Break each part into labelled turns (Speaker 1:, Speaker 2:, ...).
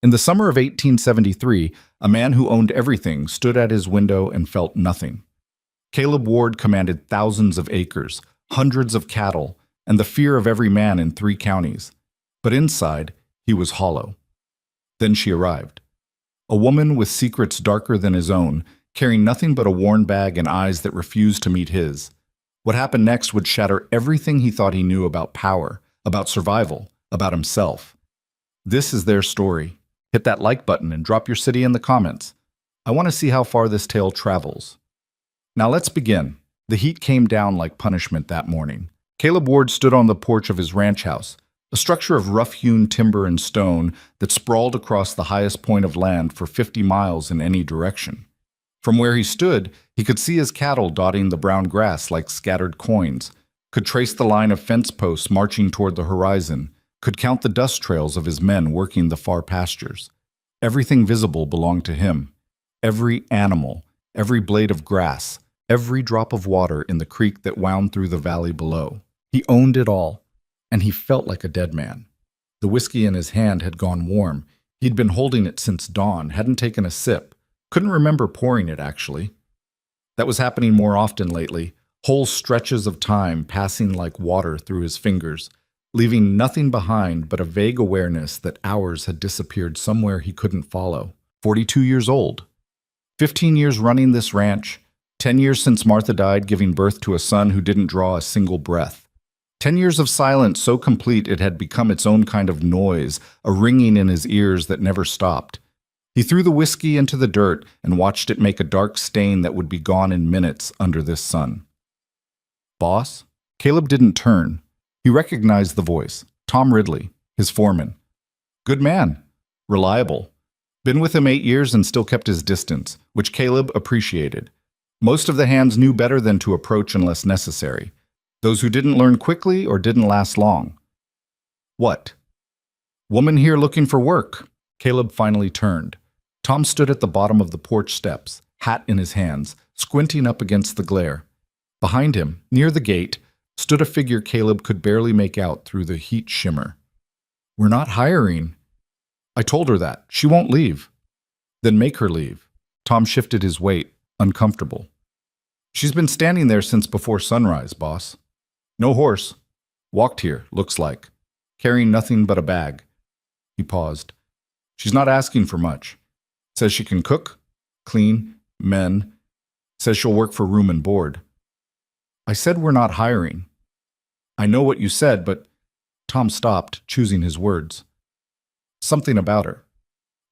Speaker 1: In the summer of 1873, a man who owned everything stood at his window and felt nothing. Caleb Ward commanded thousands of acres, hundreds of cattle, and the fear of every man in 3 counties. But inside, he was hollow. Then she arrived. A woman with secrets darker than his own, carrying nothing but a worn bag and eyes that refused to meet his. What happened next would shatter everything he thought he knew about power, about survival, about himself. This is their story. Hit that like button and drop your city in the comments. I want to see how far this tale travels. Now let's begin. The heat came down like punishment that morning. Caleb Ward stood on the porch of his ranch house, a structure of rough-hewn timber and stone that sprawled across the highest point of land for 50 miles in any direction. From where he stood, he could see his cattle dotting the brown grass like scattered coins, could trace the line of fence posts marching toward the horizon, could count the dust trails of his men working the far pastures. Everything visible belonged to him. Every animal, every blade of grass, every drop of water in the creek that wound through the valley below. He owned it all, and he felt like a dead man. The whiskey in his hand had gone warm. He'd been holding it since dawn, hadn't taken a sip. Couldn't remember pouring it, actually. That was happening more often lately, whole stretches of time passing like water through his fingers, leaving nothing behind but a vague awareness that hours had disappeared somewhere he couldn't follow. 42 years old. 15 years running this ranch. 10 years since Martha died, giving birth to a son who didn't draw a single breath. 10 years of silence so complete it had become its own kind of noise, a ringing in his ears that never stopped. He threw the whiskey into the dirt and watched it make a dark stain that would be gone in minutes under this sun. Boss? Caleb didn't turn. He recognized the voice. Tom Ridley, his foreman. Good man. Reliable. Been with him 8 years and still kept his distance, which Caleb appreciated. Most of the hands knew better than to approach unless necessary. Those who didn't learn quickly or didn't last long. What? Woman here looking for work. Caleb finally turned. Tom stood at the bottom of the porch steps, hat in his hands, squinting up against the glare. Behind him, near the gate, stood a figure Caleb could barely make out through the heat shimmer. We're not hiring. I told her that. She won't leave. Then make her leave. Tom shifted his weight, uncomfortable. She's been standing there since before sunrise, boss. No horse. Walked here, looks like. Carrying nothing but a bag. He paused. She's not asking for much. Says she can cook, clean, mend. Says she'll work for room and board. I said we're not hiring. I know what you said, but... Tom stopped, choosing his words. Something about her.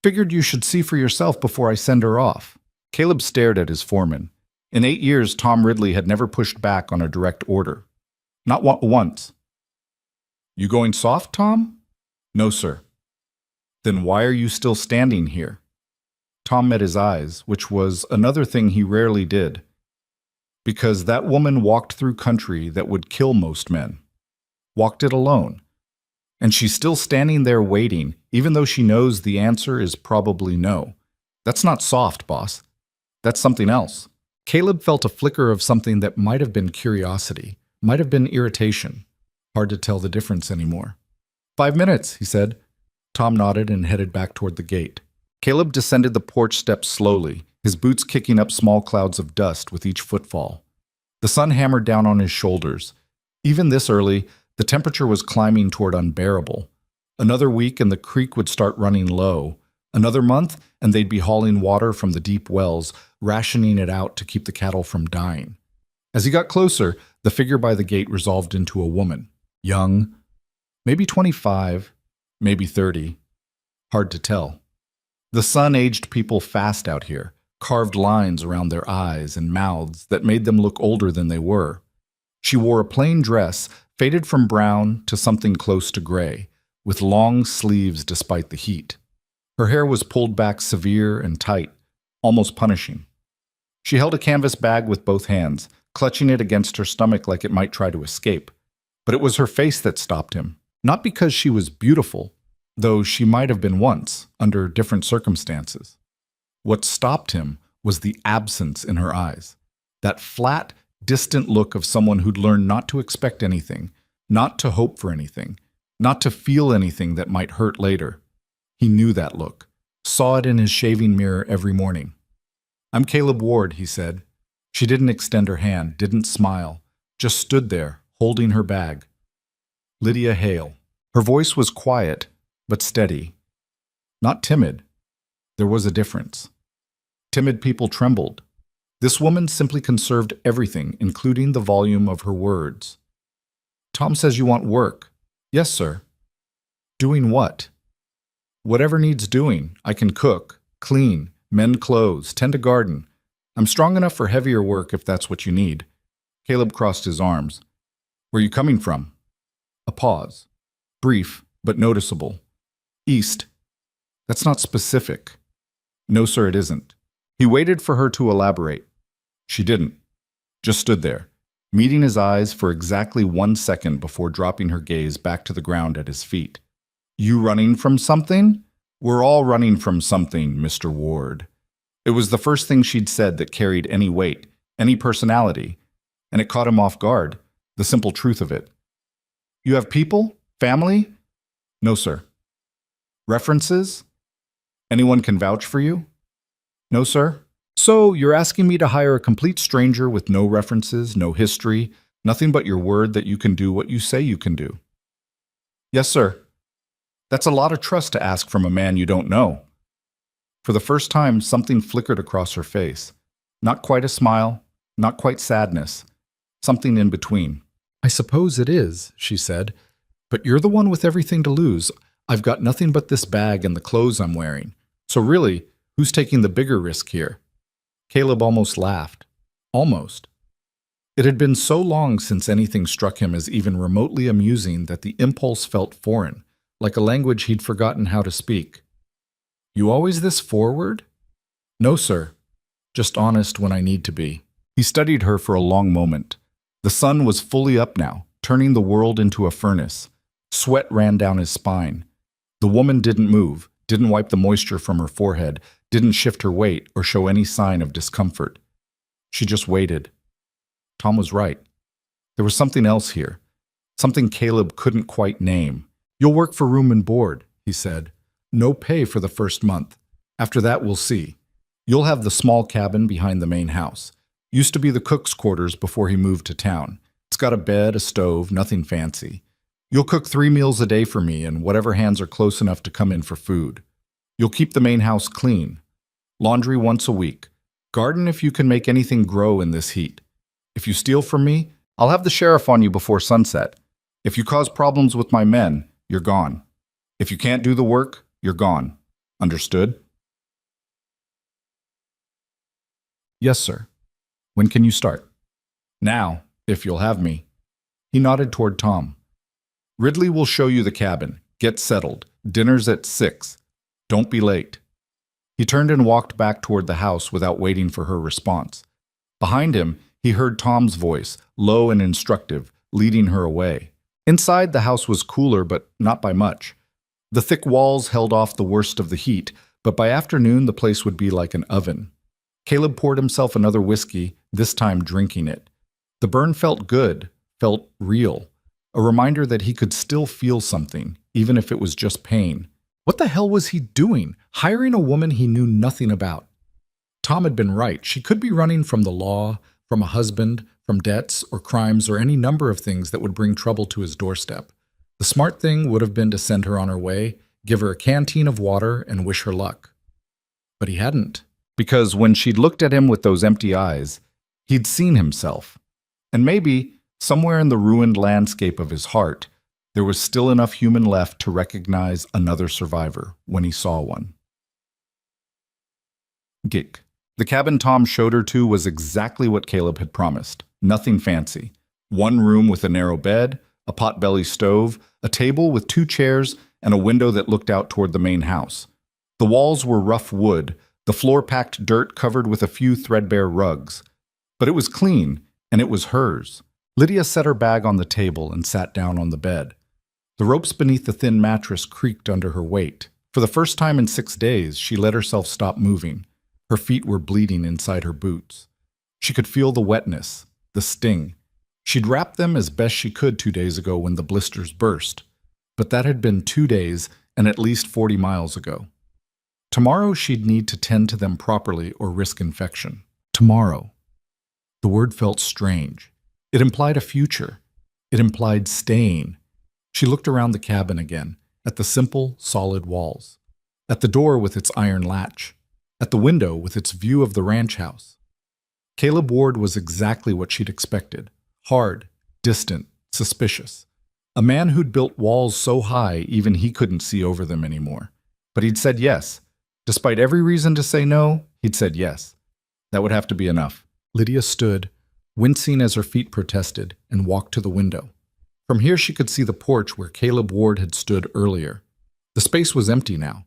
Speaker 1: Figured you should see for yourself before I send her off. Caleb stared at his foreman. In 8 years, Tom Ridley had never pushed back on a direct order. Not once. You going soft, Tom? No, sir. Then why are you still standing here? Tom met his eyes, which was another thing he rarely did. Because that woman walked through country that would kill most men. Walked it alone. And she's still standing there waiting, even though she knows the answer is probably no. That's not soft, boss. That's something else. Caleb felt a flicker of something that might have been curiosity, might have been irritation. Hard to tell the difference anymore. 5 minutes, he said. Tom nodded and headed back toward the gate. Caleb descended the porch steps slowly, his boots kicking up small clouds of dust with each footfall. The sun hammered down on his shoulders. Even this early, the temperature was climbing toward unbearable. Another week and the creek would start running low. Another month and they'd be hauling water from the deep wells, rationing it out to keep the cattle from dying. As he got closer, the figure by the gate resolved into a woman. Young, maybe 25, maybe 30. Hard to tell. The sun aged people fast out here, carved lines around their eyes and mouths that made them look older than they were. She wore a plain dress, faded from brown to something close to gray, with long sleeves despite the heat. Her hair was pulled back severe and tight, almost punishing. She held a canvas bag with both hands, clutching it against her stomach like it might try to escape. But it was her face that stopped him, not because she was beautiful, though she might have been once, under different circumstances. What stopped him was the absence in her eyes, that flat, distant look of someone who'd learned not to expect anything, not to hope for anything, not to feel anything that might hurt later. He knew that look, saw it in his shaving mirror every morning. "I'm Caleb Ward," he said. She didn't extend her hand, didn't smile, just stood there, holding her bag. Lydia Hale. Her voice was quiet, but steady. Not timid. There was a difference. Timid people trembled. This woman simply conserved everything, including the volume of her words. "Tom says you want work." "Yes, sir." "Doing what?" "Whatever needs doing. I can cook, clean, mend clothes, tend a garden. I'm strong enough for heavier work if that's what you need." Caleb crossed his arms. "Where are you coming from?" A pause. Brief, but noticeable. "East." "That's not specific." "No, sir, it isn't." He waited for her to elaborate. She didn't. Just stood there, meeting his eyes for exactly 1 second before dropping her gaze back to the ground at his feet. "You running from something?" "We're all running from something, Mr. Ward." It was the first thing she'd said that carried any weight, any personality, and it caught him off guard, the simple truth of it. "You have people? Family?" "No, sir." "References? Anyone can vouch for you?" "No, sir." "So you're asking me to hire a complete stranger with no references, no history, nothing but your word that you can do what you say you can do?" "Yes, sir." "That's a lot of trust to ask from a man you don't know." For the first time, something flickered across her face. Not quite a smile, not quite sadness, something in between. "I suppose it is," she said. "But you're the one with everything to lose. I've got nothing but this bag and the clothes I'm wearing. So really, who's taking the bigger risk here?" Caleb almost laughed. Almost. It had been so long since anything struck him as even remotely amusing that the impulse felt foreign, like a language he'd forgotten how to speak. "You always this forward?" "No, sir. Just honest when I need to be." He studied her for a long moment. The sun was fully up now, turning the world into a furnace. Sweat ran down his spine. The woman didn't move, didn't wipe the moisture from her forehead, didn't shift her weight or show any sign of discomfort. She just waited. Tom was right. There was something else here, something Caleb couldn't quite name. "You'll work for room and board," he said. "No pay for the first month. After that, we'll see. You'll have the small cabin behind the main house. Used to be the cook's quarters before he moved to town. It's got a bed, a stove, nothing fancy. You'll cook 3 meals a day for me and whatever hands are close enough to come in for food. You'll keep the main house clean. Laundry once a week. Garden if you can make anything grow in this heat. If you steal from me, I'll have the sheriff on you before sunset. If you cause problems with my men, you're gone. If you can't do the work, you're gone. Understood?" "Yes, sir." "When can you start?" "Now, if you'll have me." He nodded toward Tom. "Ridley will show you the cabin. Get settled. Dinner's at 6. Don't be late." He turned and walked back toward the house without waiting for her response. Behind him, he heard Tom's voice, low and instructive, leading her away. Inside, the house was cooler, but not by much. The thick walls held off the worst of the heat, but by afternoon the place would be like an oven. Caleb poured himself another whiskey, this time drinking it. The burn felt good, felt real, a reminder that he could still feel something, even if it was just pain. What the hell was he doing, hiring a woman he knew nothing about? Tom had been right. She could be running from the law, from a husband, from debts or crimes or any number of things that would bring trouble to his doorstep. The smart thing would have been to send her on her way, give her a canteen of water, and wish her luck. But he hadn't, because when she'd looked at him with those empty eyes, he'd seen himself. And maybe, somewhere in the ruined landscape of his heart, there was still enough human left to recognize another survivor when he saw one. Gick. The cabin Tom showed her to was exactly what Caleb had promised. Nothing fancy. 1 room with a narrow bed, a potbelly stove, a table with 2 chairs, and a window that looked out toward the main house. The walls were rough wood, the floor packed dirt covered with a few threadbare rugs. But it was clean, and it was hers. Lydia set her bag on the table and sat down on the bed. The ropes beneath the thin mattress creaked under her weight. For the first time in 6 days, she let herself stop moving. Her feet were bleeding inside her boots. She could feel the wetness, the sting. She'd wrapped them as best she could 2 days ago when the blisters burst. But that had been 2 days, and at least 40 miles ago. Tomorrow she'd need to tend to them properly or risk infection. Tomorrow. The word felt strange. It implied a future. It implied staying. She looked around the cabin again, at the simple, solid walls, at the door with its iron latch, at the window with its view of the ranch house. Caleb Ward was exactly what she'd expected. Hard, distant, suspicious. A man who'd built walls so high even he couldn't see over them anymore. But he'd said yes. Despite every reason to say no, he'd said yes. That would have to be enough. Lydia stood, wincing as her feet protested, and walked to the window. From here she could see the porch where Caleb Ward had stood earlier. The space was empty now,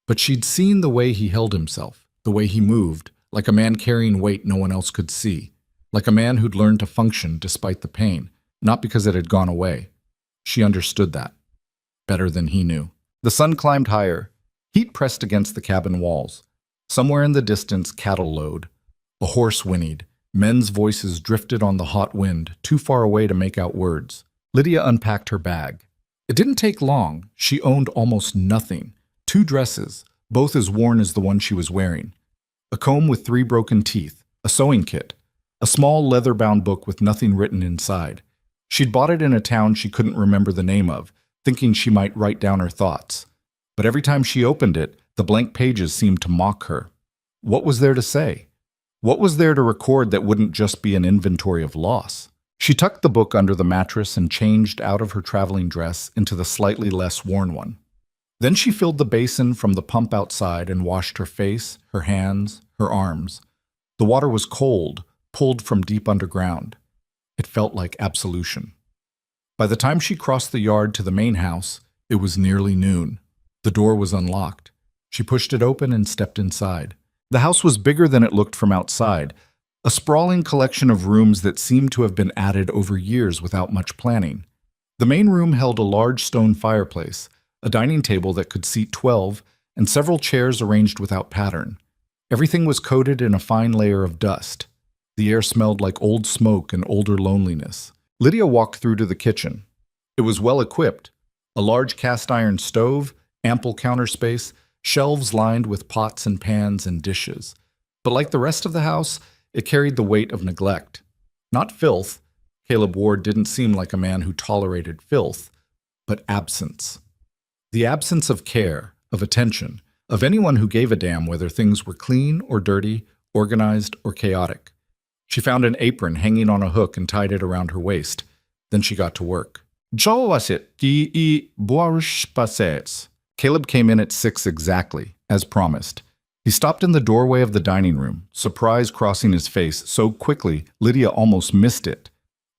Speaker 1: but she'd seen the way he held himself, the way he moved, like a man carrying weight no one else could see, like a man who'd learned to function despite the pain, not because it had gone away. She understood that, better than he knew. The sun climbed higher. Heat pressed against the cabin walls. Somewhere in the distance, cattle lowed. A horse whinnied. Men's voices drifted on the hot wind, too far away to make out words. Lydia unpacked her bag. It didn't take long. She owned almost nothing. 2 dresses, both as worn as the one she was wearing. A comb with 3 broken teeth. A sewing kit. A small leather-bound book with nothing written inside. She'd bought it in a town she couldn't remember the name of, thinking she might write down her thoughts. But every time she opened it, the blank pages seemed to mock her. What was there to say? What was there to record that wouldn't just be an inventory of loss? She tucked the book under the mattress and changed out of her traveling dress into the slightly less worn one. Then she filled the basin from the pump outside and washed her face, her hands, her arms. The water was cold, pulled from deep underground. It felt like absolution. By the time she crossed the yard to the main house, it was nearly noon. The door was unlocked. She pushed it open and stepped inside. The house was bigger than it looked from outside, a sprawling collection of rooms that seemed to have been added over years without much planning. The main room held a large stone fireplace, a dining table that could seat 12, and several chairs arranged without pattern. Everything was coated in a fine layer of dust. The air smelled like old smoke and older loneliness. Lydia walked through to the kitchen. It was well equipped. A large cast-iron stove, ample counter space, shelves lined with pots and pans and dishes. But like the rest of the house, it carried the weight of neglect. Not filth. Caleb Ward didn't seem like a man who tolerated filth, but absence. The absence of care, of attention, of anyone who gave a damn whether things were clean or dirty, organized or chaotic. She found an apron hanging on a hook and tied it around her waist. Then she got to work. Caleb came in at 6 exactly, as promised. He stopped in the doorway of the dining room, surprise crossing his face so quickly Lydia almost missed it.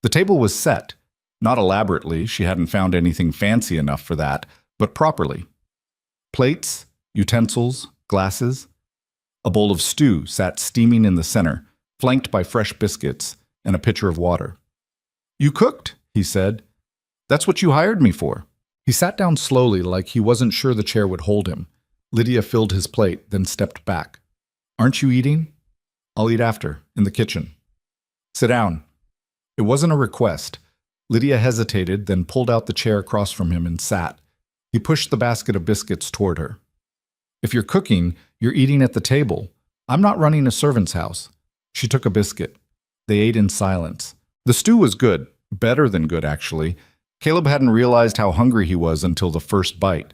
Speaker 1: The table was set. Not elaborately, she hadn't found anything fancy enough for that, but properly. Plates, utensils, glasses. A bowl of stew sat steaming in the center, flanked by fresh biscuits and a pitcher of water. "You cooked," he said. "That's what you hired me for." He sat down slowly like he wasn't sure the chair would hold him. Lydia filled his plate, then stepped back. "Aren't you eating?" "I'll eat after, in the kitchen." "Sit down." It wasn't a request. Lydia hesitated, then pulled out the chair across from him and sat. He pushed the basket of biscuits toward her. "If you're cooking, you're eating at the table. I'm not running a servant's house." She took a biscuit. They ate in silence. The stew was good, better than good actually. Caleb hadn't realized how hungry he was until the first bite.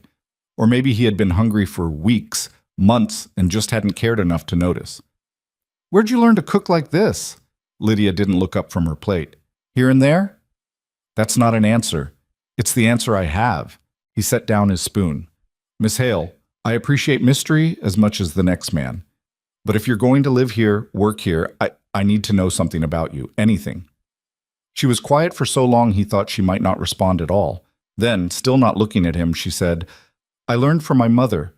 Speaker 1: Or maybe he had been hungry for weeks, months, and just hadn't cared enough to notice. "Where'd you learn to cook like this?" Lydia didn't look up from her plate. "Here and there?" "That's not an answer. It's the answer I have." He set down his spoon. "Miss Hale, I appreciate mystery as much as the next man. But if you're going to live here, work here, I need to know something about you. Anything." She was quiet for so long he thought she might not respond at all. Then, still not looking at him, she said, "I learned from my mother.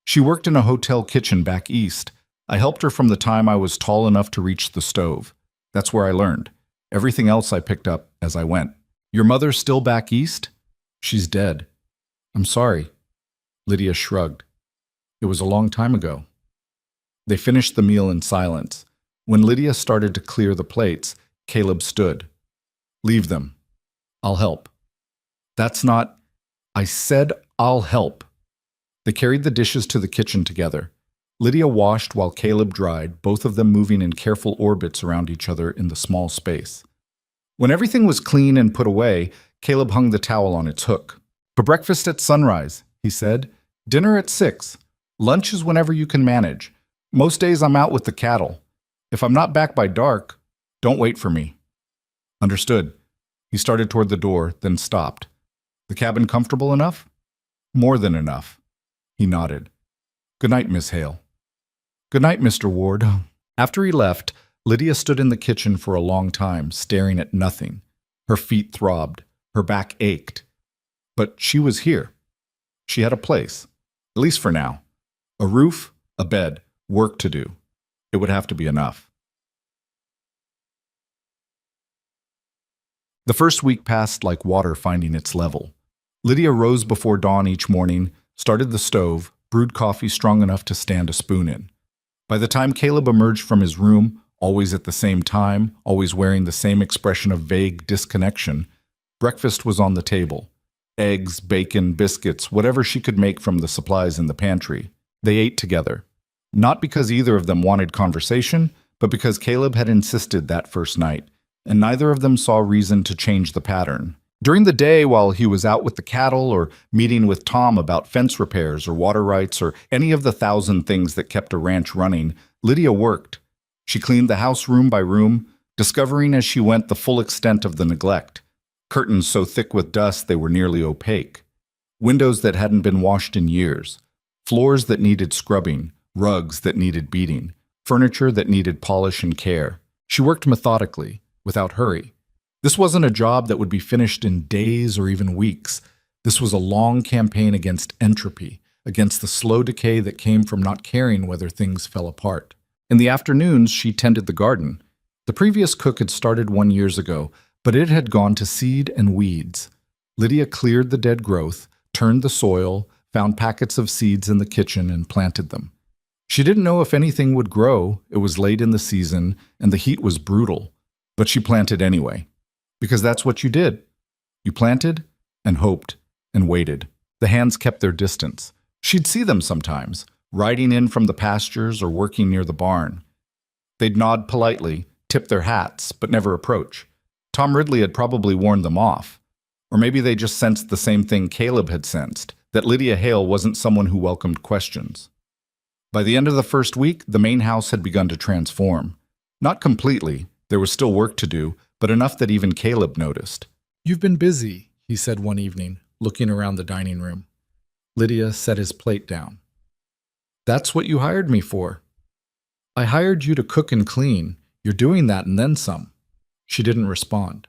Speaker 1: She worked in a hotel kitchen back east. I helped her from the time I was tall enough to reach the stove. That's where I learned. Everything else I picked up as I went." "Your mother's still back east?" "She's dead." "I'm sorry." Lydia shrugged. "It was a long time ago." They finished the meal in silence. When Lydia started to clear the plates, Caleb stood. "Leave them. I'll help." "That's not—" "I said I'll help." They carried the dishes to the kitchen together. Lydia washed while Caleb dried, both of them moving in careful orbits around each other in the small space. When everything was clean and put away, Caleb hung the towel on its hook. "For breakfast at sunrise," he said. "Dinner at 6. Lunch is whenever you can manage. Most days I'm out with the cattle. If I'm not back by dark, don't wait for me." "Understood." He started toward the door, then stopped. "The cabin comfortable enough?" "More than enough." He nodded. "Good night, Miss Hale." "Good night, Mr. Ward." After he left, Lydia stood in the kitchen for a long time, staring at nothing. Her feet throbbed. Her back ached. But she was here. She had a place, at least for now. A roof, a bed, work to do. It would have to be enough. The first week passed like water finding its level. Lydia rose before dawn each morning, started the stove, brewed coffee strong enough to stand a spoon in. By the time Caleb emerged from his room, always at the same time, always wearing the same expression of vague disconnection, breakfast was on the table. Eggs, bacon, biscuits, whatever she could make from the supplies in the pantry. They ate together. Not because either of them wanted conversation, but because Caleb had insisted that first night, and neither of them saw reason to change the pattern. During the day, while he was out with the cattle or meeting with Tom about fence repairs or water rights or any of the 1,000 things that kept a ranch running, Lydia worked. She cleaned the house room by room, discovering as she went the full extent of the neglect. Curtains so thick with dust they were nearly opaque. Windows that hadn't been washed in years. Floors that needed scrubbing. Rugs that needed beating. Furniture that needed polish and care. She worked methodically, without hurry. This wasn't a job that would be finished in days or even weeks. This was a long campaign against entropy, against the slow decay that came from not caring whether things fell apart. In the afternoons, she tended the garden. The previous cook had started 1 year ago, but it had gone to seed and weeds. Lydia cleared the dead growth, turned the soil, found packets of seeds in the kitchen, and planted them. She didn't know if anything would grow. It was late in the season, and the heat was brutal. But she planted anyway. Because that's what you did. You planted, and hoped, and waited. The hands kept their distance. She'd see them sometimes, riding in from the pastures or working near the barn. They'd nod politely, tip their hats, but never approach. Tom Ridley had probably warned them off. Or maybe they just sensed the same thing Caleb had sensed, that Lydia Hale wasn't someone who welcomed questions. By the end of the first week, the main house had begun to transform. Not completely, there was still work to do, but enough that even Caleb noticed. "You've been busy," he said one evening, looking around the dining room. Lydia set his plate down. "That's what you hired me for." "I hired you to cook and clean. You're doing that and then some." She didn't respond.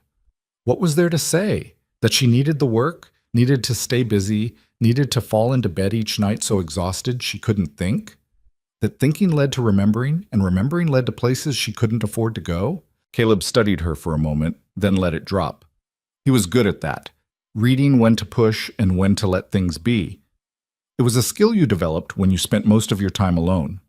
Speaker 1: What was there to say? That she needed the work, needed to stay busy, needed to fall into bed each night so exhausted she couldn't think? That thinking led to remembering, and remembering led to places she couldn't afford to go? Caleb studied her for a moment, then let it drop. He was good at that, reading when to push and when to let things be. It was a skill you developed when you spent most of your time alone.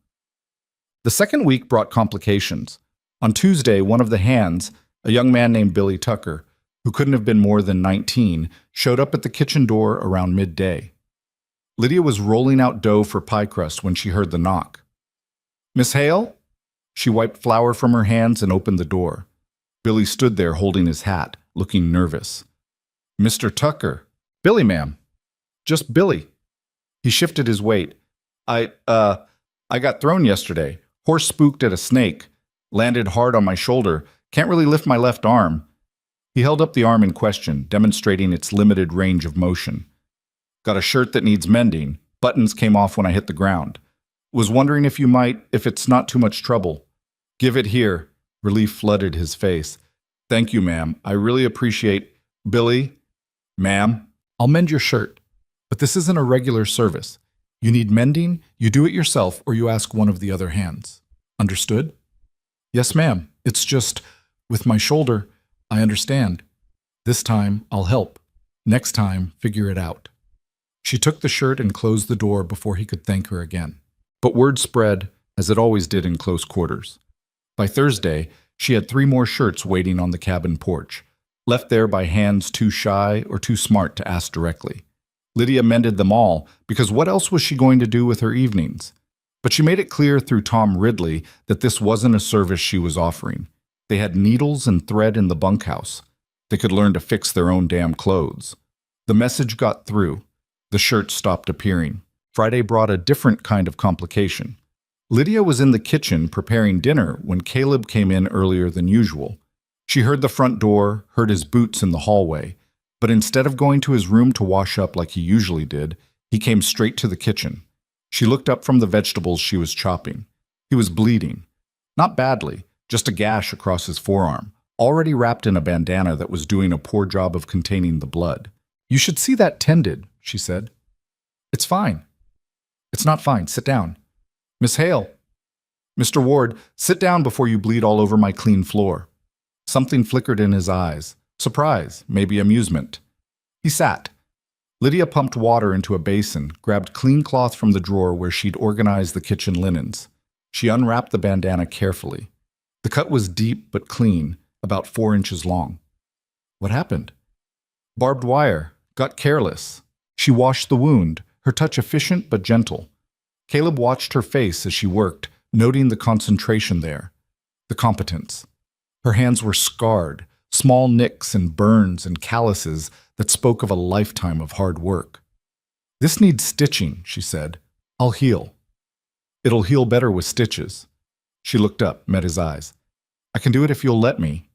Speaker 1: The second week brought complications. On Tuesday, one of the hands, a young man named Billy Tucker, who couldn't have been more than 19, showed up at the kitchen door around midday. Lydia was rolling out dough for pie crust when she heard the knock. "Miss Hale?" She wiped flour from her hands and opened the door. Billy stood there holding his hat, looking nervous. "Mr. Tucker." "Billy, ma'am." "Just Billy." He shifted his weight. I got thrown yesterday. Horse spooked at a snake. Landed hard on my shoulder. Can't really lift my left arm." He held up the arm in question, demonstrating its limited range of motion. "Got a shirt that needs mending. Buttons came off when I hit the ground. Was wondering if it's not too much trouble." "Give it here." Relief flooded his face. "Thank you, ma'am. I really appreciate—" "Billy?" "Ma'am?" "I'll mend your shirt. But this isn't a regular service. You need mending, you do it yourself, or you ask one of the other hands. Understood?" "Yes, ma'am. It's just, with my shoulder, I understand. This time, I'll help. Next time, figure it out." She took the shirt and closed the door before he could thank her again. But word spread, as it always did in close quarters. By Thursday, she had 3 more shirts waiting on the cabin porch, left there by hands too shy or too smart to ask directly. Lydia mended them all, because what else was she going to do with her evenings? But she made it clear through Tom Ridley that this wasn't a service she was offering. They had needles and thread in the bunkhouse. They could learn to fix their own damn clothes. The message got through. The shirts stopped appearing. Friday brought a different kind of complication. Lydia was in the kitchen preparing dinner when Caleb came in earlier than usual. She heard the front door, heard his boots in the hallway, but instead of going to his room to wash up like he usually did, he came straight to the kitchen. She looked up from the vegetables she was chopping. He was bleeding. Not badly, just a gash across his forearm, already wrapped in a bandana that was doing a poor job of containing the blood. "You should see that tended," she said. "It's fine." "It's not fine. Sit down." "Miss Hale." "Mr. Ward, sit down before you bleed all over my clean floor." Something flickered in his eyes. Surprise, maybe amusement. He sat. Lydia pumped water into a basin, grabbed clean cloth from the drawer where she'd organized the kitchen linens. She unwrapped the bandana carefully. The cut was deep but clean, about 4 inches long. What happened? Barbed wire. Got careless. She washed the wound, her touch efficient but gentle. Caleb watched her face as she worked, noting the concentration there, the competence. Her hands were scarred, small nicks and burns and calluses that spoke of a lifetime of hard work. "This needs stitching," she said. "I'll heal." "It'll heal better with stitches." She looked up, met his eyes. "I can do it if you'll let me."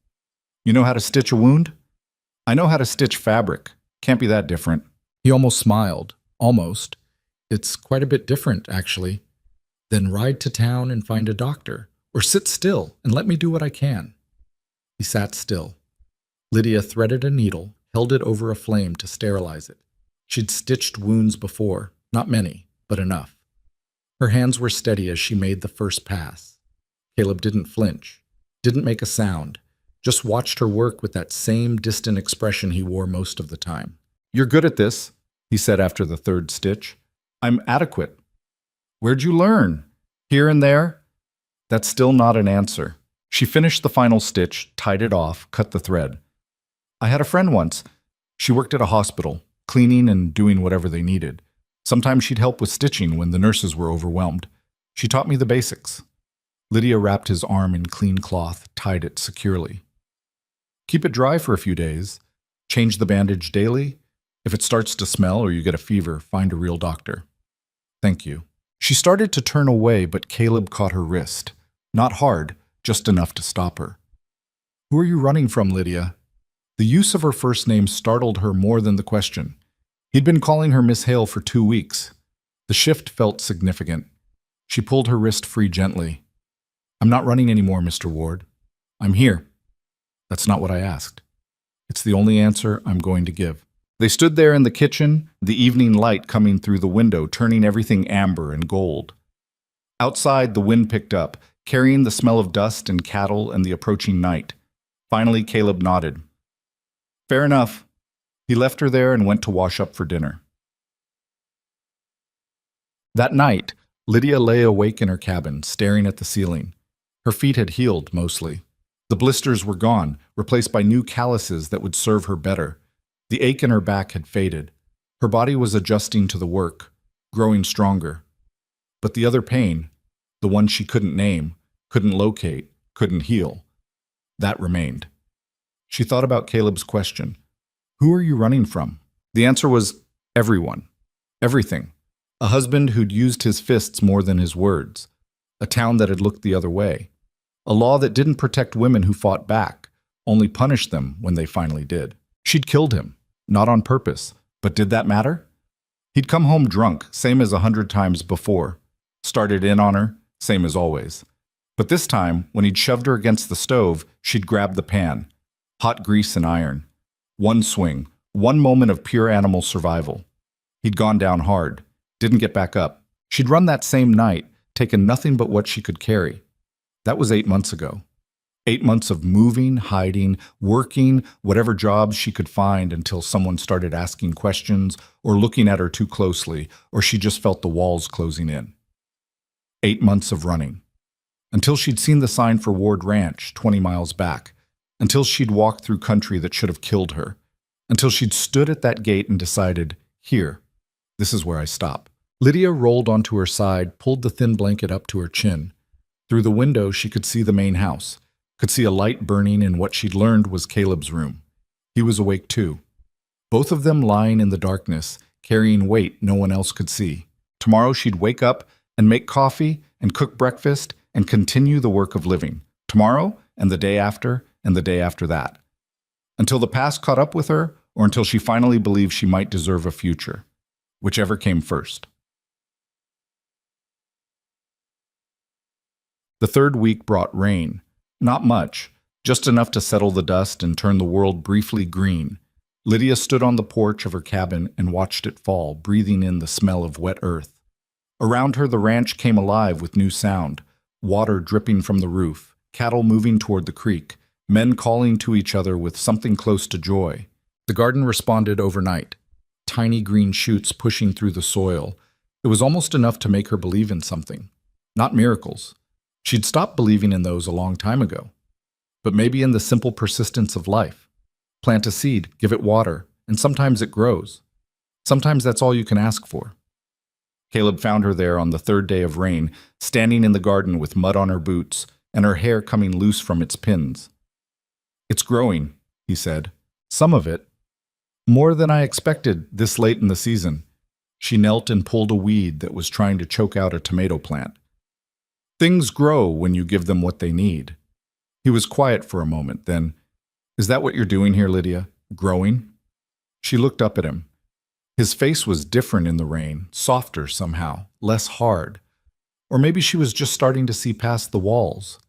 Speaker 1: "You know how to stitch a wound?" "I know how to stitch fabric. Can't be that different." He almost smiled. Almost. "It's quite a bit different, actually." "Then ride to town and find a doctor. Or sit still and let me do what I can." He sat still. Lydia threaded a needle, held it over a flame to sterilize it. She'd stitched wounds before, not many, but enough. Her hands were steady as she made the first pass. Caleb didn't flinch, didn't make a sound, just watched her work with that same distant expression he wore most of the time. "You're good at this," he said after the third stitch. "I'm adequate." "Where'd you learn?" "Here and there." That's still not an answer. She finished the final stitch, tied it off, cut the thread. "I had a friend once. She worked at a hospital, cleaning and doing whatever they needed. Sometimes she'd help with stitching when the nurses were overwhelmed. She taught me the basics." Lydia wrapped his arm in clean cloth, tied it securely. "Keep it dry for a few days. Change the bandage daily. If it starts to smell or you get a fever, find a real doctor." "Thank you." She started to turn away, but Caleb caught her wrist. Not hard, just enough to stop her. "Who are you running from, Lydia?" The use of her first name startled her more than the question. He'd been calling her Miss Hale for 2 weeks. The shift felt significant. She pulled her wrist free gently. "I'm not running anymore, Mr. Ward. I'm here." "That's not what I asked." "It's the only answer I'm going to give." They stood there in the kitchen, the evening light coming through the window, turning everything amber and gold. Outside, the wind picked up, carrying the smell of dust and cattle and the approaching night. Finally, Caleb nodded. "Fair enough." He left her there and went to wash up for dinner. That night, Lydia lay awake in her cabin, staring at the ceiling. Her feet had healed, mostly. The blisters were gone, replaced by new calluses that would serve her better. The ache in her back had faded. Her body was adjusting to the work, growing stronger. But the other pain, the one she couldn't name, couldn't locate, couldn't heal, that remained. She thought about Caleb's question. "Who are you running from?" The answer was everyone. Everything. A husband who'd used his fists more than his words. A town that had looked the other way. A law that didn't protect women who fought back, only punished them when they finally did. She'd killed him, not on purpose, but did that matter? He'd come home drunk, same as 100 times before. Started in on her, same as always. But this time, when he'd shoved her against the stove, she'd grabbed the pan. Hot grease and iron. One swing, one moment of pure animal survival. He'd gone down hard, didn't get back up. She'd run that same night, taken nothing but what she could carry. That was 8 months ago. 8 months of moving, hiding, working, whatever jobs she could find until someone started asking questions or looking at her too closely, or she just felt the walls closing in. 8 months of running. Until she'd seen the sign for Ward Ranch 20 miles back. Until she'd walked through country that should have killed her. Until she'd stood at that gate and decided, here, This is where I stop. Lydia rolled onto her side, pulled the thin blanket up to her chin. Through the window, she could see the main house, could see a light burning in what she'd learned was Caleb's room. He was awake too. Both of them lying in the darkness, carrying weight no one else could see. Tomorrow she'd wake up and make coffee and cook breakfast and continue the work of living. Tomorrow and the day after and the day after that. Until the past caught up with her or until she finally believed she might deserve a future. Whichever came first. The third week brought rain. Not much, just enough to settle the dust and turn the world briefly green. Lydia stood on the porch of her cabin and watched it fall, breathing in the smell of wet earth. Around her, the ranch came alive with new sound, water dripping from the roof, cattle moving toward the creek, men calling to each other with something close to joy. The garden responded overnight, tiny green shoots pushing through the soil. It was almost enough to make her believe in something. Not miracles. She'd stopped believing in those a long time ago. But maybe in the simple persistence of life. Plant a seed, give it water, and sometimes it grows. Sometimes that's all you can ask for. Caleb found her there on the third day of rain, standing in the garden with mud on her boots and her hair coming loose from its pins. "It's growing," he said. "Some of it. More than I expected this late in the season." She knelt and pulled a weed that was trying to choke out a tomato plant. "Things grow when you give them what they need." He was quiet for a moment, then, "Is that what you're doing here, Lydia? Growing?" She looked up at him. His face was different in the rain, softer somehow, less hard. Or maybe she was just starting to see past the walls.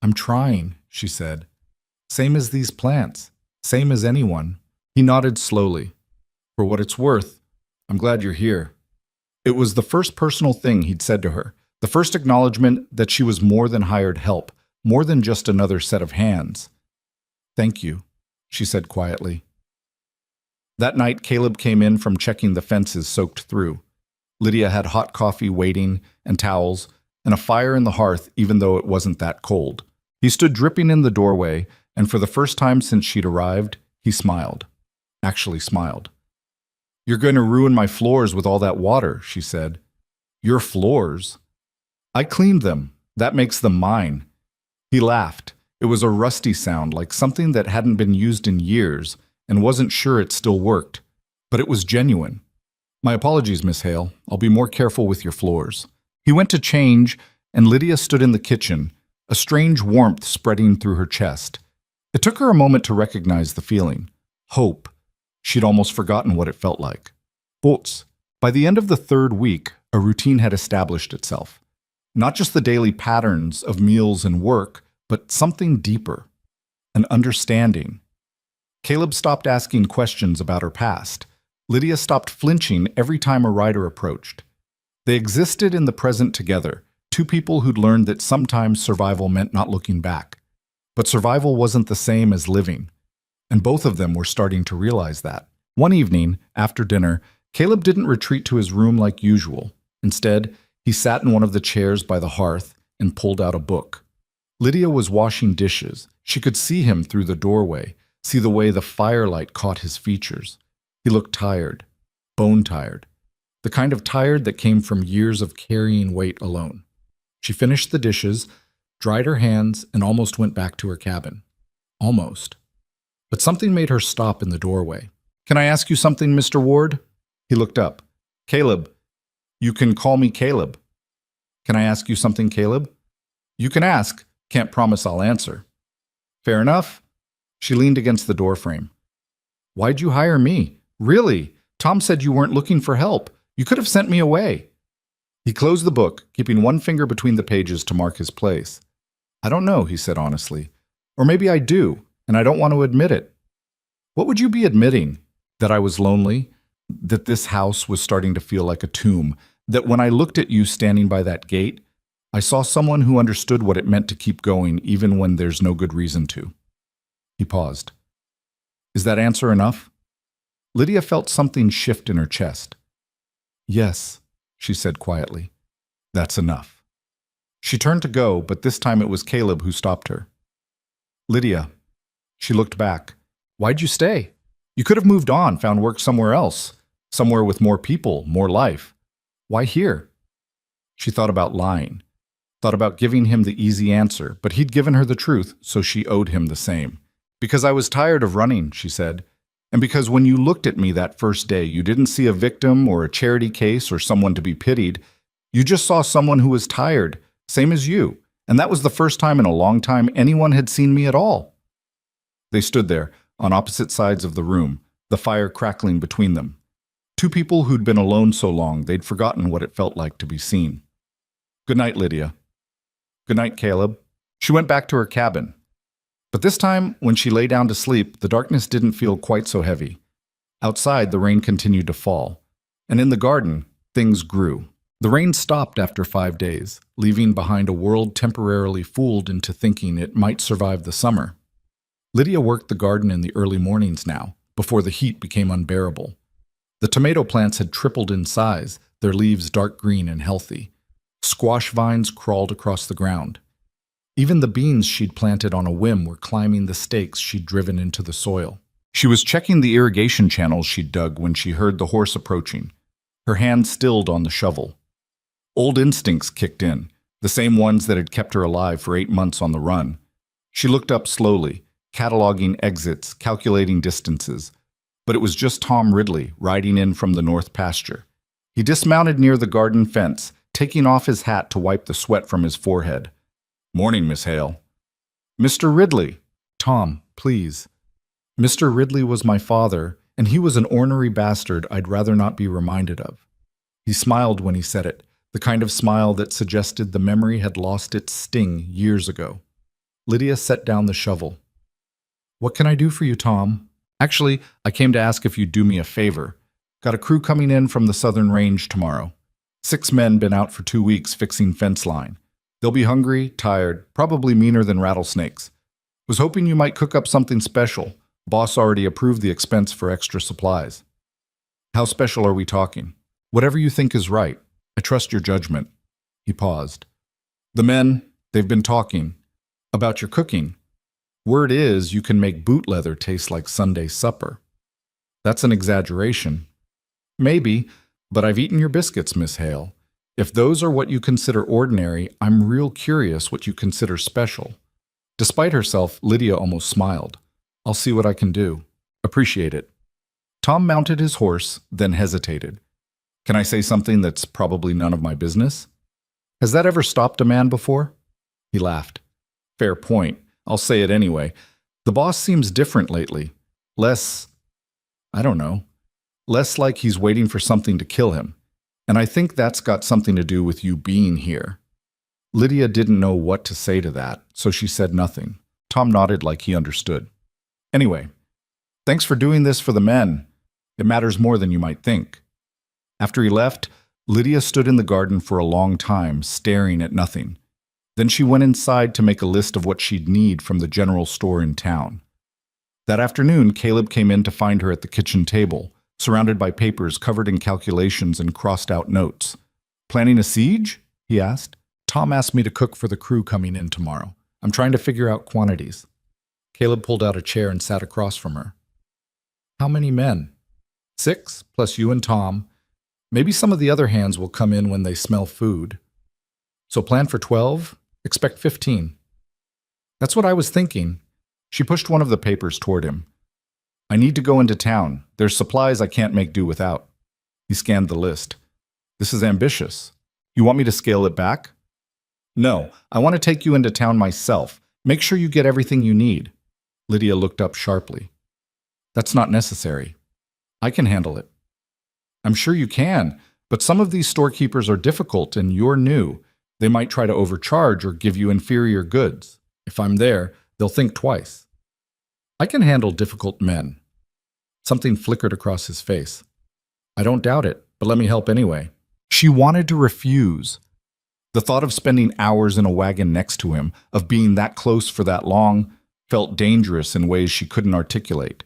Speaker 1: "I'm trying," she said. "Same as these plants, same as anyone." He nodded slowly. "For what it's worth, I'm glad you're here." It was the first personal thing he'd said to her, the first acknowledgement that she was more than hired help, more than just another set of hands. "Thank you," she said quietly. That night, Caleb came in from checking the fences soaked through. Lydia had hot coffee waiting, and towels, and a fire in the hearth even though it wasn't that cold. He stood dripping in the doorway, and for the first time since she'd arrived, he smiled. Actually smiled. "You're going to ruin my floors with all that water," she said. "Your floors?" "I cleaned them. That makes them mine." He laughed. It was a rusty sound, like something that hadn't been used in years, and wasn't sure it still worked. But it was genuine. "My apologies, Miss Hale. I'll be more careful with your floors." He went to change, and Lydia stood in the kitchen, a strange warmth spreading through her chest. It took her a moment to recognize the feeling. Hope. She'd almost forgotten what it felt like. But by the end of the third week, a routine had established itself. Not just the daily patterns of meals and work, but something deeper. An understanding. Caleb stopped asking questions about her past. Lydia stopped flinching every time a rider approached. They existed in the present together, two people who'd learned that sometimes survival meant not looking back. But survival wasn't the same as living. And both of them were starting to realize that. One evening, after dinner, Caleb didn't retreat to his room like usual. Instead, he sat in one of the chairs by the hearth and pulled out a book. Lydia was washing dishes. She could see him through the doorway, see the way the firelight caught his features. He looked tired, bone-tired, the kind of tired that came from years of carrying weight alone. She finished the dishes, dried her hands, and almost went back to her cabin. Almost. But something made her stop in the doorway. "Can I ask you something, Mr. Ward?" He looked up. "Caleb. You can call me Caleb." "Can I ask you something, Caleb?" "You can ask. Can't promise I'll answer." "Fair enough." She leaned against the doorframe. "Why'd you hire me? Really? Tom said you weren't looking for help. You could have sent me away." He closed the book, keeping one finger between the pages to mark his place. "I don't know," he said honestly. "Or maybe I do, and I don't want to admit it." "What would you be admitting? That I was lonely? That this house was starting to feel like a tomb? That when I looked at you standing by that gate, I saw someone who understood what it meant to keep going even when there's no good reason to?" He paused. "Is that answer enough?" Lydia felt something shift in her chest. "Yes," she said quietly. "That's enough." She turned to go, but this time it was Caleb who stopped her. "Lydia." She looked back. "Why'd you stay? You could have moved on, found work somewhere else." Somewhere with more people, more life. Why here? She thought about lying, thought about giving him the easy answer, but he'd given her the truth, so she owed him the same. Because I was tired of running, she said. And because when you looked at me that first day, you didn't see a victim or a charity case or someone to be pitied. You just saw someone who was tired, same as you. And that was the first time in a long time anyone had seen me at all. They stood there, on opposite sides of the room, the fire crackling between them. Two people who'd been alone so long they'd forgotten what it felt like to be seen. Good night, Lydia. Good night, Caleb. She went back to her cabin. But this time, when she lay down to sleep, the darkness didn't feel quite so heavy. Outside, the rain continued to fall. And in the garden, things grew. The rain stopped after 5 days, leaving behind a world temporarily fooled into thinking it might survive the summer. Lydia worked the garden in the early mornings now, before the heat became unbearable. The tomato plants had tripled in size, their leaves dark green and healthy. Squash vines crawled across the ground. Even the beans she'd planted on a whim were climbing the stakes she'd driven into the soil. She was checking the irrigation channels she'd dug when she heard the horse approaching. Her hand stilled on the shovel. Old instincts kicked in, the same ones that had kept her alive for 8 months on the run. She looked up slowly, cataloging exits, calculating distances. But it was just Tom Ridley, riding in from the north pasture. He dismounted near the garden fence, taking off his hat to wipe the sweat from his forehead. "Morning, Miss Hale." "Mr. Ridley." "Tom, please." Mr. Ridley was my father, and he was an ornery bastard I'd rather not be reminded of. He smiled when he said it, the kind of smile that suggested the memory had lost its sting years ago. Lydia set down the shovel. "What can I do for you, Tom?" "Actually, I came to ask if you'd do me a favor. Got a crew coming in from the southern range tomorrow. 6 men been out for 2 weeks fixing fence line. They'll be hungry, tired, probably meaner than rattlesnakes. Was hoping you might cook up something special. Boss already approved the expense for extra supplies." "How special are we talking?" "Whatever you think is right. I trust your judgment." He paused. "The men, they've been talking. About your cooking. Word is you can make boot leather taste like Sunday supper." "That's an exaggeration." "Maybe, but I've eaten your biscuits, Miss Hale. If those are what you consider ordinary, I'm real curious what you consider special." Despite herself, Lydia almost smiled. "I'll see what I can do. Appreciate it." Tom mounted his horse, then hesitated. "Can I say something that's probably none of my business?" "Has that ever stopped a man before?" He laughed. "Fair point. I'll say it anyway. The boss seems different lately. Less, I don't know, less like he's waiting for something to kill him. And I think that's got something to do with you being here." Lydia didn't know what to say to that, so she said nothing. Tom nodded like he understood. "Anyway, thanks for doing this for the men. It matters more than you might think." After he left, Lydia stood in the garden for a long time, staring at nothing. Then she went inside to make a list of what she'd need from the general store in town. That afternoon, Caleb came in to find her at the kitchen table, surrounded by papers covered in calculations and crossed-out notes. "Planning a siege?" he asked. "Tom asked me to cook for the crew coming in tomorrow. I'm trying to figure out quantities." Caleb pulled out a chair and sat across from her. "How many men?" 6, plus you and Tom. Maybe some of the other hands will come in when they smell food. So plan for 12, expect 15. "That's what I was thinking." She pushed one of the papers toward him. "I need to go into town. There's supplies I can't make do without." He scanned the list. "This is ambitious. You want me to scale it back?" "No, I want to take you into town myself. Make sure you get everything you need." Lydia looked up sharply. "That's not necessary. I can handle it." "I'm sure you can, but some of these storekeepers are difficult and you're new. They might try to overcharge or give you inferior goods. If I'm there, they'll think twice." "I can handle difficult men." Something flickered across his face. "I don't doubt it, but let me help anyway." She wanted to refuse. The thought of spending hours in a wagon next to him, of being that close for that long, felt dangerous in ways she couldn't articulate.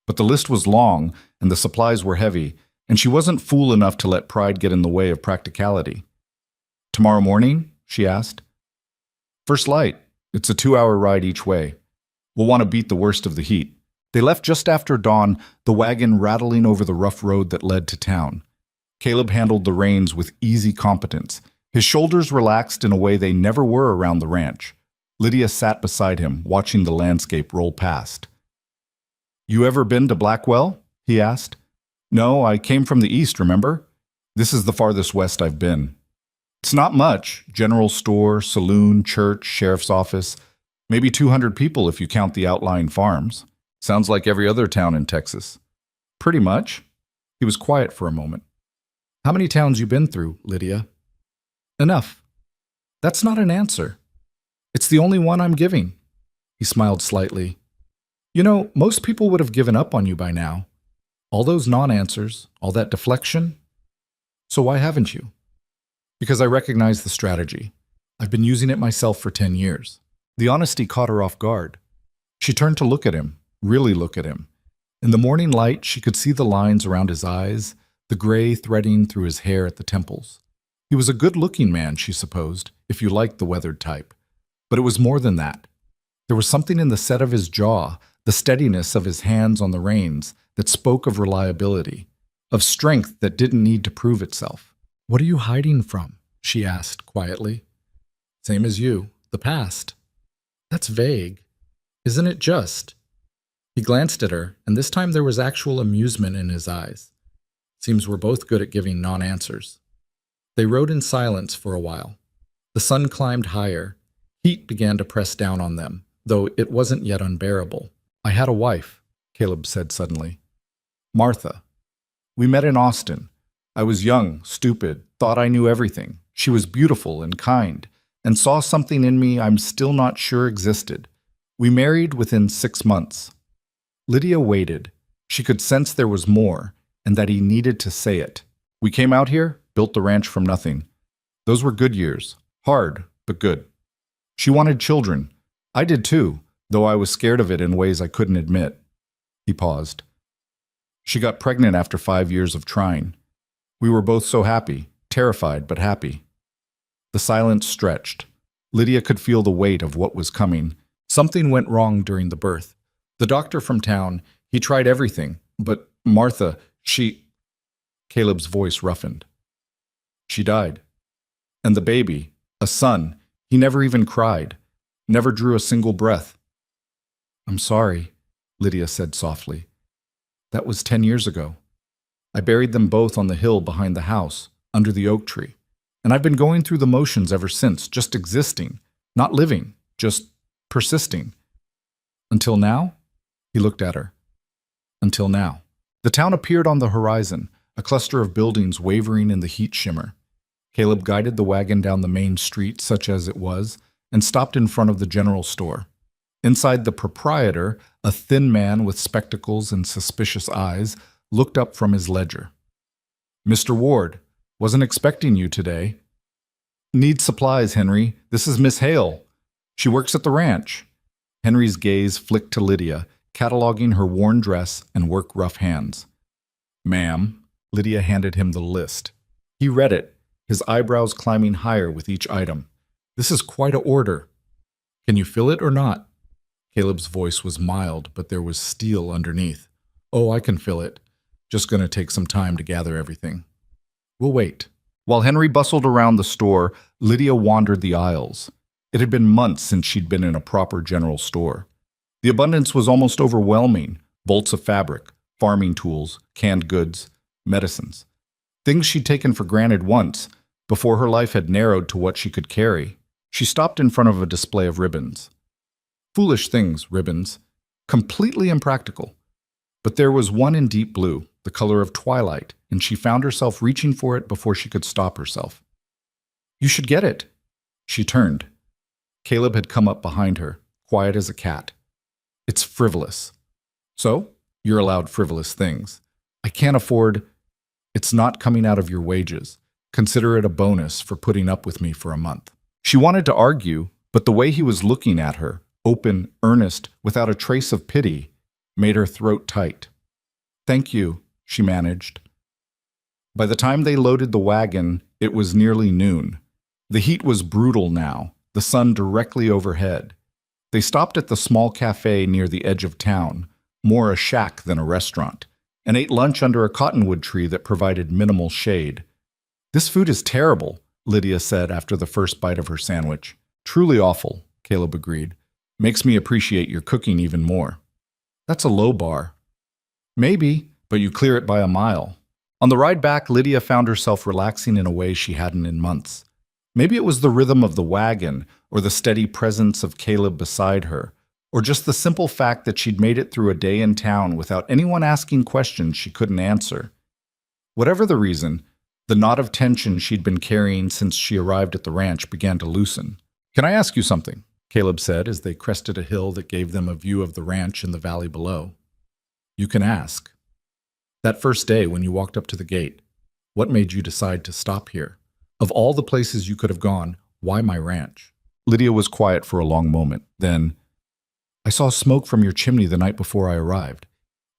Speaker 1: But the list was long, and the supplies were heavy, and she wasn't fool enough to let pride get in the way of practicality. "Tomorrow morning?" she asked. "First light. It's a 2-hour ride each way. We'll want to beat the worst of the heat. They left just after dawn, the wagon rattling over the rough road that led to town. Caleb handled the reins with easy competence. His shoulders relaxed in a way they never were around the ranch. Lydia sat beside him, watching the landscape roll past. "You ever been to Blackwell?" he asked. "No, I came from the east, remember? This is the farthest west I've been." "It's not much. General store, saloon, church, sheriff's office. Maybe 200 people if you count the outlying farms. Sounds like every other town in Texas." "Pretty much." He was quiet for a moment. "How many towns you been through, Lydia?" "Enough." "That's not an answer." "It's the only one I'm giving." He smiled slightly. "You know, most people would have given up on you by now. All those non-answers, all that deflection. So why haven't you?" "Because I recognize the strategy. I've been using it myself for 10 years. The honesty caught her off guard. She turned to look at him, really look at him. In the morning light, she could see the lines around his eyes, the gray threading through his hair at the temples. He was a good-looking man, she supposed, if you liked the weathered type. But it was more than that. There was something in the set of his jaw, the steadiness of his hands on the reins, that spoke of reliability, of strength that didn't need to prove itself. "What are you hiding from?" she asked quietly. "Same as you, the past." "That's vague. Isn't it just?" He glanced at her, and this time there was actual amusement in his eyes. Seems we're both good at giving non-answers. They rode in silence for a while. The sun climbed higher. Heat began to press down on them, though it wasn't yet unbearable. "I had a wife," Caleb said suddenly. "Martha. We met in Austin. I was young, stupid, thought I knew everything. She was beautiful and kind, and saw something in me I'm still not sure existed. We married within 6 months." Lydia waited. She could sense there was more, and that he needed to say it. "We came out here, built the ranch from nothing. Those were good years. Hard, but good. She wanted children. I did too, though I was scared of it in ways I couldn't admit." He paused. "She got pregnant after 5 years of trying. We were both so happy, terrified but happy." The silence stretched. Lydia could feel the weight of what was coming. Something went wrong during the birth. The doctor from town, he tried everything, but Martha, she... Caleb's voice roughened. "She died. And the baby, a son, he never even cried, never drew a single breath." "I'm sorry," Lydia said softly. "That was 10 years ago. I buried them both on the hill behind the house, under the oak tree. And I've been going through the motions ever since, just existing, not living, just persisting. Until now?" He looked at her. "Until now." The town appeared on the horizon, a cluster of buildings wavering in the heat shimmer. Caleb guided the wagon down the main street, such as it was, and stopped in front of the general store. Inside, the proprietor, a thin man with spectacles and suspicious eyes, looked up from his ledger. "Mr. Ward, wasn't expecting you today." "Need supplies, Henry. This is Miss Hale. She works at the ranch." Henry's gaze flicked to Lydia, cataloging her worn dress and work-rough hands. "Ma'am." Lydia handed him the list. He read it, his eyebrows climbing higher with each item. "This is quite a order. Can you fill it or not?" Caleb's voice was mild, but there was steel underneath. "Oh, I can fill it. Just gonna take some time to gather everything. We'll wait." While Henry bustled around the store, Lydia wandered the aisles. It had been months since she'd been in a proper general store. The abundance was almost overwhelming. Bolts of fabric, farming tools, canned goods, medicines. Things she'd taken for granted once, before her life had narrowed to what she could carry. She stopped in front of a display of ribbons. Foolish things, ribbons. Completely impractical. But there was one in deep blue, the color of twilight, and she found herself reaching for it before she could stop herself. "You should get it." She turned. Caleb had come up behind her, quiet as a cat. "It's frivolous." "So? You're allowed frivolous things." "I can't afford..." "It's not coming out of your wages. Consider it a bonus for putting up with me for a month." She wanted to argue, but the way he was looking at her, open, earnest, without a trace of pity, made her throat tight. "Thank you," she managed. By the time they loaded the wagon, it was nearly noon. The heat was brutal now, the sun directly overhead. They stopped at the small cafe near the edge of town, more a shack than a restaurant, and ate lunch under a cottonwood tree that provided minimal shade. "This food is terrible," Lydia said after the first bite of her sandwich. "Truly awful," Caleb agreed. "Makes me appreciate your cooking even more." "That's a low bar." "Maybe, but you clear it by a mile." On the ride back, Lydia found herself relaxing in a way she hadn't in months. Maybe it was the rhythm of the wagon, or the steady presence of Caleb beside her, or just the simple fact that she'd made it through a day in town without anyone asking questions she couldn't answer. Whatever the reason, the knot of tension she'd been carrying since she arrived at the ranch began to loosen. "Can I ask you something?" Caleb said as they crested a hill that gave them a view of the ranch in the valley below. "You can ask. That first day when you walked up to the gate, what made you decide to stop here? Of all the places you could have gone, why my ranch?" Lydia was quiet for a long moment. Then, "I saw smoke from your chimney the night before I arrived.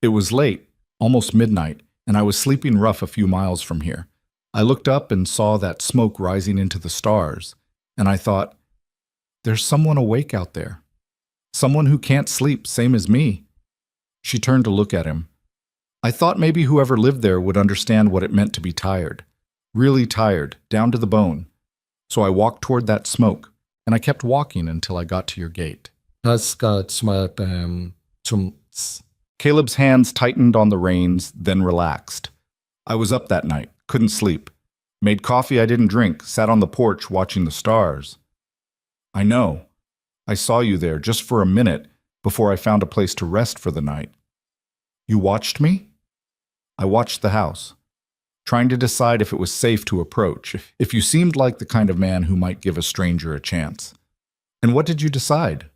Speaker 1: It was late, almost midnight, and I was sleeping rough a few miles from here. I looked up and saw that smoke rising into the stars, and I thought, there's someone awake out there. Someone who can't sleep, same as me." She turned to look at him. "I thought maybe whoever lived there would understand what it meant to be tired. Really tired, down to the bone. So I walked toward that smoke, and I kept walking until I got to your gate." Caleb's hands tightened on the reins, then relaxed. "I was up that night, couldn't sleep. Made coffee I didn't drink, sat on the porch watching the stars. I know. I saw you there just for a minute before I found a place to rest for the night." "You watched me?" "I watched the house, trying to decide if it was safe to approach, if you seemed like the kind of man who might give a stranger a chance." "And what did you decide?"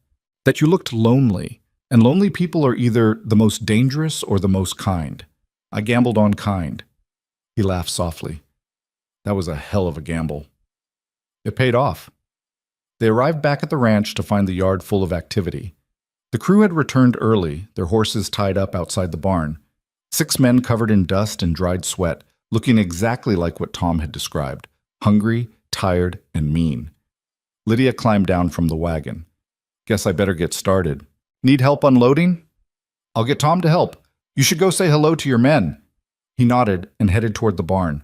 Speaker 1: "That you looked lonely, and lonely people are either the most dangerous or the most kind. I gambled on kind." He laughed softly. "That was a hell of a gamble." "It paid off." They arrived back at the ranch to find the yard full of activity. The crew had returned early, their horses tied up outside the barn. 6 men covered in dust and dried sweat, looking exactly like what Tom had described, hungry, tired, and mean. Lydia climbed down from the wagon. "Guess I better get started. Need help unloading?" "I'll get Tom to help. You should go say hello to your men." He nodded and headed toward the barn.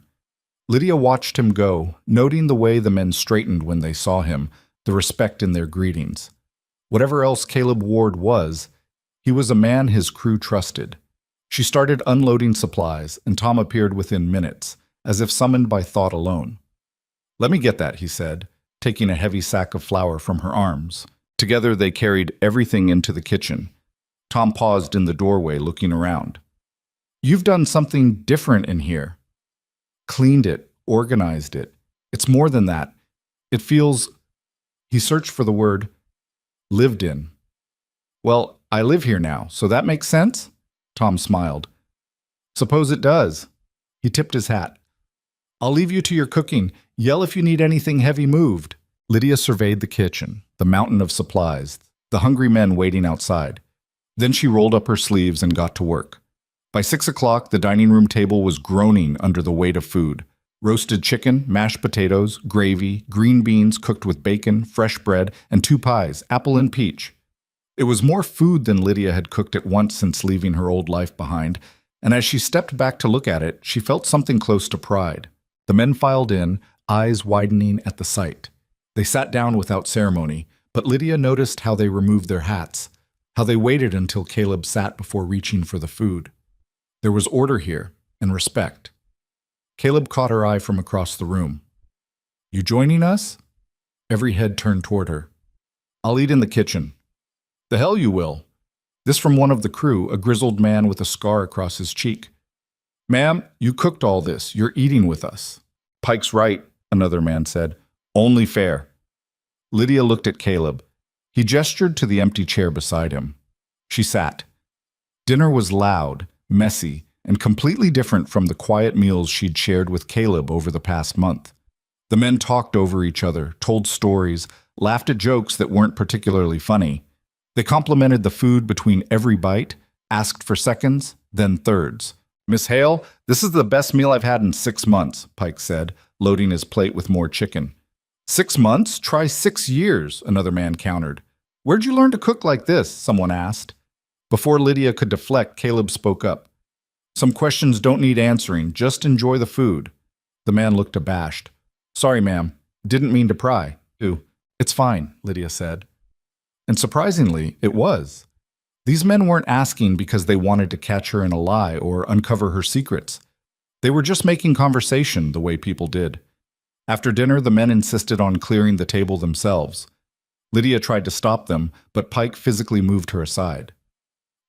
Speaker 1: Lydia watched him go, noting the way the men straightened when they saw him, the respect in their greetings. Whatever else Caleb Ward was, he was a man his crew trusted. She started unloading supplies, and Tom appeared within minutes, as if summoned by thought alone. "Let me get that," he said, taking a heavy sack of flour from her arms. Together they carried everything into the kitchen. Tom paused in the doorway, looking around. "You've done something different in here. Cleaned it, organized it. It's more than that. It feels..." He searched for the word, "lived in." "Well, I live here now, so that makes sense?" Tom smiled. "Suppose it does." He tipped his hat. "I'll leave you to your cooking. Yell if you need anything heavy moved." Lydia surveyed the kitchen, the mountain of supplies, the hungry men waiting outside. Then she rolled up her sleeves and got to work. By 6 o'clock, the dining room table was groaning under the weight of food. Roasted chicken, mashed potatoes, gravy, green beans cooked with bacon, fresh bread, and 2 pies, apple and peach. It was more food than Lydia had cooked at once since leaving her old life behind, and as she stepped back to look at it, she felt something close to pride. The men filed in, eyes widening at the sight. They sat down without ceremony, but Lydia noticed how they removed their hats, how they waited until Caleb sat before reaching for the food. There was order here, and respect. Caleb caught her eye from across the room. "You joining us?" Every head turned toward her. "I'll eat in the kitchen." "The hell you will." This from one of the crew, a grizzled man with a scar across his cheek. "Ma'am, you cooked all this. You're eating with us." "Pike's right," another man said. "Only fair." Lydia looked at Caleb. He gestured to the empty chair beside him. She sat. Dinner was loud, messy, and completely different from the quiet meals she'd shared with Caleb over the past month. The men talked over each other, told stories, laughed at jokes that weren't particularly funny. They complimented the food between every bite, asked for seconds, then thirds. "Miss Hale, this is the best meal I've had in 6 months, Pike said, loading his plate with more chicken. 6 months? Try 6 years, another man countered. "Where'd you learn to cook like this?" someone asked. Before Lydia could deflect, Caleb spoke up. Some questions don't need answering, just enjoy the food. The man looked abashed. Sorry, ma'am. Didn't mean to pry. It's fine, Lydia said. And surprisingly, it was. These men weren't asking because they wanted to catch her in a lie or uncover her secrets. They were just making conversation the way people did. After dinner, the men insisted on clearing the table themselves. Lydia tried to stop them, but Pike physically moved her aside.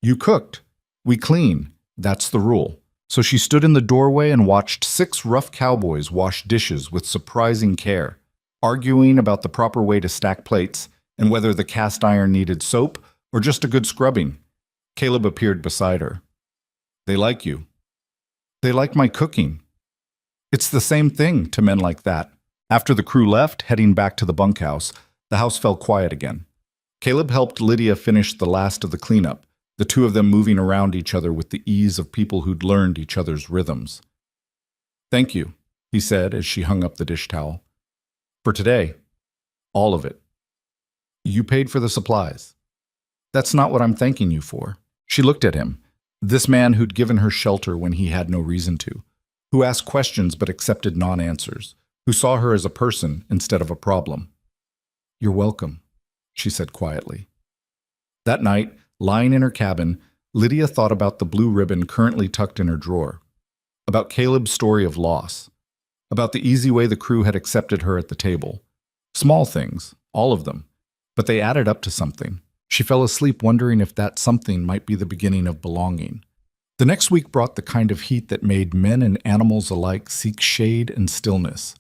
Speaker 1: You cooked. We clean. That's the rule. So she stood in the doorway and watched 6 rough cowboys wash dishes with surprising care, arguing about the proper way to stack plates and whether the cast iron needed soap or just a good scrubbing. Caleb appeared beside her. They like you. They like my cooking. It's the same thing to men like that. After the crew left, heading back to the bunkhouse, the house fell quiet again. Caleb helped Lydia finish the last of the cleanup, the two of them moving around each other with the ease of people who'd learned each other's rhythms. Thank you, he said as she hung up the dish towel. For today, all of it. You paid for the supplies. That's not what I'm thanking you for. She looked at him, this man who'd given her shelter when he had no reason to, who asked questions but accepted non-answers, who saw her as a person instead of a problem. You're welcome, she said quietly. That night, lying in her cabin, Lydia thought about the blue ribbon currently tucked in her drawer, about Caleb's story of loss, about the easy way the crew had accepted her at the table. Small things, all of them, but they added up to something. She fell asleep wondering if that something might be the beginning of belonging. The next week brought the kind of heat that made men and animals alike seek shade and stillness.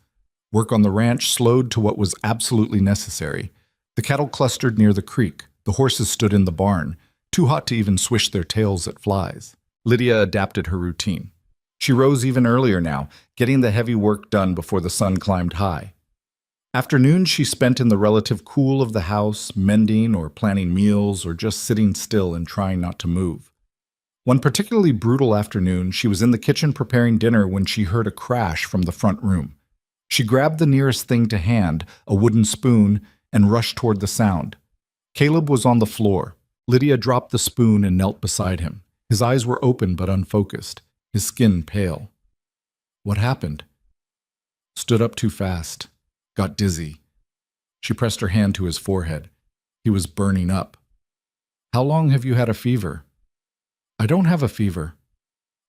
Speaker 1: Work on the ranch slowed to what was absolutely necessary. The cattle clustered near the creek. The horses stood in the barn, too hot to even swish their tails at flies. Lydia adapted her routine. She rose even earlier now, getting the heavy work done before the sun climbed high. Afternoons she spent in the relative cool of the house, mending or planning meals or just sitting still and trying not to move. One particularly brutal afternoon, she was in the kitchen preparing dinner when she heard a crash from the front room. She grabbed the nearest thing to hand, a wooden spoon, and rushed toward the sound. Caleb was on the floor. Lydia dropped the spoon and knelt beside him. His eyes were open but unfocused, his skin pale. What happened? Stood up too fast. Got dizzy. She pressed her hand to his forehead. He was burning up. How long have you had a fever? I don't have a fever.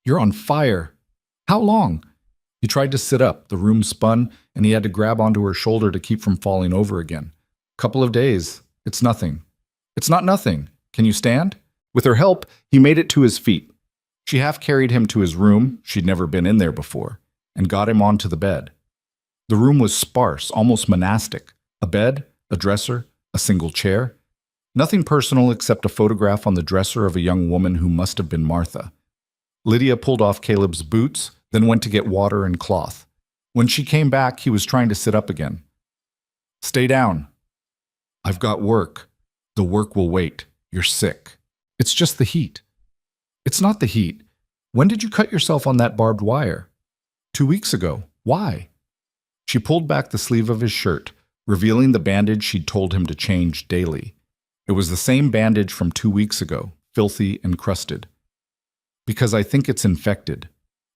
Speaker 1: You're on fire. How long? He tried to sit up. The room spun, and he had to grab onto her shoulder to keep from falling over again. Couple of days. It's nothing. It's not nothing. Can you stand? With her help, he made it to his feet. She half carried him to his room, she'd never been in there before, and got him onto the bed. The room was sparse, almost monastic. A bed, a dresser, a single chair. Nothing personal except a photograph on the dresser of a young woman who must have been Martha. Lydia pulled off Caleb's boots, then went to get water and cloth. When she came back, he was trying to sit up again. Stay down. I've got work. The work will wait. You're sick. It's just the heat. It's not the heat. When did you cut yourself on that barbed wire? 2 weeks ago. Why? She pulled back the sleeve of his shirt, revealing the bandage she'd told him to change daily. It was the same bandage from 2 weeks ago, filthy and crusted. Because I think it's infected.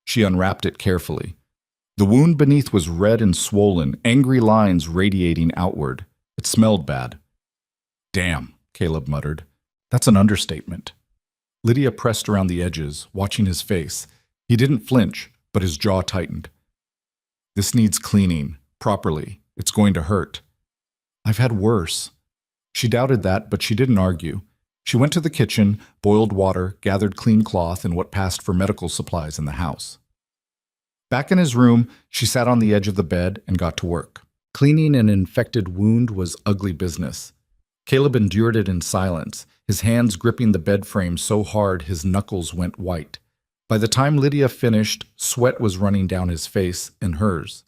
Speaker 1: She unwrapped it carefully. The wound beneath was red and swollen, angry lines radiating outward. It smelled bad. Damn, Caleb muttered. That's an understatement. Lydia pressed around the edges, watching his face. He didn't flinch, but his jaw tightened. This needs cleaning, properly. It's going to hurt. I've had worse. She doubted that, but she didn't argue. She went to the kitchen, boiled water, gathered clean cloth and what passed for medical supplies in the house. Back in his room, she sat on the edge of the bed and got to work. Cleaning an infected wound was ugly business. Caleb endured it in silence, his hands gripping the bed frame so hard his knuckles went white. By the time Lydia finished, sweat was running down his face and hers.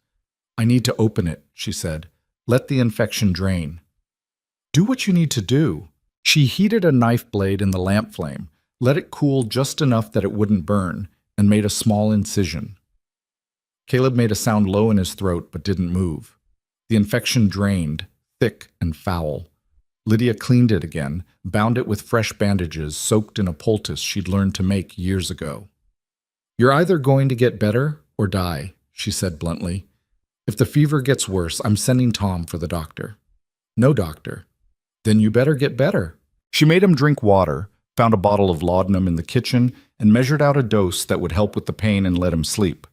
Speaker 1: I need to open it, she said. Let the infection drain. Do what you need to do. She heated a knife blade in the lamp flame, let it cool just enough that it wouldn't burn, and made a small incision. Caleb made a sound low in his throat but didn't move. The infection drained, thick and foul. Lydia cleaned it again, bound it with fresh bandages soaked in a poultice she'd learned to make years ago. "You're either going to get better or die," she said bluntly. "If the fever gets worse, I'm sending Tom for the doctor." "No doctor." "Then you better get better." She made him drink water, found a bottle of laudanum in the kitchen, and measured out a dose that would help with the pain and let him sleep.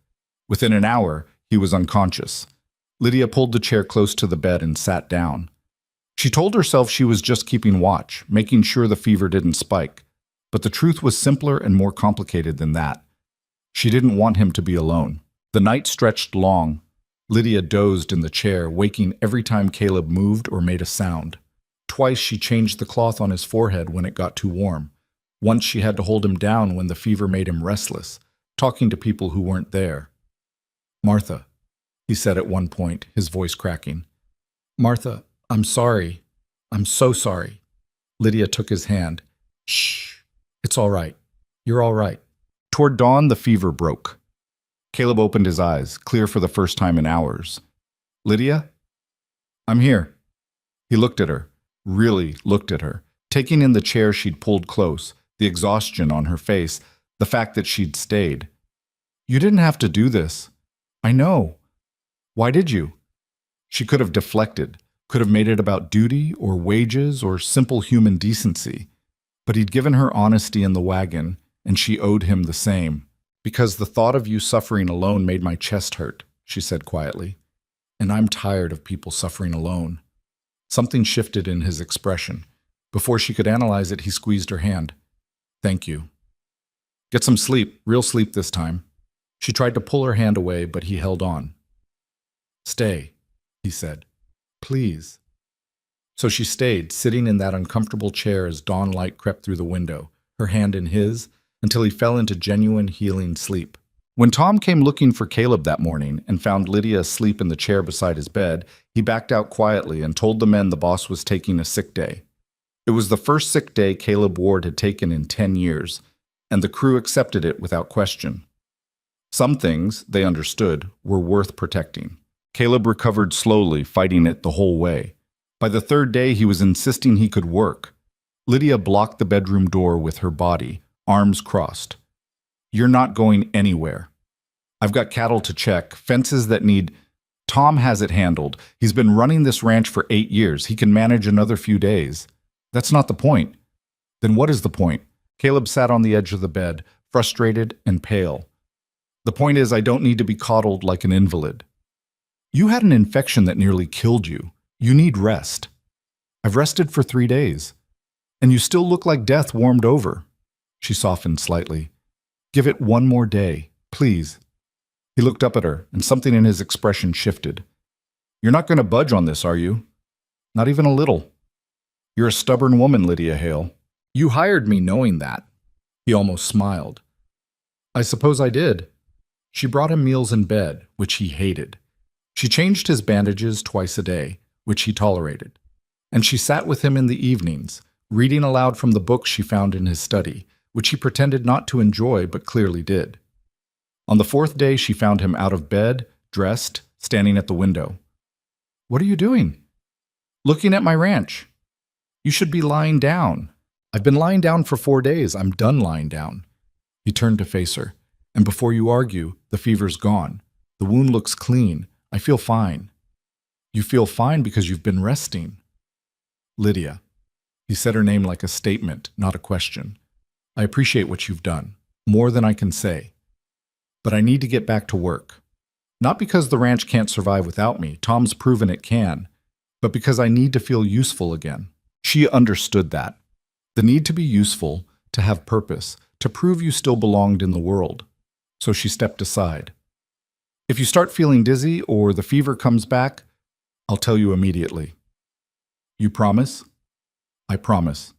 Speaker 1: Within an hour, he was unconscious. Lydia pulled the chair close to the bed and sat down. She told herself she was just keeping watch, making sure the fever didn't spike. But the truth was simpler and more complicated than that. She didn't want him to be alone. The night stretched long. Lydia dozed in the chair, waking every time Caleb moved or made a sound. Twice she changed the cloth on his forehead when it got too warm. Once she had to hold him down when the fever made him restless, talking to people who weren't there. "Martha," he said at one point, his voice cracking. "Martha, I'm sorry. I'm so sorry." Lydia took his hand. "Shh. It's all right. You're all right." Toward dawn, the fever broke. Caleb opened his eyes, clear for the first time in hours. "Lydia?" "I'm here." He looked at her, really looked at her, taking in the chair she'd pulled close, the exhaustion on her face, the fact that she'd stayed. "You didn't have to do this. I know. Why did you?" She could have deflected, could have made it about duty or wages or simple human decency. But he'd given her honesty in the wagon, and she owed him the same. "Because the thought of you suffering alone made my chest hurt," she said quietly. "And I'm tired of people suffering alone." Something shifted in his expression. Before she could analyze it, he squeezed her hand. "Thank you. Get some sleep, real sleep this time." She tried to pull her hand away, but he held on. "Stay," he said. "Please." So she stayed, sitting in that uncomfortable chair as dawn light crept through the window, her hand in his, until he fell into genuine, healing sleep. When Tom came looking for Caleb that morning and found Lydia asleep in the chair beside his bed, he backed out quietly and told the men the boss was taking a sick day. It was the first sick day Caleb Ward had taken in 10 years, and the crew accepted it without question. Some things, they understood, were worth protecting. Caleb recovered slowly, fighting it the whole way. By the third day, he was insisting he could work. Lydia blocked the bedroom door with her body, arms crossed. "You're not going anywhere. I've got cattle to check, fences that need... Tom has it handled. He's been running this ranch for 8 years. He can manage another few days." "That's not the point." "Then what is the point?" Caleb sat on the edge of the bed, frustrated and pale. "The point is, I don't need to be coddled like an invalid. You had an infection that nearly killed you. You need rest. I've rested for 3 days. And you still look like death warmed over." She softened slightly. "Give it one more day, please." He looked up at her, and something in his expression shifted. "You're not going to budge on this, are you? Not even a little. You're a stubborn woman, Lydia Hale. You hired me knowing that." He almost smiled. "I suppose I did." She brought him meals in bed, which he hated. She changed his bandages twice a day, which he tolerated. And she sat with him in the evenings, reading aloud from the books she found in his study, which he pretended not to enjoy but clearly did. On the 4th day, she found him out of bed, dressed, standing at the window. "What are you doing?" "Looking at my ranch." "You should be lying down." "I've been lying down for 4 days. I'm done lying down." He turned to face her. "And before you argue, the fever's gone. The wound looks clean. I feel fine." "You feel fine because you've been resting." "Lydia." He said her name like a statement, not a question. "I appreciate what you've done, more than I can say. But I need to get back to work. Not because the ranch can't survive without me, Tom's proven it can, but because I need to feel useful again." She understood that. The need to be useful, to have purpose, to prove you still belonged in the world. So she stepped aside. "If you start feeling dizzy or the fever comes back, I'll tell you immediately." "You promise?" "I promise."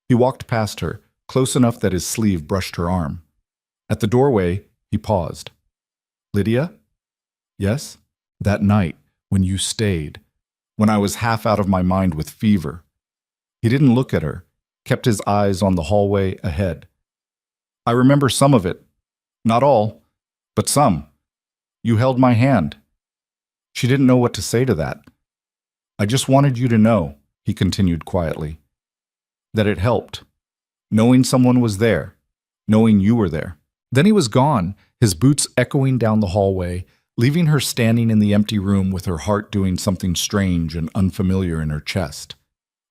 Speaker 1: He walked past her, close enough that his sleeve brushed her arm. At the doorway, he paused. "Lydia?" "Yes?" "That night, when you stayed, when I was half out of my mind with fever." He didn't look at her, kept his eyes on the hallway ahead. "I remember some of it. Not all, but some. You held my hand." She didn't know what to say to that. "I just wanted you to know. he continued quietly. That it helped. Knowing someone was there. Knowing you were there. Then he was gone, his boots echoing down the hallway, leaving her standing in the empty room with her heart doing something strange and unfamiliar in her chest.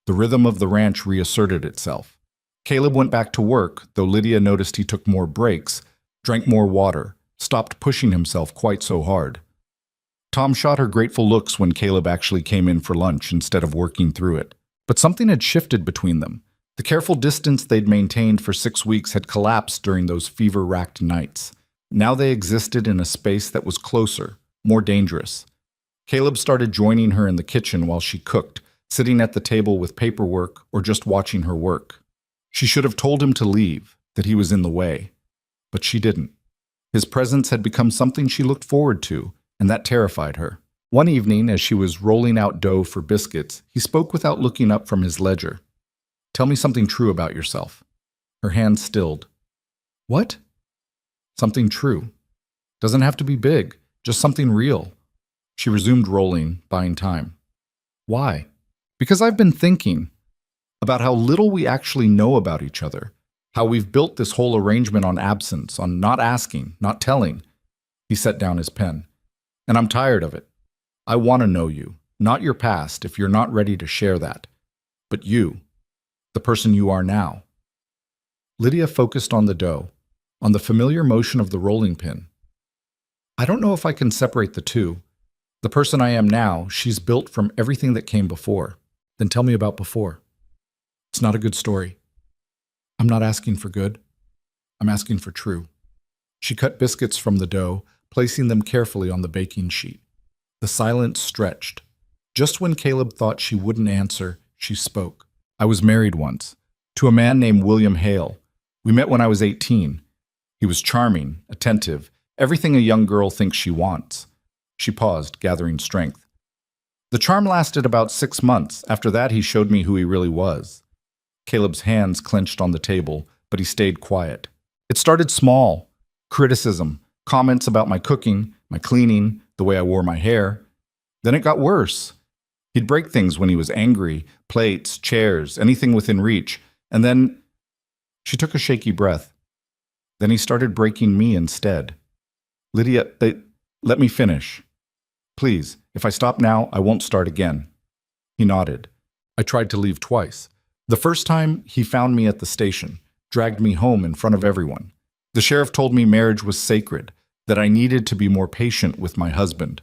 Speaker 1: The rhythm of the ranch reasserted itself. Caleb went back to work, though Lydia noticed he took more breaks, drank more water, stopped pushing himself quite so hard. Tom shot her grateful looks when Caleb actually came in for lunch instead of working through it. But something had shifted between them. The careful distance they'd maintained for 6 weeks had collapsed during those fever-racked nights. Now they existed in a space that was closer, more dangerous. Caleb started joining her in the kitchen while she cooked, sitting at the table with paperwork or just watching her work. She should have told him to leave, that he was in the way. But she didn't. His presence had become something she looked forward to, and that terrified her. One evening, as she was rolling out dough for biscuits, he spoke without looking up from his ledger. "Tell me something true about yourself." Her hand stilled. "What?" "Something true. Doesn't have to be big, just something real." She resumed rolling, buying time. "Why?" "Because I've been thinking about how little we actually know about each other, how we've built this whole arrangement on absence, on not asking, not telling." He set down his pen. "And I'm tired of it. I want to know you, not your past if you're not ready to share that, but you, the person you are now." Lydia focused on the dough, on the familiar motion of the rolling pin. "I don't know if I can separate the two. The person I am now, she's built from everything that came before." "Then tell me about before." "It's not a good story." "I'm not asking for good. I'm asking for true." She cut biscuits from the dough, placing them carefully on the baking sheet. The silence stretched. Just when Caleb thought she wouldn't answer, she spoke. "I was married once, to a man named William Hale. We met when I was 18. He was charming, attentive, everything a young girl thinks she wants." She paused, gathering strength. "The charm lasted about 6 months. After that, he showed me who he really was." Caleb's hands clenched on the table, but he stayed quiet. "It started small. Criticism, comments about my cooking, my cleaning, the way I wore my hair. Then it got worse. He'd break things when he was angry, plates, chairs, anything within reach. And then—" She took a shaky breath. "Then he started breaking me instead." "Lydia, let me finish. Please, if I stop now, I won't start again." He nodded. "I tried to leave twice. The first time, he found me at the station, dragged me home in front of everyone. The sheriff told me marriage was sacred, that I needed to be more patient with my husband.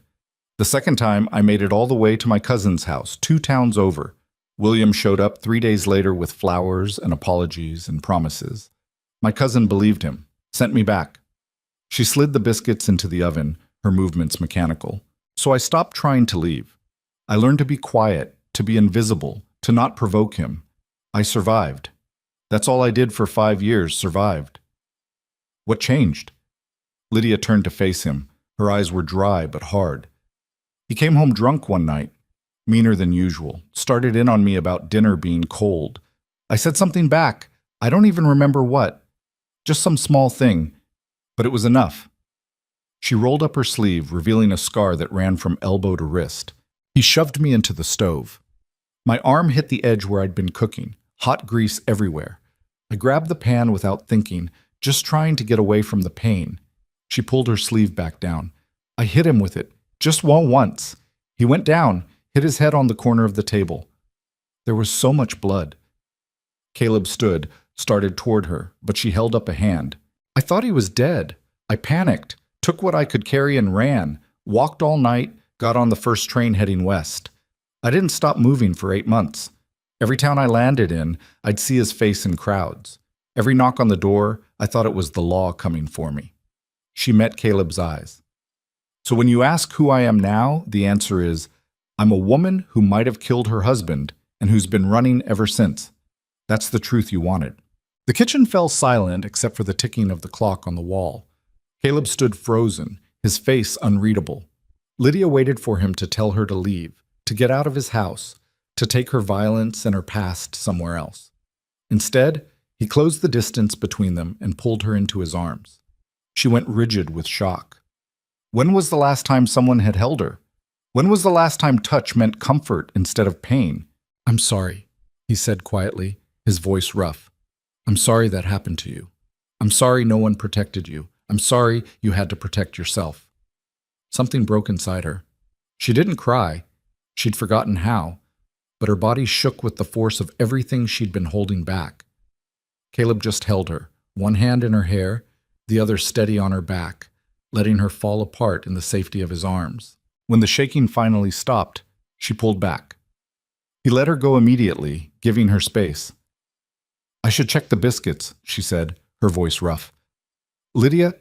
Speaker 1: The second time, I made it all the way to my cousin's house, 2 towns over. William showed up 3 days later with flowers and apologies and promises. My cousin believed him, sent me back." She slid the biscuits into the oven, her movements mechanical. "So I stopped trying to leave. I learned to be quiet, to be invisible, to not provoke him. I survived. That's all I did for 5 years, survived." "What changed?" Lydia turned to face him. Her eyes were dry but hard. "He came home drunk one night, meaner than usual, started in on me about dinner being cold. I said something back. I don't even remember what. Just some small thing. But it was enough." She rolled up her sleeve, revealing a scar that ran from elbow to wrist. "He shoved me into the stove. My arm hit the edge where I'd been cooking, hot grease everywhere. I grabbed the pan without thinking, just trying to get away from the pain." She pulled her sleeve back down. "I hit him with it, just once. He went down, hit his head on the corner of the table. There was so much blood." Caleb stood, started toward her, but she held up a hand. "I thought he was dead. I panicked, took what I could carry and ran, walked all night, got on the first train heading west. I didn't stop moving for 8 months. Every town I landed in, I'd see his face in crowds. Every knock on the door, I thought it was the law coming for me." She met Caleb's eyes. "So when you ask who I am now, the answer is, I'm a woman who might have killed her husband and who's been running ever since. That's the truth you wanted." The kitchen fell silent except for the ticking of the clock on the wall. Caleb stood frozen, his face unreadable. Lydia waited for him to tell her to leave, to get out of his house, to take her violence and her past somewhere else. Instead, he closed the distance between them and pulled her into his arms. She went rigid with shock. When was the last time someone had held her? When was the last time touch meant comfort instead of pain? I'm sorry, he said quietly, his voice rough. I'm sorry that happened to you. I'm sorry no one protected you. I'm sorry you had to protect yourself. Something broke inside her. She didn't cry. She'd forgotten how, but her body shook with the force of everything she'd been holding back. Caleb just held her, one hand in her hair, the other steady on her back, letting her fall apart in the safety of his arms. When the shaking finally stopped, she pulled back. He let her go immediately, giving her space. I should check the biscuits, she said, her voice rough. Lydia,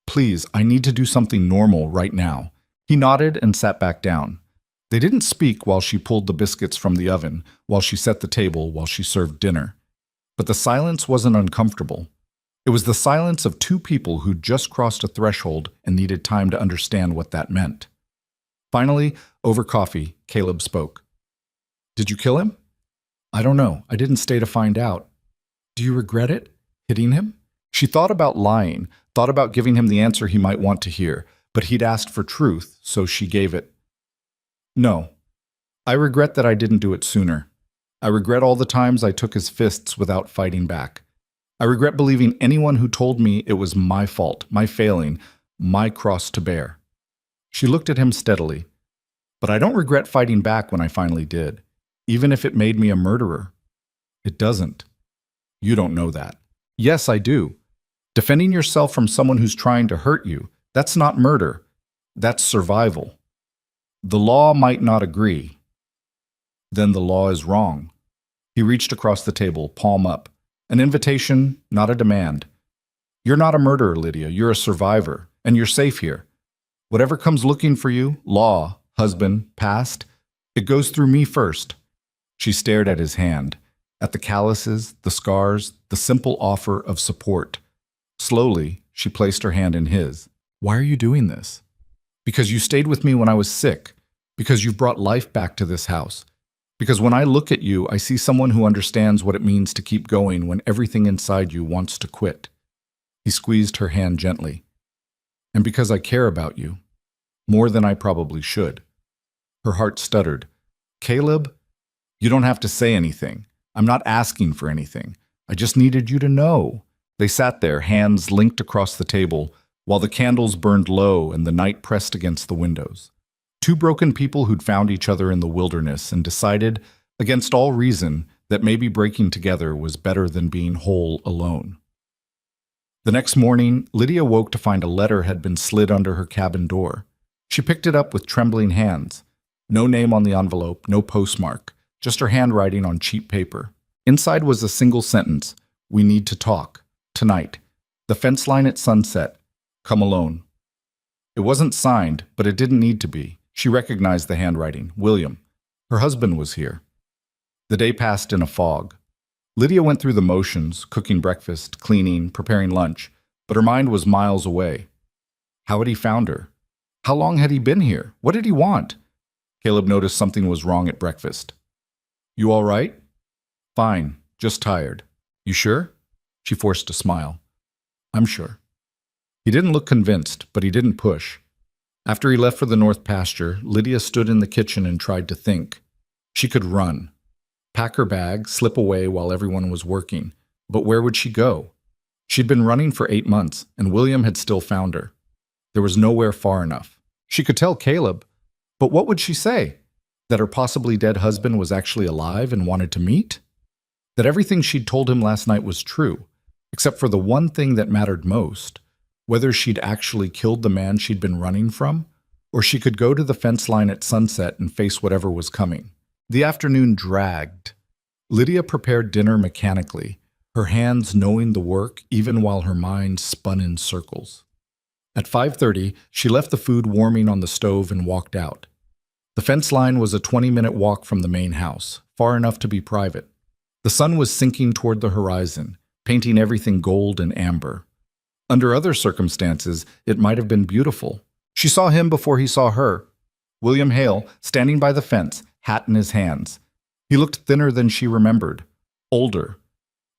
Speaker 1: please, I need to do something normal right now. He nodded and sat back down. They didn't speak while she pulled the biscuits from the oven, while she set the table, while she served dinner. But the silence wasn't uncomfortable. It was the silence of two people who'd just crossed a threshold and needed time to understand what that meant. Finally, over coffee, Caleb spoke. Did you kill him? I don't know. I didn't stay to find out. Do you regret it? Hitting him? She thought about lying, thought about giving him the answer he might want to hear, but he'd asked for truth, so she gave it. No. I regret that I didn't do it sooner. I regret all the times I took his fists without fighting back. I regret believing anyone who told me it was my fault, my failing, my cross to bear. She looked at him steadily. But I don't regret fighting back when I finally did, even if it made me a murderer. It doesn't. You don't know that. Yes, I do. Defending yourself from someone who's trying to hurt you, that's not murder. That's survival. The law might not agree. Then the law is wrong. He reached across the table, palm up. An invitation, not a demand. You're not a murderer, Lydia. You're a survivor, and you're safe here. Whatever comes looking for you, law, husband, past, it goes through me first. She stared at his hand, at the calluses, the scars, the simple offer of support. Slowly, she placed her hand in his. Why are you doing this? Because you stayed with me when I was sick. Because you've brought life back to this house. Because when I look at you, I see someone who understands what it means to keep going when everything inside you wants to quit. He squeezed her hand gently. And because I care about you, more than I probably should. Her heart stuttered. Caleb, you don't have to say anything. I'm not asking for anything. I just needed you to know. They sat there, hands linked across the table, while the candles burned low and the night pressed against the windows. Two broken people who'd found each other in the wilderness and decided, against all reason, that maybe breaking together was better than being whole alone. The next morning, Lydia woke to find a letter had been slid under her cabin door. She picked it up with trembling hands. No name on the envelope, no postmark, just her handwriting on cheap paper. Inside was a single sentence. We need to talk. Tonight. The fence line at sunset. Come alone. It wasn't signed, but it didn't need to be. She recognized the handwriting. William. Her husband was here. The day passed in a fog. Lydia went through the motions, cooking breakfast, cleaning, preparing lunch, but her mind was miles away. How had he found her? How long had he been here? What did he want? Caleb noticed something was wrong at breakfast. You all right? Fine, just tired. You sure? She forced a smile. I'm sure. He didn't look convinced, but he didn't push. After he left for the north pasture, Lydia stood in the kitchen and tried to think. She could run. Pack her bag, slip away while everyone was working. But where would she go? She'd been running for 8 months, and William had still found her. There was nowhere far enough. She could tell Caleb, but what would she say? That her possibly dead husband was actually alive and wanted to meet? That everything she'd told him last night was true, except for the one thing that mattered most, whether she'd actually killed the man she'd been running from, or she could go to the fence line at sunset and face whatever was coming. The afternoon dragged. Lydia prepared dinner mechanically, her hands knowing the work even while her mind spun in circles. At 5:30, she left the food warming on the stove and walked out. The fence line was a 20-minute walk from the main house, far enough to be private. The sun was sinking toward the horizon, painting everything gold and amber. Under other circumstances, it might have been beautiful. She saw him before he saw her. William Hale, standing by the fence, hat in his hands. He looked thinner than she remembered, older.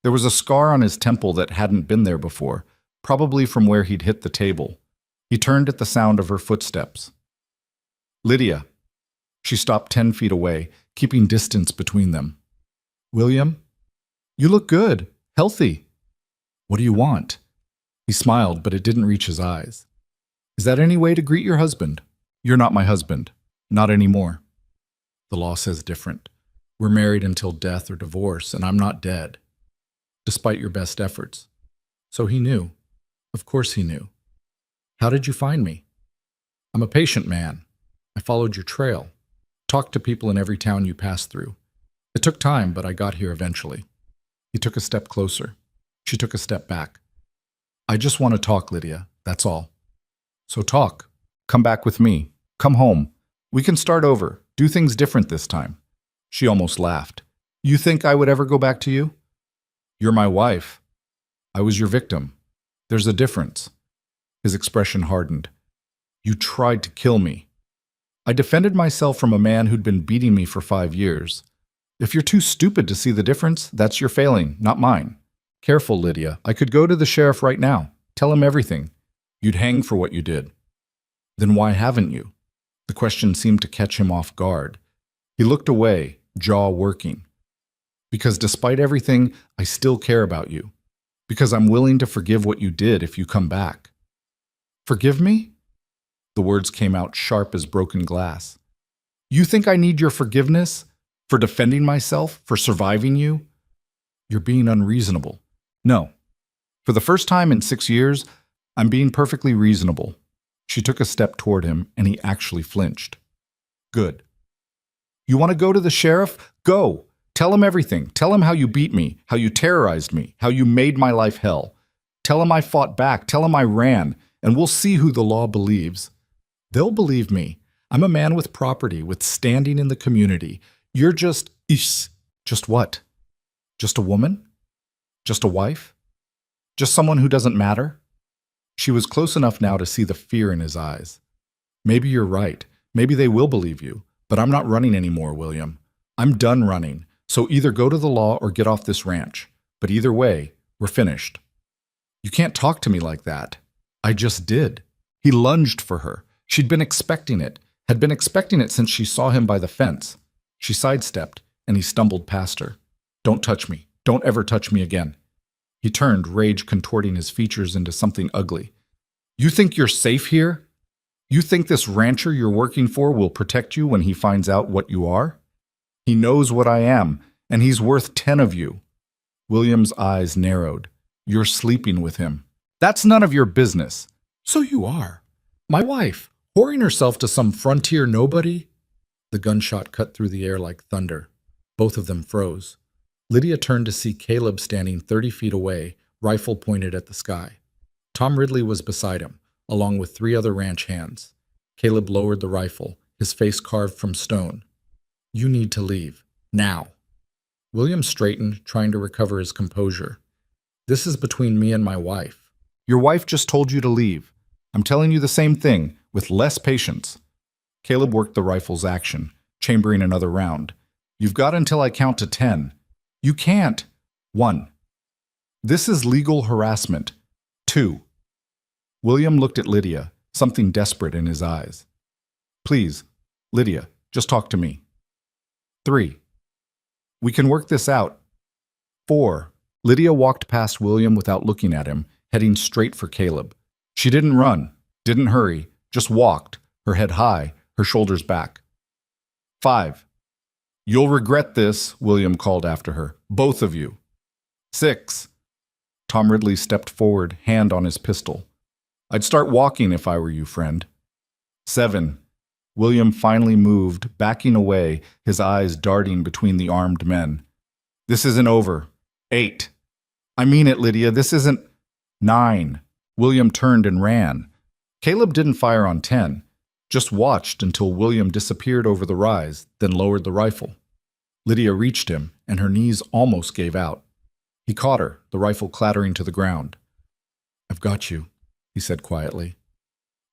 Speaker 1: There was a scar on his temple that hadn't been there before, probably from where he'd hit the table. He turned at the sound of her footsteps. Lydia. She stopped 10 feet away, keeping distance between them. William, you look good, healthy. What do you want? He smiled, but it didn't reach his eyes. Is that any way to greet your husband? You're not my husband. Not anymore. The law says different. We're married until death or divorce, and I'm not dead. Despite your best efforts. So he knew. Of course he knew. How did you find me? I'm a patient man. I followed your trail. Talked to people in every town you passed through. It took time, but I got here eventually. He took a step closer. She took a step back. I just want to talk, Lydia. That's all. So talk. Come back with me. Come home. We can start over. Do things different this time. She almost laughed. You think I would ever go back to you? You're my wife. I was your victim. There's a difference. His expression hardened. You tried to kill me. I defended myself from a man who'd been beating me for 5 years. If you're too stupid to see the difference, that's your failing, not mine. Careful, Lydia. I could go to the sheriff right now. Tell him everything. You'd hang for what you did. Then why haven't you? The question seemed to catch him off guard. He looked away, jaw working. Because despite everything, I still care about you. Because I'm willing to forgive what you did if you come back. Forgive me? The words came out sharp as broken glass. You think I need your forgiveness? For defending myself? For surviving you? You're being unreasonable. No. For the first time in 6 years, I'm being perfectly reasonable. She took a step toward him, and he actually flinched. Good. You want to go to the sheriff? Go. Tell him everything. Tell him how you beat me, how you terrorized me, how you made my life hell. Tell him I fought back. Tell him I ran, and we'll see who the law believes. They'll believe me. I'm a man with property, with standing in the community. You're just... Just what? Just a woman? Just a wife? Just someone who doesn't matter? She was close enough now to see the fear in his eyes. Maybe you're right. Maybe they will believe you. But I'm not running anymore, William. I'm done running. So either go to the law or get off this ranch. But either way, we're finished. You can't talk to me like that. I just did. He lunged for her. She'd been expecting it. Had been expecting it since she saw him by the fence. She sidestepped, and he stumbled past her. Don't touch me. Don't ever touch me again. He turned, rage contorting his features into something ugly. You think you're safe here? You think this rancher you're working for will protect you when he finds out what you are? He knows what I am, and he's worth 10 of you. William's eyes narrowed. You're sleeping with him. That's none of your business. So you are. My wife, whoring herself to some frontier nobody? The gunshot cut through the air like thunder. Both of them froze. Lydia turned to see Caleb standing 30 feet away, rifle pointed at the sky. Tom Ridley was beside him, along with 3 other ranch hands. Caleb lowered the rifle, his face carved from stone. You need to leave. Now. William straightened, trying to recover his composure. This is between me and my wife. Your wife just told you to leave. I'm telling you the same thing, with less patience. Caleb worked the rifle's action, chambering another round. You've got until I count to 10. You can't. 1. This is legal harassment. 2. William looked at Lydia, something desperate in his eyes. Please, Lydia, just talk to me. 3. We can work this out. 4. Lydia walked past William without looking at him, heading straight for Caleb. She didn't run, didn't hurry, just walked, her head high, her shoulders back. 5. You'll regret this, William called after her. Both of you. 6. Tom Ridley stepped forward, hand on his pistol. I'd start walking if I were you, friend. 7. William finally moved, backing away, his eyes darting between the armed men. This isn't over. 8. I mean it, Lydia, this isn't... 9. William turned and ran. Caleb didn't fire on 10. Just watched until William disappeared over the rise, then lowered the rifle. Lydia reached him, and her knees almost gave out. He caught her, the rifle clattering to the ground. I've got you, he said quietly.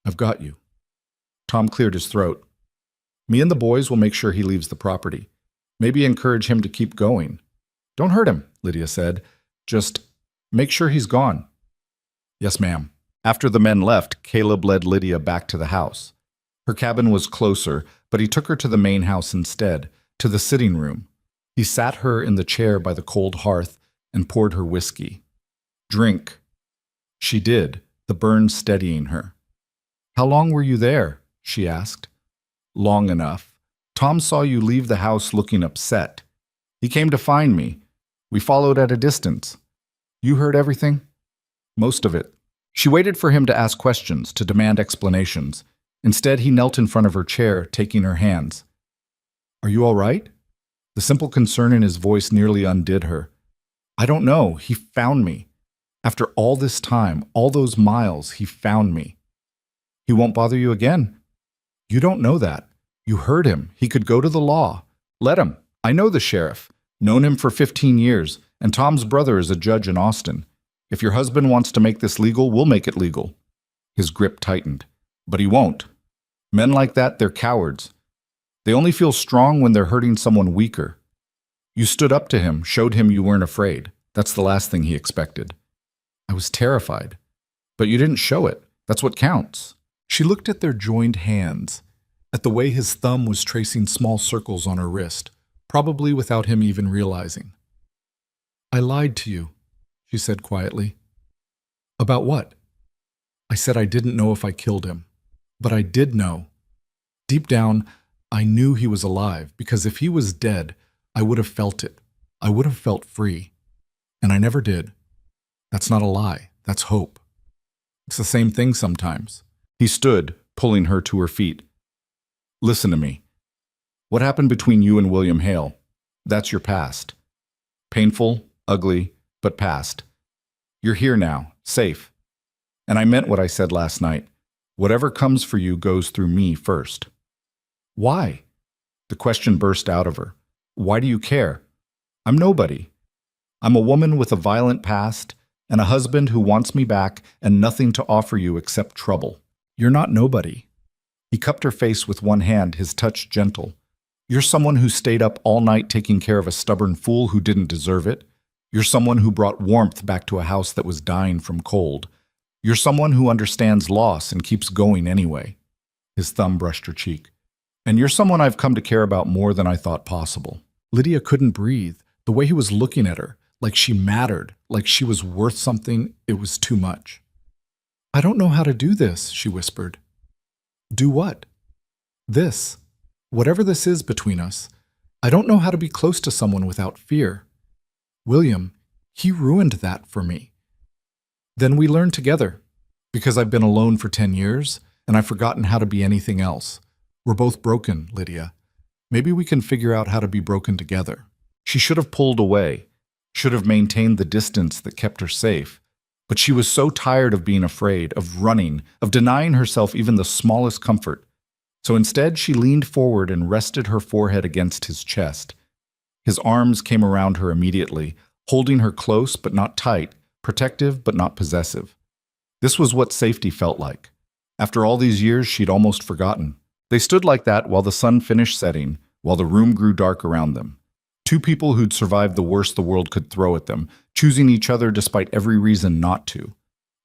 Speaker 1: I've got you. Tom cleared his throat. Me and the boys will make sure he leaves the property. Maybe encourage him to keep going. Don't hurt him, Lydia said. Just make sure he's gone. Yes, ma'am. After the men left, Caleb led Lydia back to the house. Her cabin was closer, but he took her to the main house instead, to the sitting room. He sat her in the chair by the cold hearth and poured her whiskey. "Drink." She did, the burn steadying her. "How long were you there?" she asked. "Long enough. Tom saw you leave the house looking upset. He came to find me. We followed at a distance. You heard everything?" "Most of it." She waited for him to ask questions, to demand explanations. Instead, he knelt in front of her chair, taking her hands. "Are you all right?" The simple concern in his voice nearly undid her. "I don't know. He found me. After all this time, all those miles, he found me." "He won't bother you again." "You don't know that. You heard him. He could go to the law. Let him. I know the sheriff. Known him for 15 years, and Tom's brother is a judge in Austin. If your husband wants to make this legal, we'll make it legal." His grip tightened. "But he won't. Men like that, they're cowards. They only feel strong when they're hurting someone weaker. You stood up to him, showed him you weren't afraid. That's the last thing he expected." "I was terrified. But you didn't show it. That's what counts." She looked at their joined hands, at the way his thumb was tracing small circles on her wrist, probably without him even realizing. "I lied to you," she said quietly. "About what?" "I said I didn't know if I killed him. But I did know. Deep down, I knew he was alive, because if he was dead, I would have felt it. I would have felt free. And I never did. That's not a lie. That's hope. It's the same thing sometimes." He stood, pulling her to her feet. "Listen to me. What happened between you and William Hale? That's your past. Painful, ugly, but past. You're here now, safe. And I meant what I said last night. Whatever comes for you goes through me first." "Why?" The question burst out of her. "Why do you care? I'm nobody. I'm a woman with a violent past and a husband who wants me back and nothing to offer you except trouble. You're not nobody." He cupped her face with one hand, his touch gentle. "You're someone who stayed up all night taking care of a stubborn fool who didn't deserve it. You're someone who brought warmth back to a house that was dying from cold. You're someone who understands loss and keeps going anyway." His thumb brushed her cheek. "And you're someone I've come to care about more than I thought possible." Lydia couldn't breathe. The way he was looking at her, like she mattered, like she was worth something, it was too much. "I don't know how to do this," she whispered. "Do what?" "This. Whatever this is between us. I don't know how to be close to someone without fear. William, he ruined that for me. Then we learned together, because I've been alone for 10 years, and I've forgotten how to be anything else. We're both broken, Lydia. Maybe we can figure out how to be broken together." She should have pulled away, should have maintained the distance that kept her safe. But she was so tired of being afraid, of running, of denying herself even the smallest comfort. So instead, she leaned forward and rested her forehead against his chest. His arms came around her immediately, holding her close but not tight, protective but not possessive. This was what safety felt like. After all these years, she'd almost forgotten. They stood like that while the sun finished setting, while the room grew dark around them. Two people who'd survived the worst the world could throw at them, choosing each other despite every reason not to.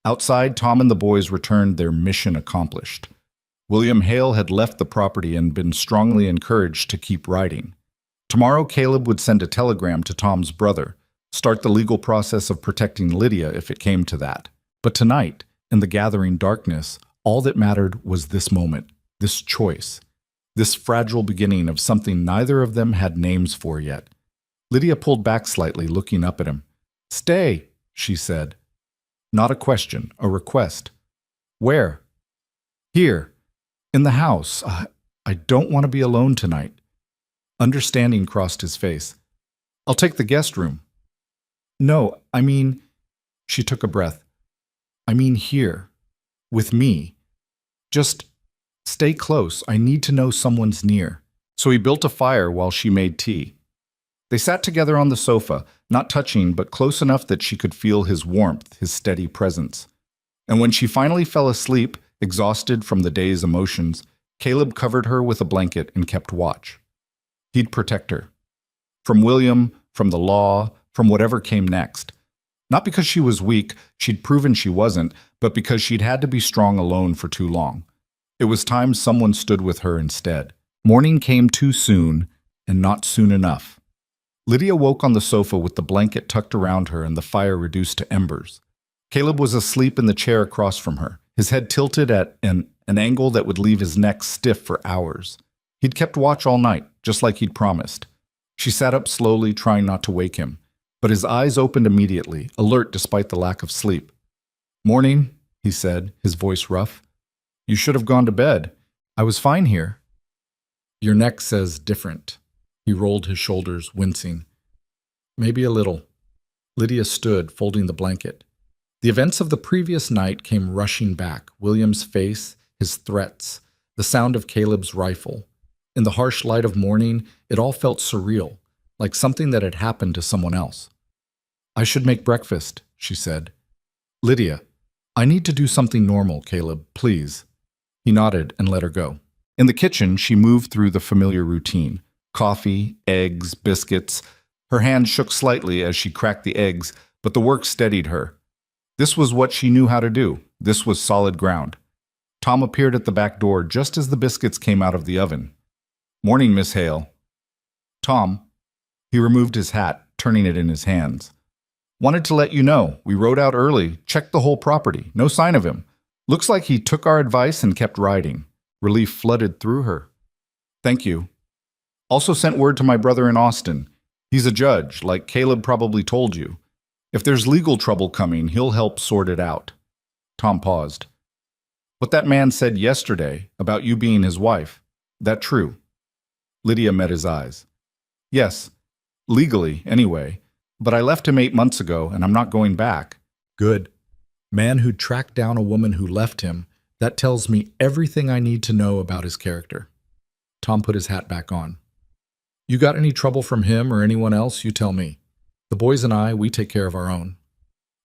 Speaker 1: Outside, Tom and the boys returned, their mission accomplished. William Hale had left the property and been strongly encouraged to keep writing. Tomorrow, Caleb would send a telegram to Tom's brother, start the legal process of protecting Lydia if it came to that. But tonight, in the gathering darkness, all that mattered was this moment, this choice, this fragile beginning of something neither of them had names for yet. Lydia pulled back slightly, looking up at him. "Stay," she said. Not a question, a request. "Where?" "Here. In the house. I don't want to be alone tonight." Understanding crossed his face. "I'll take the guest room." "No, I mean..." She took a breath. "I mean here. With me. Just stay close. I need to know someone's near." So he built a fire while she made tea. They sat together on the sofa, not touching, but close enough that she could feel his warmth, his steady presence. And when she finally fell asleep, exhausted from the day's emotions, Caleb covered her with a blanket and kept watch. He'd protect her. From William, from the law, from whatever came next. Not because she was weak, she'd proven she wasn't, but because she'd had to be strong alone for too long. It was time someone stood with her instead. Morning came too soon, and not soon enough. Lydia woke on the sofa with the blanket tucked around her and the fire reduced to embers. Caleb was asleep in the chair across from her, his head tilted at an angle that would leave his neck stiff for hours. He'd kept watch all night, just like he'd promised. She sat up slowly, trying not to wake him, but his eyes opened immediately, alert despite the lack of sleep. "Morning," he said, his voice rough. "You should have gone to bed. I was fine here." "Your neck says different." He rolled his shoulders, wincing. "Maybe a little." Lydia stood, folding the blanket. The events of the previous night came rushing back, William's face, his threats, the sound of Caleb's rifle. In the harsh light of morning, it all felt surreal, like something that had happened to someone else. "I should make breakfast," she said. "Lydia, I need to do something normal, Caleb, please." He nodded and let her go. In the kitchen, she moved through the familiar routine. Coffee, eggs, biscuits. Her hand shook slightly as she cracked the eggs, but the work steadied her. This was what she knew how to do. This was solid ground. Tom appeared at the back door just as the biscuits came out of the oven. "Morning, Miss Hale." "Tom." He removed his hat, turning it in his hands. "Wanted to let you know, we rode out early, checked the whole property. No sign of him. Looks like he took our advice and kept riding." Relief flooded through her. "Thank you. Also sent word to my brother in Austin. He's a judge, like Caleb probably told you. If there's legal trouble coming, he'll help sort it out." Tom paused. "What that man said yesterday about you being his wife, that true?" Lydia met his eyes. "Yes, legally, anyway. But I left him 8 months ago, and I'm not going back." "Good. Man who tracked down a woman who left him, that tells me everything I need to know about his character." Tom put his hat back on. "You got any trouble from him or anyone else, you tell me. The boys and I, we take care of our own.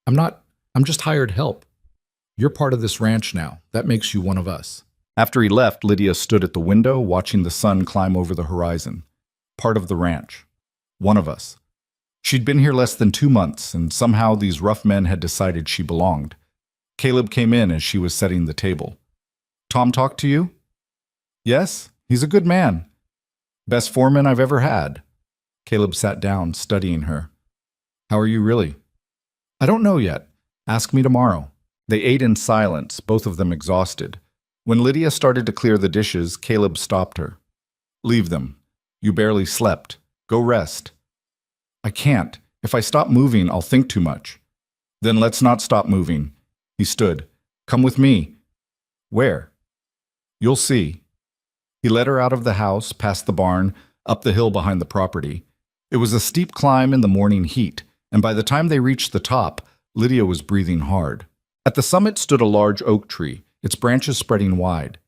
Speaker 1: I'm just hired help. You're part of this ranch now. That makes you one of us." After he left, Lydia stood at the window, watching the sun climb over the horizon. Part of the ranch. One of us. She'd been here less than 2 months, and somehow these rough men had decided she belonged. Caleb came in as she was setting the table. "Tom talked to you?" "Yes, he's a good man. Best foreman I've ever had." Caleb sat down, studying her. "How are you really?" "I don't know yet. Ask me tomorrow." They ate in silence, both of them exhausted. When Lydia started to clear the dishes, Caleb stopped her. "Leave them. You barely slept. Go rest." "I can't. If I stop moving, I'll think too much." "Then let's not stop moving." He stood. "Come with me." "Where?" "You'll see." He led her out of the house, past the barn, up the hill behind the property. It was a steep climb in the morning heat, and by the time they reached the top, Lydia was breathing hard. At the summit stood a large oak tree, its branches spreading wide.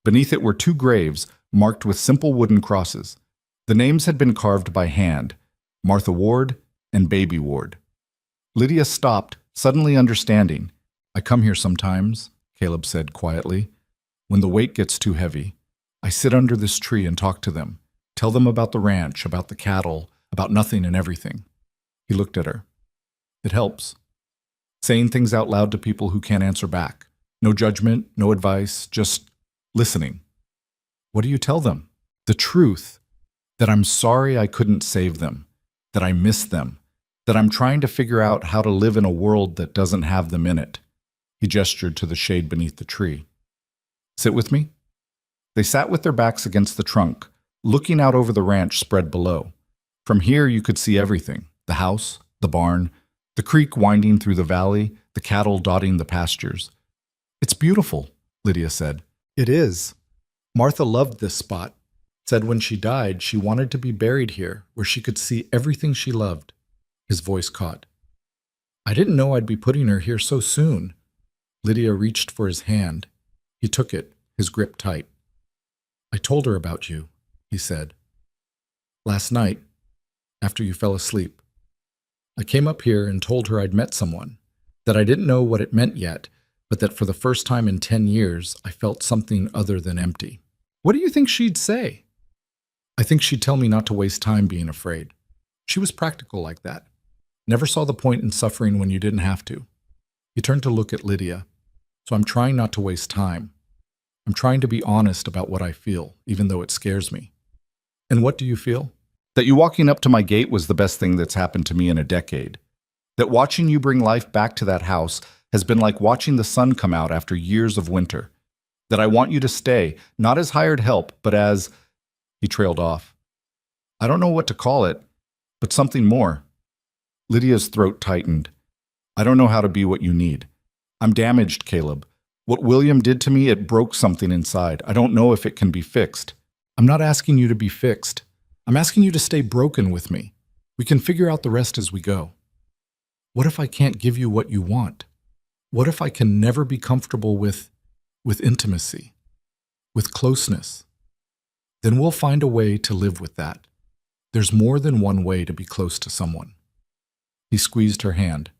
Speaker 1: Beneath it were 2 graves, marked with simple wooden crosses. The names had been carved by hand: Martha Ward and Baby Ward. Lydia stopped, suddenly understanding. "I come here sometimes," Caleb said quietly, "when the weight gets too heavy. I sit under this tree and talk to them, tell them about the ranch, about the cattle, about nothing and everything." He looked at her. "It helps. Saying things out loud to people who can't answer back. No judgment, no advice, just listening." "What do you tell them?" "The truth. That I'm sorry I couldn't save them. That I miss them. That I'm trying to figure out how to live in a world that doesn't have them in it." He gestured to the shade beneath the tree. "Sit with me?" They sat with their backs against the trunk, looking out over the ranch spread below. From here you could see everything: the house, the barn, the creek winding through the valley, the cattle dotting the pastures. "It's beautiful," Lydia said. "It is. Martha loved this spot. Said when she died, she wanted to be buried here, where she could see everything she loved." His voice caught. "I didn't know I'd be putting her here so soon." Lydia reached for his hand. He took it, his grip tight. "I told her about you," he said. "Last night, after you fell asleep. I came up here and told her I'd met someone, that I didn't know what it meant yet, but that for the first time in 10 years, I felt something other than empty." "What do you think she'd say?" "I think she'd tell me not to waste time being afraid. She was practical like that. Never saw the point in suffering when you didn't have to." He turned to look at Lydia. "So I'm trying not to waste time. I'm trying to be honest about what I feel, even though it scares me." "And what do you feel?" That you walking up to my gate was the best thing that's happened to me in a decade. That watching you bring life back to that house has been like watching the sun come out after years of winter. That I want you to stay, not as hired help, but as... He trailed off. I don't know what to call it, but something more. Lydia's throat tightened. I don't know how to be what you need. I'm damaged, Caleb. What William did to me, it broke something inside. I don't know if it can be fixed. I'm not asking you to be fixed. I'm asking you to stay broken with me. We can figure out the rest as we go. What if I can't give you what you want? What if I can never be comfortable with intimacy, with closeness? Then we'll find a way to live with that. There's more than one way to be close to someone. He squeezed her hand.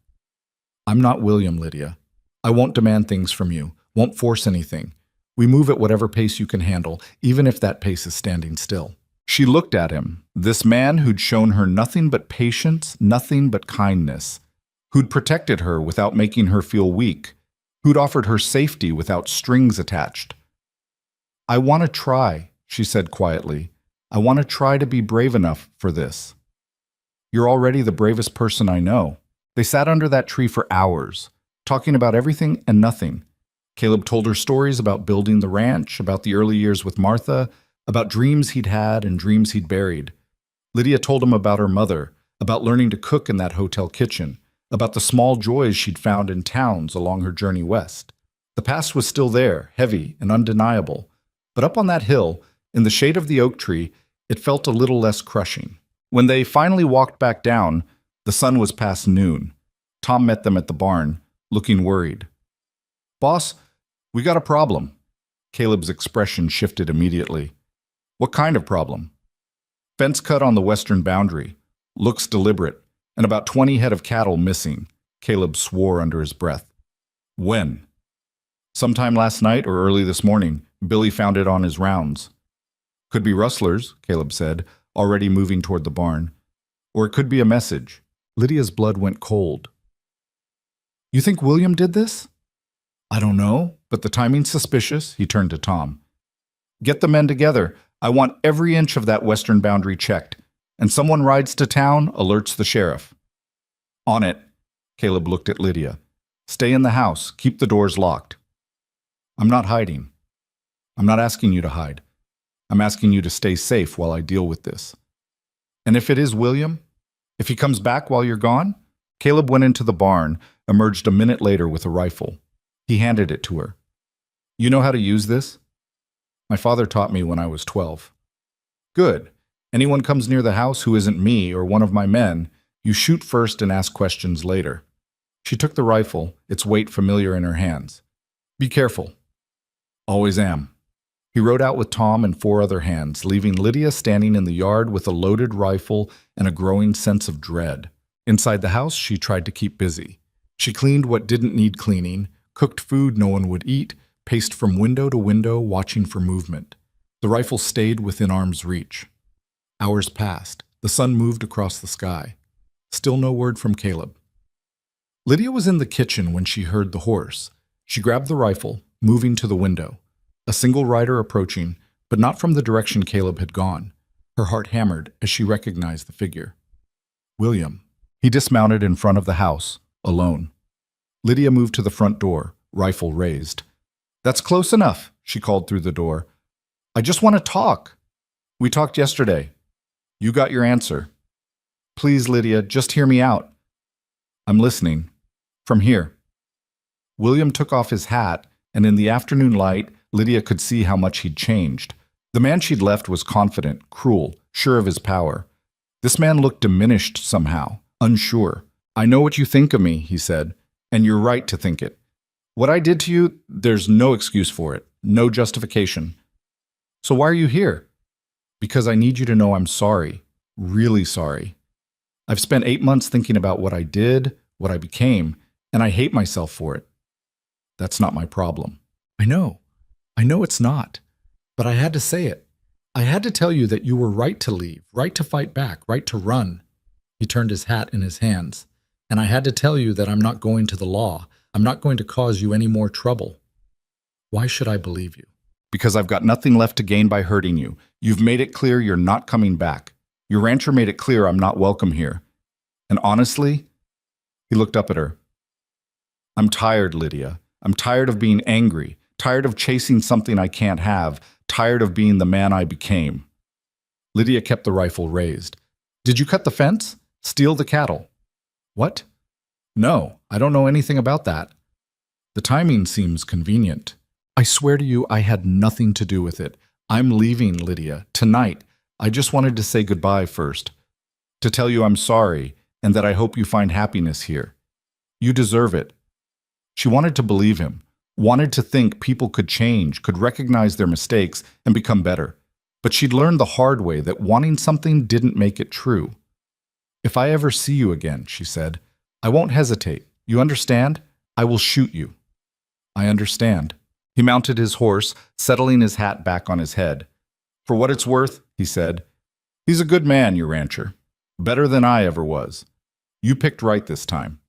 Speaker 1: I'm not William, Lydia. I won't demand things from you, won't force anything. We move at whatever pace you can handle, even if that pace is standing still. She looked at him, this man who'd shown her nothing but patience, nothing but kindness, who'd protected her without making her feel weak, who'd offered her safety without strings attached. I want to try, she said quietly. I want to try to be brave enough for this. You're already the bravest person I know. They sat under that tree for hours, talking about everything and nothing. Caleb told her stories about building the ranch, about the early years with Martha, about dreams he'd had and dreams he'd buried. Lydia told him about her mother, about learning to cook in that hotel kitchen, about the small joys she'd found in towns along her journey west. The past was still there, heavy and undeniable. But up on that hill, in the shade of the oak tree, it felt a little less crushing. When they finally walked back down, the sun was past noon. Tom met them at the barn, looking worried. Boss, we got a problem. Caleb's expression shifted immediately. What kind of problem? Fence cut on the western boundary. Looks deliberate, and about 20 head of cattle missing. Caleb swore under his breath. When? Sometime last night or early this morning. Billy found it on his rounds. Could be rustlers, Caleb said, already moving toward the barn. Or it could be a message. Lydia's blood went cold. You think William did this? I don't know, but the timing's suspicious. He turned to Tom. Get the men together. I want every inch of that western boundary checked. And someone rides to town, alerts the sheriff. On it. Caleb looked at Lydia. Stay in the house. Keep the doors locked. I'm not hiding. I'm not asking you to hide. I'm asking you to stay safe while I deal with this. And if it is William, if he comes back while you're gone? Caleb went into the barn, emerged a minute later with a rifle. He handed it to her. You know how to use this? My father taught me when I was 12. Good. Anyone comes near the house who isn't me or one of my men, you shoot first and ask questions later. She took the rifle, its weight familiar in her hands. Be careful. Always am. He rode out with Tom and 4 other hands, leaving Lydia standing in the yard with a loaded rifle and a growing sense of dread. Inside the house, she tried to keep busy. She cleaned what didn't need cleaning, cooked food no one would eat, paced from window to window, watching for movement. The rifle stayed within arm's reach. Hours passed. The sun moved across the sky. Still no word from Caleb. Lydia was in the kitchen when she heard the horse. She grabbed the rifle, moving to the window. A single rider approaching, but not from the direction Caleb had gone. Her heart hammered as she recognized the figure. William. He dismounted in front of the house, alone. Lydia moved to the front door, rifle raised. That's close enough, she called through the door. I just want to talk. We talked yesterday. You got your answer. Please, Lydia, just hear me out. I'm listening. From here. William took off his hat, and in the afternoon light, Lydia could see how much he'd changed. The man she'd left was confident, cruel, sure of his power. This man looked diminished somehow, unsure. I know what you think of me, he said, and you're right to think it. What I did to you, there's no excuse for it, no justification. So why are you here? Because I need you to know I'm sorry, really sorry. I've spent 8 months thinking about what I did, what I became, and I hate myself for it. That's not my problem. I know it's not. But I had to say it. I had to tell you that you were right to leave, right to fight back, right to run. He turned his hat in his hands. And I had to tell you that I'm not going to the law. I'm not going to cause you any more trouble. Why should I believe you? Because I've got nothing left to gain by hurting you. You've made it clear you're not coming back. Your rancher made it clear I'm not welcome here. And honestly, he looked up at her. I'm tired, Lydia. I'm tired of being angry, tired of chasing something I can't have, tired of being the man I became. Lydia kept the rifle raised. Did you cut the fence? Steal the cattle? What? No, I don't know anything about that. The timing seems convenient. I swear to you, I had nothing to do with it. I'm leaving, Lydia, tonight. I just wanted to say goodbye first. To tell you I'm sorry, and that I hope you find happiness here. You deserve it. She wanted to believe him, wanted to think people could change, could recognize their mistakes, and become better. But she'd learned the hard way that wanting something didn't make it true. If I ever see you again, she said, I won't hesitate. You understand? I will shoot you. I understand. He mounted his horse, settling his hat back on his head. For what it's worth, he said, he's a good man, your rancher. Better than I ever was. You picked right this time.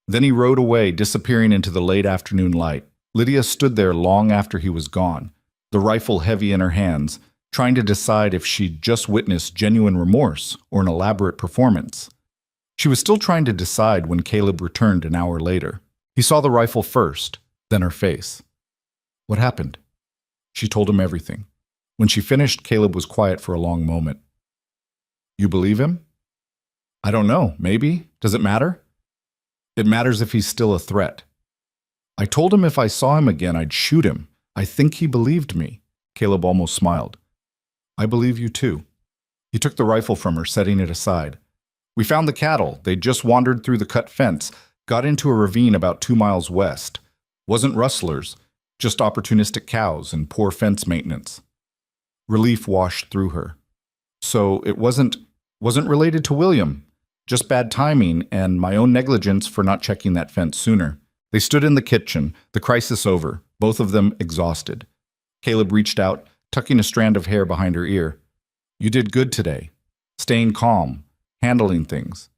Speaker 1: Then he rode away, disappearing into the late afternoon light. Lydia stood there long after he was gone, the rifle heavy in her hands, trying to decide if she'd just witnessed genuine remorse or an elaborate performance. She was still trying to decide when Caleb returned an hour later. He saw the rifle first, then her face. What happened? She told him everything. When she finished, Caleb was quiet for a long moment. You believe him? I don't know, maybe. Does it matter? It matters if he's still a threat. I told him if I saw him again, I'd shoot him. I think he believed me. Caleb almost smiled. I believe you too. He took the rifle from her, setting it aside. We found the cattle. They'd just wandered through the cut fence, got into a ravine about 2 miles west. Wasn't rustlers, just opportunistic cows and poor fence maintenance. Relief washed through her. So it wasn't related to William. Just bad timing and my own negligence for not checking that fence sooner. They stood in the kitchen, the crisis over, both of them exhausted. Caleb reached out, tucking a strand of hair behind her ear. You did good today. Staying calm, handling things.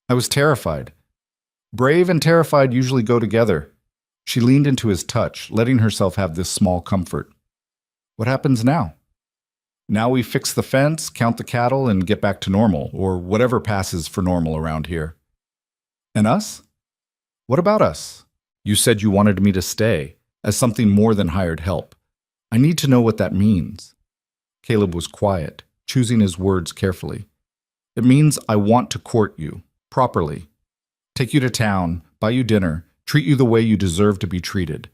Speaker 1: I was terrified. Brave and terrified usually go together. She leaned into his touch, letting herself have this small comfort. What happens now? Now we fix the fence, count the cattle, and get back to normal, or whatever passes for normal around here. And us? What about us? You said you wanted me to stay, as something more than hired help. I need to know what that means. Caleb was quiet, choosing his words carefully. It means I want to court you, properly. Take you to town, buy you dinner, treat you the way you deserve to be treated.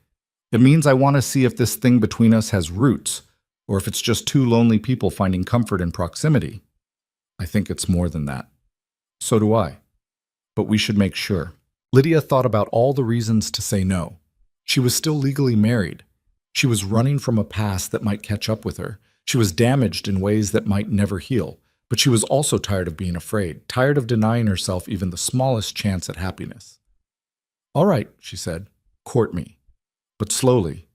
Speaker 1: It means I want to see if this thing between us has roots, or if it's just two lonely people finding comfort in proximity. I think it's more than that. So do I. But we should make sure. Lydia thought about all the reasons to say no. She was still legally married. She was running from a past that might catch up with her. She was damaged in ways that might never heal. But she was also tired of being afraid, tired of denying herself even the smallest chance at happiness. All right, she said, court me. But slowly.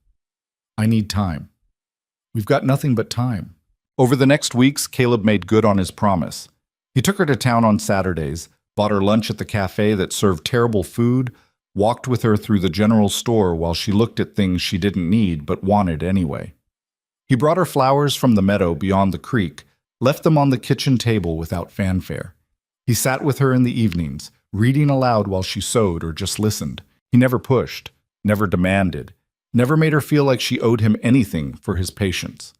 Speaker 1: I need time. We've got nothing but time. Over the next weeks, Caleb made good on his promise. He took her to town on Saturdays, bought her lunch at the cafe that served terrible food, walked with her through the general store while she looked at things she didn't need but wanted anyway. He brought her flowers from the meadow beyond the creek, left them on the kitchen table without fanfare. He sat with her in the evenings, reading aloud while she sewed or just listened. He never pushed, never demanded, never made her feel like she owed him anything for his patience.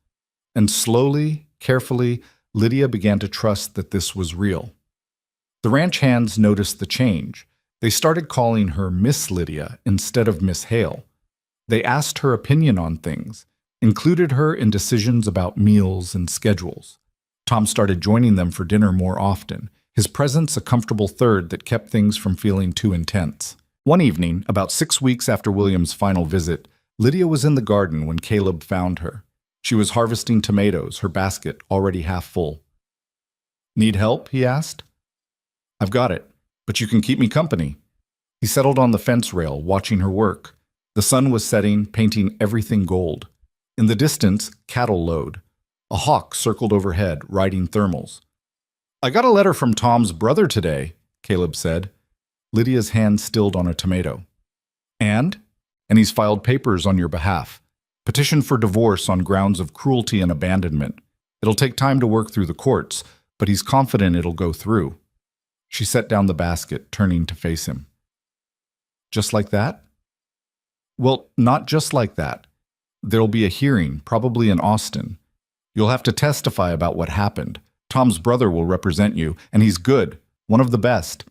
Speaker 1: And slowly, carefully, Lydia began to trust that this was real. The ranch hands noticed the change. They started calling her Miss Lydia instead of Miss Hale. They asked her opinion on things, included her in decisions about meals and schedules. Tom started joining them for dinner more often, his presence a comfortable third that kept things from feeling too intense. One evening, about 6 weeks after William's final visit, Lydia was in the garden when Caleb found her. She was harvesting tomatoes, her basket already half full. Need help? He asked. I've got it, but you can keep me company. He settled on the fence rail, watching her work. The sun was setting, painting everything gold. In the distance, cattle lowed. A hawk circled overhead, riding thermals. I got a letter from Tom's brother today, Caleb said. Lydia's hand stilled on a tomato. And he's filed papers on your behalf. Petition for divorce on grounds of cruelty and abandonment. It'll take time to work through the courts, but he's confident it'll go through. She set down the basket, turning to face him. Just like that? Well, not just like that. There'll be a hearing, probably in Austin. You'll have to testify about what happened. Tom's brother will represent you, and he's good, one of the best.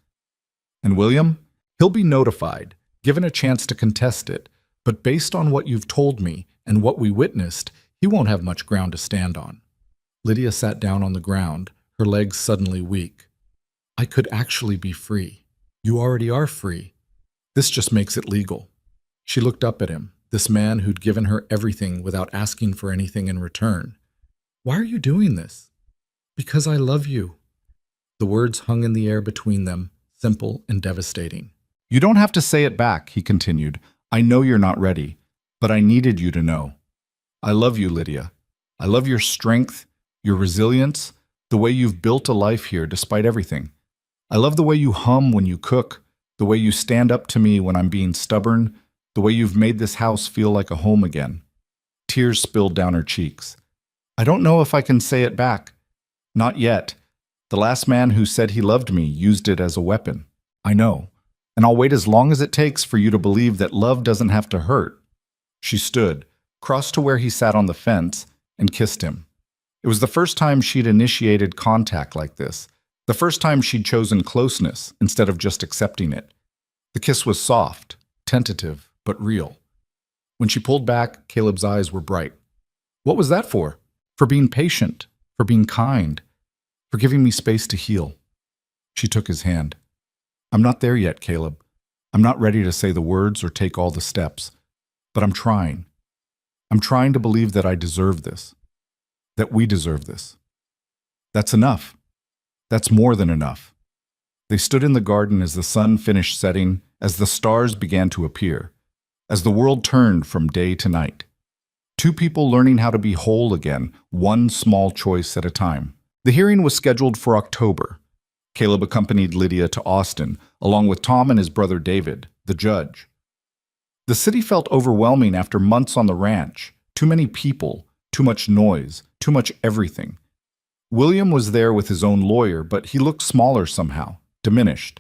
Speaker 1: And William? He'll be notified, given a chance to contest it, but based on what you've told me and what we witnessed, he won't have much ground to stand on. Lydia sat down on the ground, her legs suddenly weak. I could actually be free. You already are free. This just makes it legal. She looked up at him, this man who'd given her everything without asking for anything in return. Why are you doing this? Because I love you. The words hung in the air between them, simple and devastating. You don't have to say it back, he continued. I know you're not ready, but I needed you to know. I love you, Lydia. I love your strength, your resilience, the way you've built a life here despite everything. I love the way you hum when you cook, the way you stand up to me when I'm being stubborn, the way you've made this house feel like a home again. Tears spilled down her cheeks. I don't know if I can say it back. Not yet. The last man who said he loved me used it as a weapon. I know. And I'll wait as long as it takes for you to believe that love doesn't have to hurt. She stood, crossed to where he sat on the fence, and kissed him. It was the first time she'd initiated contact like this, the first time she'd chosen closeness instead of just accepting it. The kiss was soft, tentative, but real. When she pulled back, Caleb's eyes were bright. What was that for? For being patient, for being kind, for giving me space to heal. She took his hand. I'm not there yet, Caleb. I'm not ready to say the words or take all the steps, but I'm trying. I'm trying to believe that I deserve this, that we deserve this. That's enough. That's more than enough. They stood in the garden as the sun finished setting, as the stars began to appear, as the world turned from day to night. Two people learning how to be whole again, one small choice at a time. The hearing was scheduled for October. Caleb accompanied Lydia to Austin, along with Tom and his brother David, the judge. The city felt overwhelming after months on the ranch. Too many people, too much noise, too much everything. William was there with his own lawyer, but he looked smaller somehow, diminished.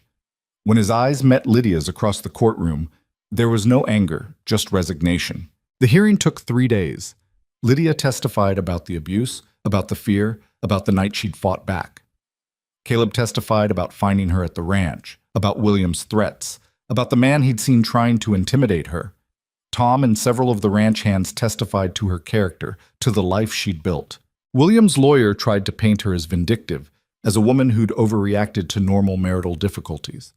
Speaker 1: When his eyes met Lydia's across the courtroom, there was no anger, just resignation. The hearing took 3 days. Lydia testified about the abuse, about the fear, about the night she'd fought back. Caleb testified about finding her at the ranch, about William's threats, about the man he'd seen trying to intimidate her. Tom and several of the ranch hands testified to her character, to the life she'd built. William's lawyer tried to paint her as vindictive, as a woman who'd overreacted to normal marital difficulties.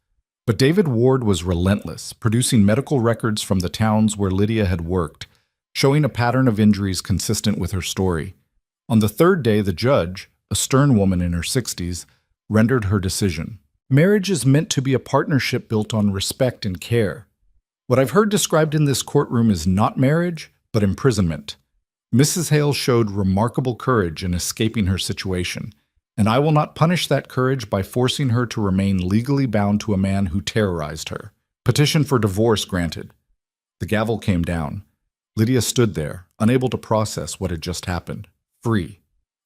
Speaker 1: But David Ward was relentless, producing medical records from the towns where Lydia had worked, showing a pattern of injuries consistent with her story. On the third day, the judge, a stern woman in her 60s, rendered her decision. Marriage is meant to be a partnership built on respect and care. What I've heard described in this courtroom is not marriage, but imprisonment. Mrs. Hale showed remarkable courage in escaping her situation, and I will not punish that courage by forcing her to remain legally bound to a man who terrorized her. Petition for divorce granted. The gavel came down. Lydia stood there, unable to process what had just happened. Free.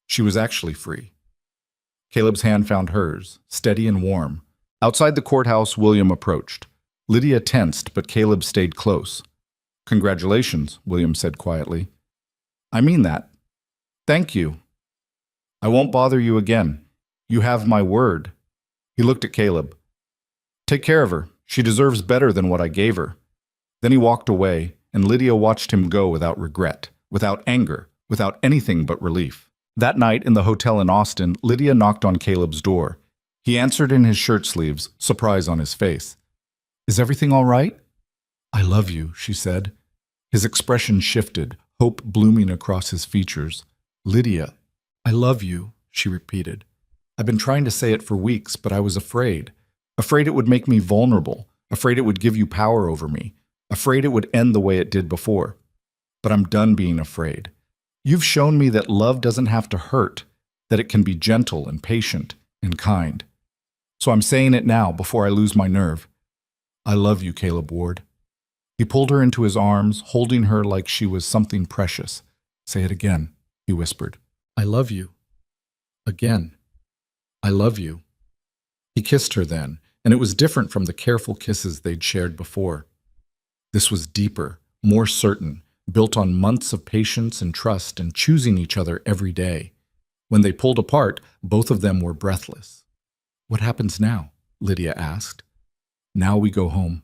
Speaker 1: She was actually free. Caleb's hand found hers, steady and warm. Outside the courthouse, William approached. Lydia tensed, but Caleb stayed close. Congratulations, William said quietly. I mean that. Thank you. I won't bother you again. You have my word. He looked at Caleb. Take care of her. She deserves better than what I gave her. Then he walked away, and Lydia watched him go without regret, without anger, without anything but relief. That night in the hotel in Austin, Lydia knocked on Caleb's door. He answered in his shirt sleeves, surprise on his face. Is everything all right? I love you, she said. His expression shifted, hope blooming across his features. Lydia, I love you, she repeated. I've been trying to say it for weeks, but I was afraid. Afraid it would make me vulnerable. Afraid it would give you power over me. Afraid it would end the way it did before. But I'm done being afraid. You've shown me that love doesn't have to hurt, that it can be gentle and patient and kind. So I'm saying it now before I lose my nerve. I love you, Caleb Ward. He pulled her into his arms, holding her like she was something precious. Say it again, he whispered. I love you. Again. I love you." He kissed her then, and it was different from the careful kisses they'd shared before. This was deeper, more certain, built on months of patience and trust and choosing each other every day. When they pulled apart, both of them were breathless. "What happens now?" Lydia asked. "Now we go home.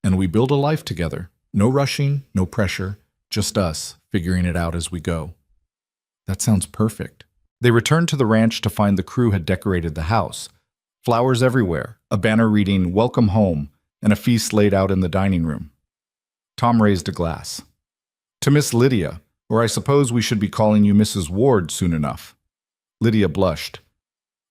Speaker 1: And we build a life together. No rushing, no pressure, just us figuring it out as we go." "That sounds perfect." They returned to the ranch to find the crew had decorated the house. Flowers everywhere, a banner reading "Welcome Home," and a feast laid out in the dining room. Tom raised a glass. "To Miss Lydia, or I suppose we should be calling you Mrs. Ward soon enough." Lydia blushed.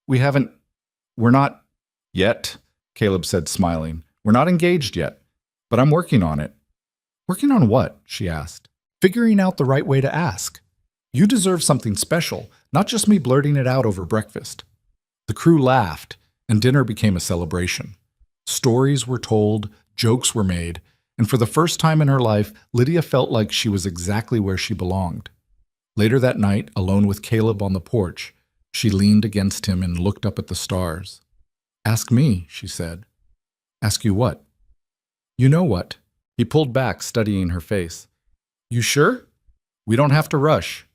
Speaker 1: We're not yet," Caleb said, smiling. "We're not engaged yet, but I'm working on it." "Working on what?" she asked. "Figuring out the right way to ask. You deserve something special, not just me blurting it out over breakfast." The crew laughed, and dinner became a celebration. Stories were told, jokes were made, and for the first time in her life, Lydia felt like she was exactly where she belonged. Later that night, alone with Caleb on the porch, she leaned against him and looked up at the stars. "Ask me," she said. "Ask you what?" "You know what." He pulled back, studying her face. "You sure? We don't have to rush."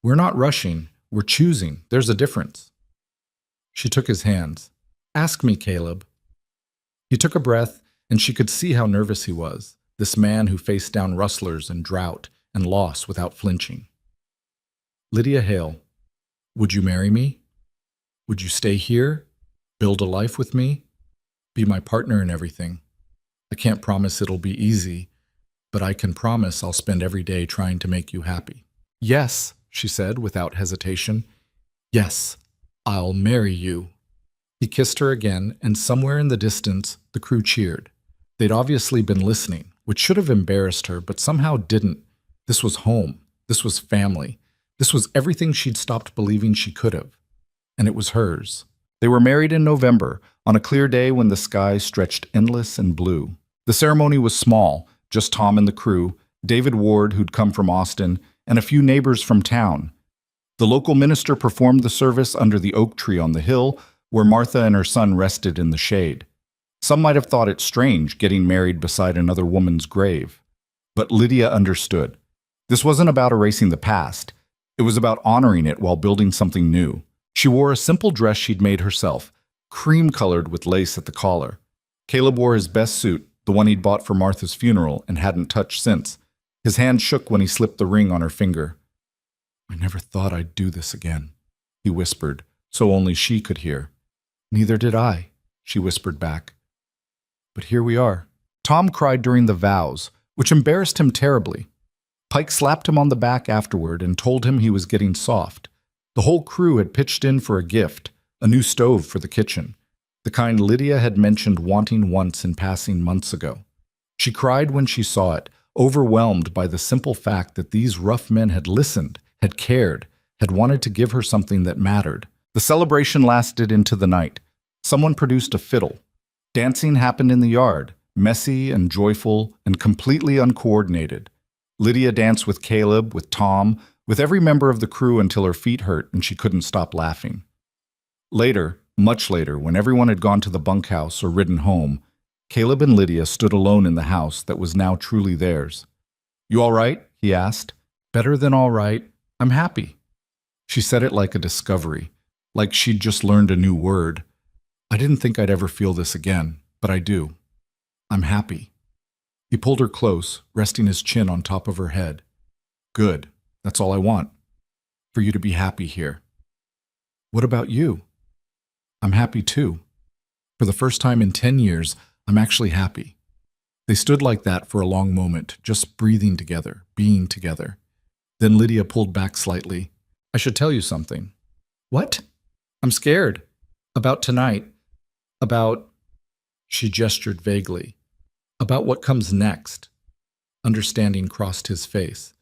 Speaker 1: "We're not rushing. We're choosing. There's a difference." She took his hands. "Ask me, Caleb." He took a breath, and she could see how nervous he was, this man who faced down rustlers and drought and loss without flinching. "Lydia Hale, would you marry me? Would you stay here? Build a life with me? Be my partner in everything? I can't promise it'll be easy, but I can promise I'll spend every day trying to make you happy." "Yes," she said without hesitation. "Yes, I'll marry you." He kissed her again, and somewhere in the distance, the crew cheered. They'd obviously been listening, which should have embarrassed her, but somehow didn't. This was home. This was family. This was everything she'd stopped believing she could have. And it was hers. They were married in November, on a clear day when the sky stretched endless and blue. The ceremony was small, just Tom and the crew, David Ward, who'd come from Austin, and a few neighbors from town. The local minister performed the service under the oak tree on the hill, where Martha and her son rested in the shade. Some might have thought it strange getting married beside another woman's grave. But Lydia understood. This wasn't about erasing the past. It was about honoring it while building something new. She wore a simple dress she'd made herself, cream-colored with lace at the collar. Caleb wore his best suit, the one he'd bought for Martha's funeral and hadn't touched since. His hand shook when he slipped the ring on her finger. "I never thought I'd do this again," he whispered, so only she could hear. "Neither did I," she whispered back. "But here we are." Tom cried during the vows, which embarrassed him terribly. Pike slapped him on the back afterward and told him he was getting soft. The whole crew had pitched in for a gift, a new stove for the kitchen, the kind Lydia had mentioned wanting once in passing months ago. She cried when she saw it, overwhelmed by the simple fact that these rough men had listened, had cared, had wanted to give her something that mattered. The celebration lasted into the night. Someone produced a fiddle. Dancing happened in the yard, messy and joyful and completely uncoordinated. Lydia danced with Caleb, with Tom, with every member of the crew until her feet hurt and she couldn't stop laughing. Later, much later, when everyone had gone to the bunkhouse or ridden home, Caleb and Lydia stood alone in the house that was now truly theirs. "You all right?" he asked. "Better than all right. I'm happy." She said it like a discovery, like she'd just learned a new word. "I didn't think I'd ever feel this again, but I do. I'm happy." He pulled her close, resting his chin on top of her head. "Good. That's all I want. For you to be happy here." "What about you?" "I'm happy too. For the first time in 10 years, I'm actually happy." They stood like that for a long moment, just breathing together, being together. Then Lydia pulled back slightly. "I should tell you something." "What?" "I'm scared. About tonight. About..." She gestured vaguely. "About what comes next." Understanding crossed his face.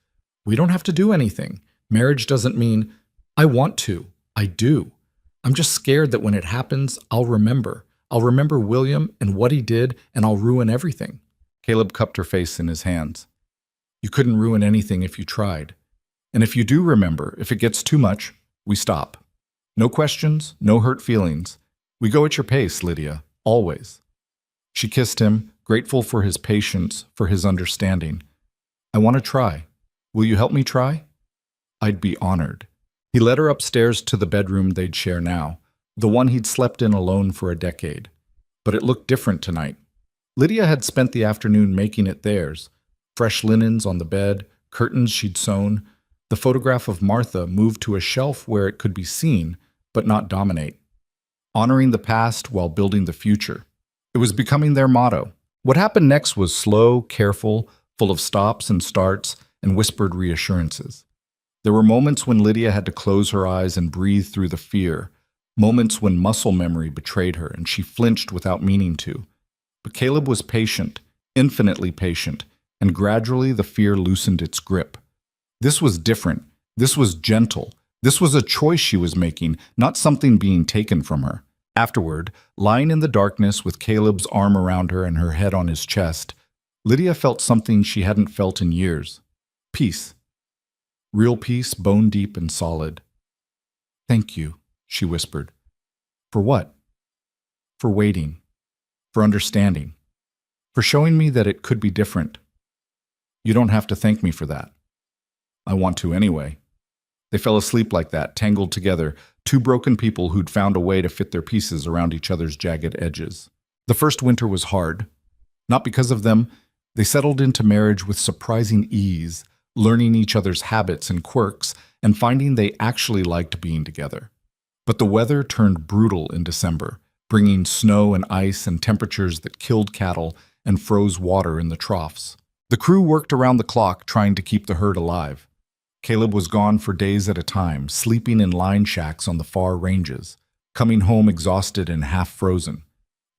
Speaker 1: "We don't have to do anything. Marriage doesn't mean, I want to. I do. I'm just scared that when it happens, I'll remember. I'll remember William and what he did, and I'll ruin everything." Caleb cupped her face in his hands. "You couldn't ruin anything if you tried. And if you do remember, if it gets too much, we stop." No questions, no hurt feelings. We go at your pace, Lydia, always. She kissed him, grateful for his patience, for his understanding. I want to try. Will you help me try? I'd be honored. He led her upstairs to the bedroom they'd share now, the one he'd slept in alone for a decade. But it looked different tonight. Lydia had spent the afternoon making it theirs. Fresh linens on the bed, curtains she'd sewn. The photograph of Martha moved to a shelf where it could be seen, but not dominate. Honoring the past while building the future. It was becoming their motto. What happened next was slow, careful, full of stops and starts and whispered reassurances. There were moments when Lydia had to close her eyes and breathe through the fear, moments when muscle memory betrayed her and she flinched without meaning to. But Caleb was patient, infinitely patient, and gradually the fear loosened its grip. This was different. This was gentle. This was a choice she was making, not something being taken from her. Afterward, lying in the darkness with Caleb's arm around her and her head on his chest, Lydia felt something she hadn't felt in years. Peace. Real peace, bone deep and solid. Thank you, she whispered. For what? For waiting. For understanding. For showing me that it could be different. You don't have to thank me for that. I want to anyway. They fell asleep like that, tangled together, two broken people who'd found a way to fit their pieces around each other's jagged edges. The first winter was hard. Not because of them, they settled into marriage with surprising ease, learning each other's habits and quirks, and finding they actually liked being together. But the weather turned brutal in December, bringing snow and ice and temperatures that killed cattle and froze water in the troughs. The crew worked around the clock trying to keep the herd alive. Caleb was gone for days at a time, sleeping in line shacks on the far ranges, coming home exhausted and half-frozen.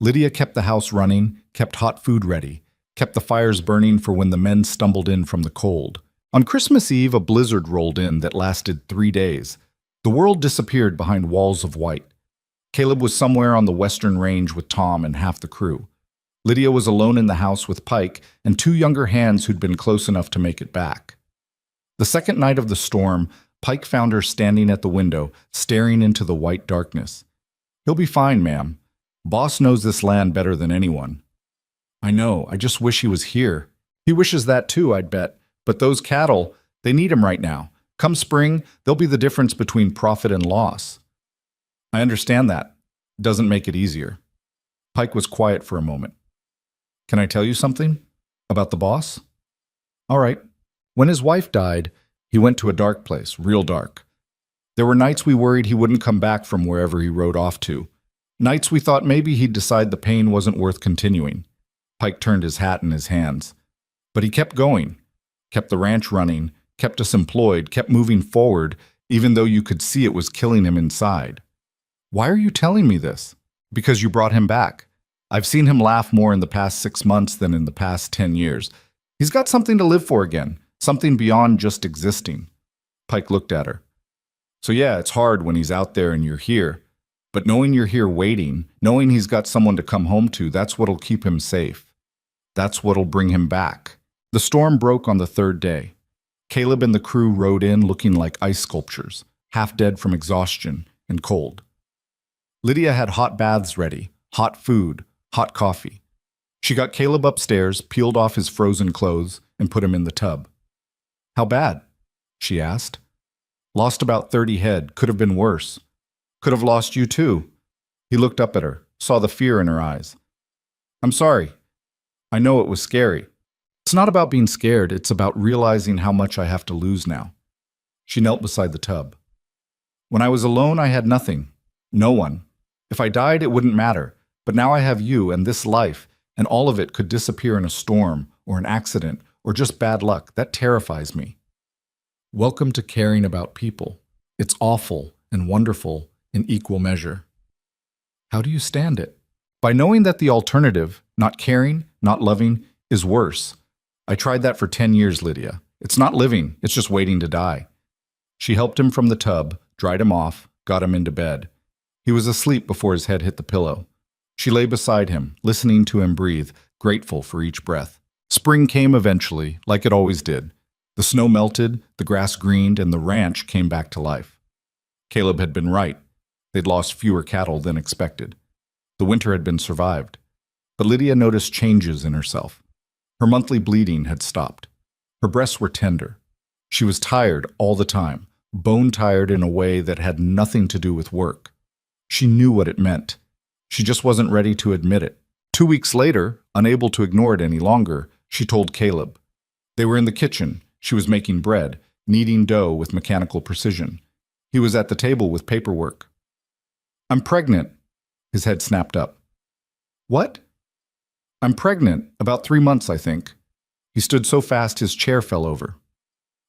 Speaker 1: Lydia kept the house running, kept hot food ready, kept the fires burning for when the men stumbled in from the cold. On Christmas Eve, a blizzard rolled in that lasted 3 days. The world disappeared behind walls of white. Caleb was somewhere on the western range with Tom and half the crew. Lydia was alone in the house with Pike and two younger hands who'd been close enough to make it back. The second night of the storm, Pike found her standing at the window, staring into the white darkness. He'll be fine, ma'am. Boss knows this land better than anyone. I know, I just wish he was here. He wishes that too, I'd bet. But those cattle, they need him right now. Come spring, they'll be the difference between profit and loss. I understand that. Doesn't make it easier. Pike was quiet for a moment. Can I tell you something? About the boss? All right. When his wife died, he went to a dark place, real dark. There were nights we worried he wouldn't come back from wherever he rode off to. Nights we thought maybe he'd decide the pain wasn't worth continuing. Pike turned his hat in his hands. But he kept going, kept the ranch running, kept us employed, kept moving forward, even though you could see it was killing him inside. Why are you telling me this? Because you brought him back. I've seen him laugh more in the past 6 months than in the past 10 years. He's got something to live for again, something beyond just existing. Pike looked at her. So yeah, it's hard when he's out there and you're here. But knowing you're here waiting, knowing he's got someone to come home to, that's what'll keep him safe. That's what'll bring him back. The storm broke on the third day. Caleb and the crew rode in looking like ice sculptures, half dead from exhaustion and cold. Lydia had hot baths ready, hot food, hot coffee. She got Caleb upstairs, peeled off his frozen clothes, and put him in the tub. How bad? She asked. Lost about 30 head, could have been worse. Could have lost you too. He looked up at her, saw the fear in her eyes. I'm sorry. I know it was scary. It's not about being scared, it's about realizing how much I have to lose now. She knelt beside the tub. When I was alone, I had nothing. No one. If I died, it wouldn't matter. But now I have you and this life, and all of it could disappear in a storm, or an accident, or just bad luck. That terrifies me. Welcome to caring about people. It's awful and wonderful in equal measure. How do you stand it? By knowing that the alternative, not caring, not loving, is worse. I tried that for 10 years, Lydia. It's not living, it's just waiting to die. She helped him from the tub, dried him off, got him into bed. He was asleep before his head hit the pillow. She lay beside him, listening to him breathe, grateful for each breath. Spring came eventually, like it always did. The snow melted, the grass greened, and the ranch came back to life. Caleb had been right. They'd lost fewer cattle than expected. The winter had been survived. But Lydia noticed changes in herself. Her monthly bleeding had stopped. Her breasts were tender. She was tired all the time, bone-tired in a way that had nothing to do with work. She knew what it meant. She just wasn't ready to admit it. 2 weeks later, unable to ignore it any longer, she told Caleb. They were in the kitchen. She was making bread, kneading dough with mechanical precision. He was at the table with paperwork. "I'm pregnant." His head snapped up. "What?" "I'm pregnant. About 3 months, I think." He stood so fast his chair fell over.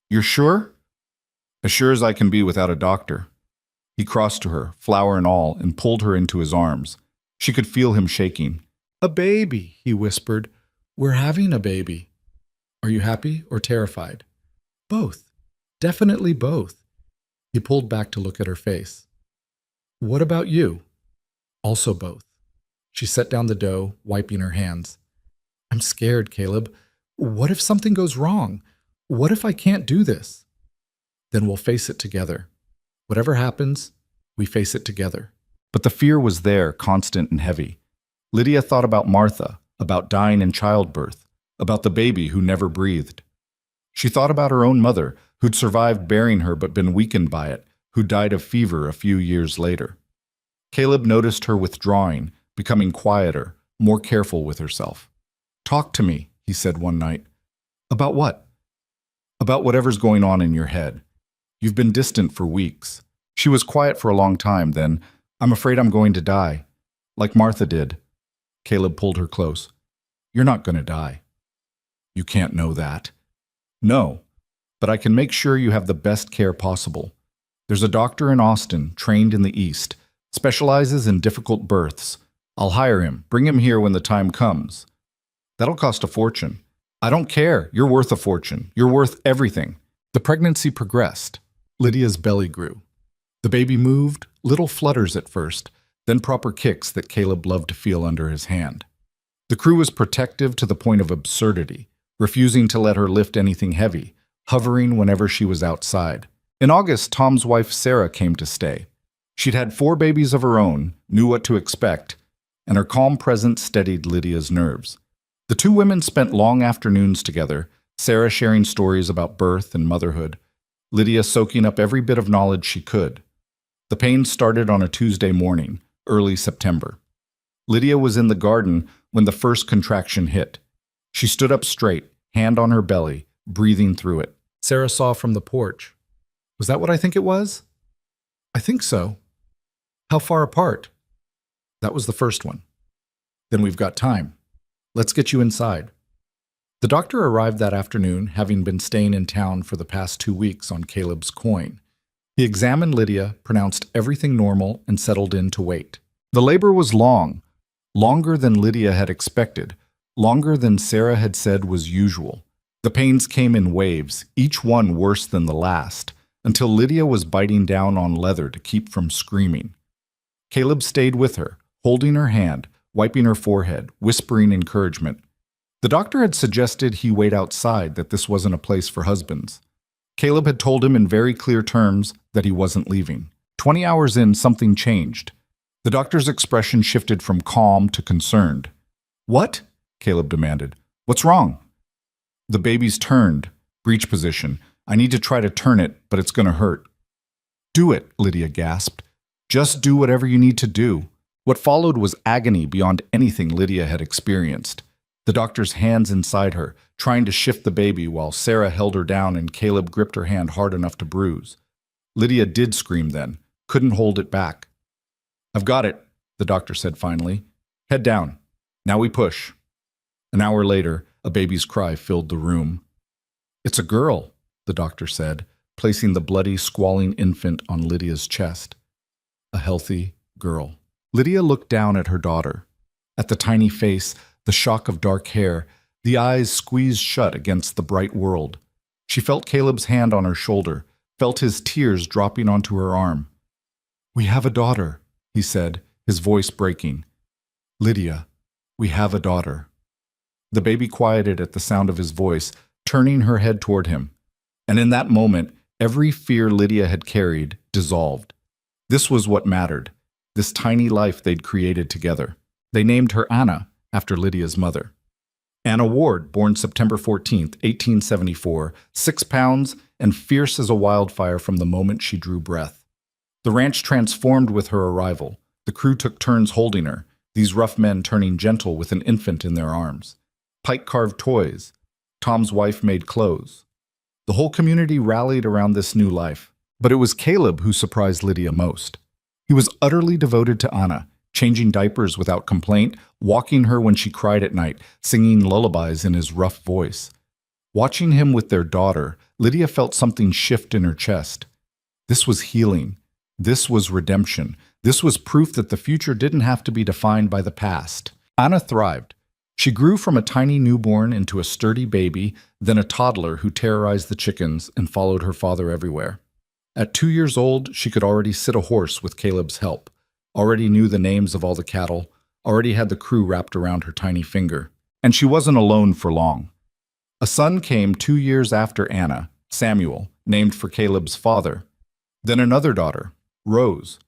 Speaker 1: "You're sure?" "As sure as I can be without a doctor." He crossed to her, flour and all, and pulled her into his arms. She could feel him shaking. "A baby," he whispered. "We're having a baby." "Are you happy or terrified?" "Both. Definitely both." He pulled back to look at her face. "What about you?" "Also both." She set down the dough, wiping her hands. "I'm scared, Caleb. What if something goes wrong? What if I can't do this?" "Then we'll face it together. Whatever happens, we face it together." But the fear was there, constant and heavy. Lydia thought about Martha, about dying in childbirth, about the baby who never breathed. She thought about her own mother, who'd survived bearing her but been weakened by it, who died of fever a few years later. Caleb noticed her withdrawing, becoming quieter, more careful with herself. "Talk to me," he said one night. "About what?" "About whatever's going on in your head. You've been distant for weeks." She was quiet for a long time, then, "I'm afraid I'm going to die. Like Martha did." Caleb pulled her close. "You're not going to die." "You can't know that." "No, but I can make sure you have the best care possible. There's a doctor in Austin, trained in the East, specializes in difficult births. I'll hire him, bring him here when the time comes. That'll cost a fortune." "I don't care. You're worth a fortune. You're worth everything." The pregnancy progressed. Lydia's belly grew. The baby moved, little flutters at first, then proper kicks that Caleb loved to feel under his hand. The crew was protective to the point of absurdity, refusing to let her lift anything heavy, hovering whenever she was outside. In August, Tom's wife Sarah came to stay. She'd had 4 babies of her own, knew what to expect, and her calm presence steadied Lydia's nerves. The 2 women spent long afternoons together, Sarah sharing stories about birth and motherhood, Lydia soaking up every bit of knowledge she could. The pain started on a Tuesday morning, early September. Lydia was in the garden when the first contraction hit. She stood up straight, hand on her belly, breathing through it. Sarah saw from the porch. "Was that what I think it was?" "I think so." "How far apart?" "That was the first one." "Then we've got time. Let's get you inside." The doctor arrived that afternoon, having been staying in town for the past 2 weeks on Caleb's coin. He examined Lydia, pronounced everything normal, and settled in to wait. The labor was long, longer than Lydia had expected, longer than Sarah had said was usual. The pains came in waves, each one worse than the last, until Lydia was biting down on leather to keep from screaming. Caleb stayed with her, holding her hand, wiping her forehead, whispering encouragement. The doctor had suggested he wait outside, that this wasn't a place for husbands. Caleb had told him in very clear terms that he wasn't leaving. 20 hours in, something changed. The doctor's expression shifted from calm to concerned. "What?" Caleb demanded. "What's wrong?" "The baby's turned. Breech position. I need to try to turn it, but it's going to hurt." "Do it," Lydia gasped. "Just do whatever you need to do." What followed was agony beyond anything Lydia had experienced. The doctor's hands inside her, trying to shift the baby while Sarah held her down and Caleb gripped her hand hard enough to bruise. Lydia did scream then, couldn't hold it back. "I've got it," the doctor said finally. "Head down. Now we push." An hour later, a baby's cry filled the room. "It's a girl," the doctor said, placing the bloody, squalling infant on Lydia's chest. A healthy girl. Lydia looked down at her daughter, at the tiny face, the shock of dark hair, the eyes squeezed shut against the bright world. She felt Caleb's hand on her shoulder, felt his tears dropping onto her arm. "We have a daughter," he said, his voice breaking. "Lydia, we have a daughter." The baby quieted at the sound of his voice, turning her head toward him. And in that moment, every fear Lydia had carried dissolved. This was what mattered. this tiny life they'd created together. They named her Anna, after Lydia's mother. Anna Ward, born September 14th, 1874, 6 pounds and fierce as a wildfire from the moment she drew breath. The ranch transformed with her arrival. The crew took turns holding her, these rough men turning gentle with an infant in their arms. Pike carved toys. Tom's wife made clothes. The whole community rallied around this new life. But it was Caleb who surprised Lydia most. He was utterly devoted to Anna, changing diapers without complaint, walking her when she cried at night, singing lullabies in his rough voice. Watching him with their daughter, Lydia felt something shift in her chest. This was healing. This was redemption. This was proof that the future didn't have to be defined by the past. Anna thrived. She grew from a tiny newborn into a sturdy baby, then a toddler who terrorized the chickens and followed her father everywhere. At 2 years old, she could already sit a horse with Caleb's help, already knew the names of all the cattle, already had the crew wrapped around her tiny finger. And she wasn't alone for long. A son came 2 years after Anna, Samuel, named for Caleb's father. Then another daughter, Rose.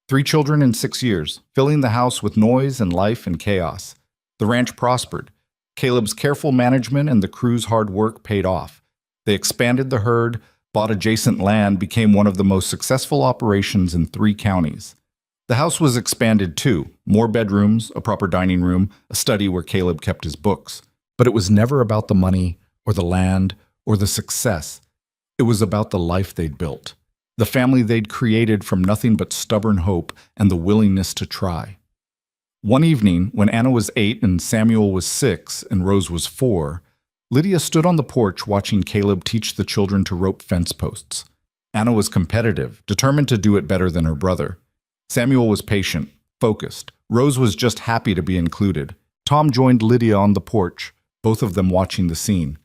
Speaker 1: 3 children in 6 years, filling the house with noise and life and chaos. The ranch prospered. Caleb's careful management and the crew's hard work paid off. They expanded the herd, bought adjacent land, became one of the most successful operations in 3 counties. The house was expanded too, more bedrooms, a proper dining room, a study where Caleb kept his books. But it was never about the money or the land or the success. It was about the life they'd built, the family they'd created from nothing but stubborn hope and the willingness to try. One evening, when Anna was 8 and Samuel was 6 and Rose was 4, Lydia stood on the porch watching Caleb teach the children to rope fence posts. Anna was competitive, determined to do it better than her brother. Samuel was patient, focused. Rose was just happy to be included. Tom joined Lydia on the porch, both of them watching the scene.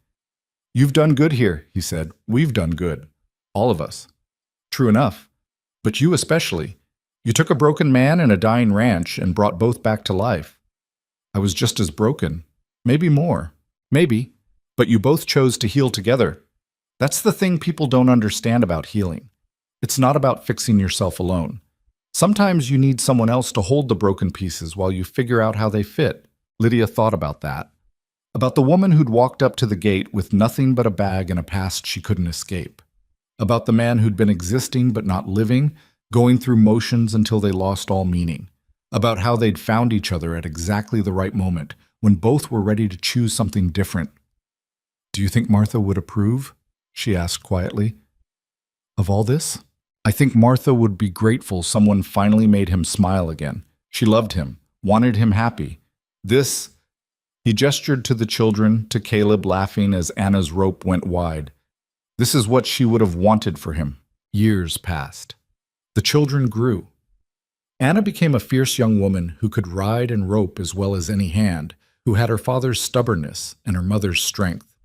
Speaker 1: "You've done good here," he said. "We've done good. All of us." "True enough. But you especially. You took a broken man and a dying ranch and brought both back to life. I was just as broken. Maybe more. Maybe. But you both chose to heal together. That's the thing people don't understand about healing. It's not about fixing yourself alone. Sometimes you need someone else to hold the broken pieces while you figure out how they fit." Lydia thought about that. About the woman who'd walked up to the gate with nothing but a bag and a past she couldn't escape. About the man who'd been existing but not living, going through motions until they lost all meaning. About how they'd found each other at exactly the right moment, when both were ready to choose something different. "Do you think Martha would approve?" she asked quietly. "Of all this?" "I think Martha would be grateful someone finally made him smile again. She loved him, wanted him happy. This..." He gestured to the children, to Caleb laughing as Anna's rope went wide. "This is what she would have wanted for him." Years passed. The children grew. Anna became a fierce young woman who could ride and rope as well as any hand, who had her father's stubbornness and her mother's strength.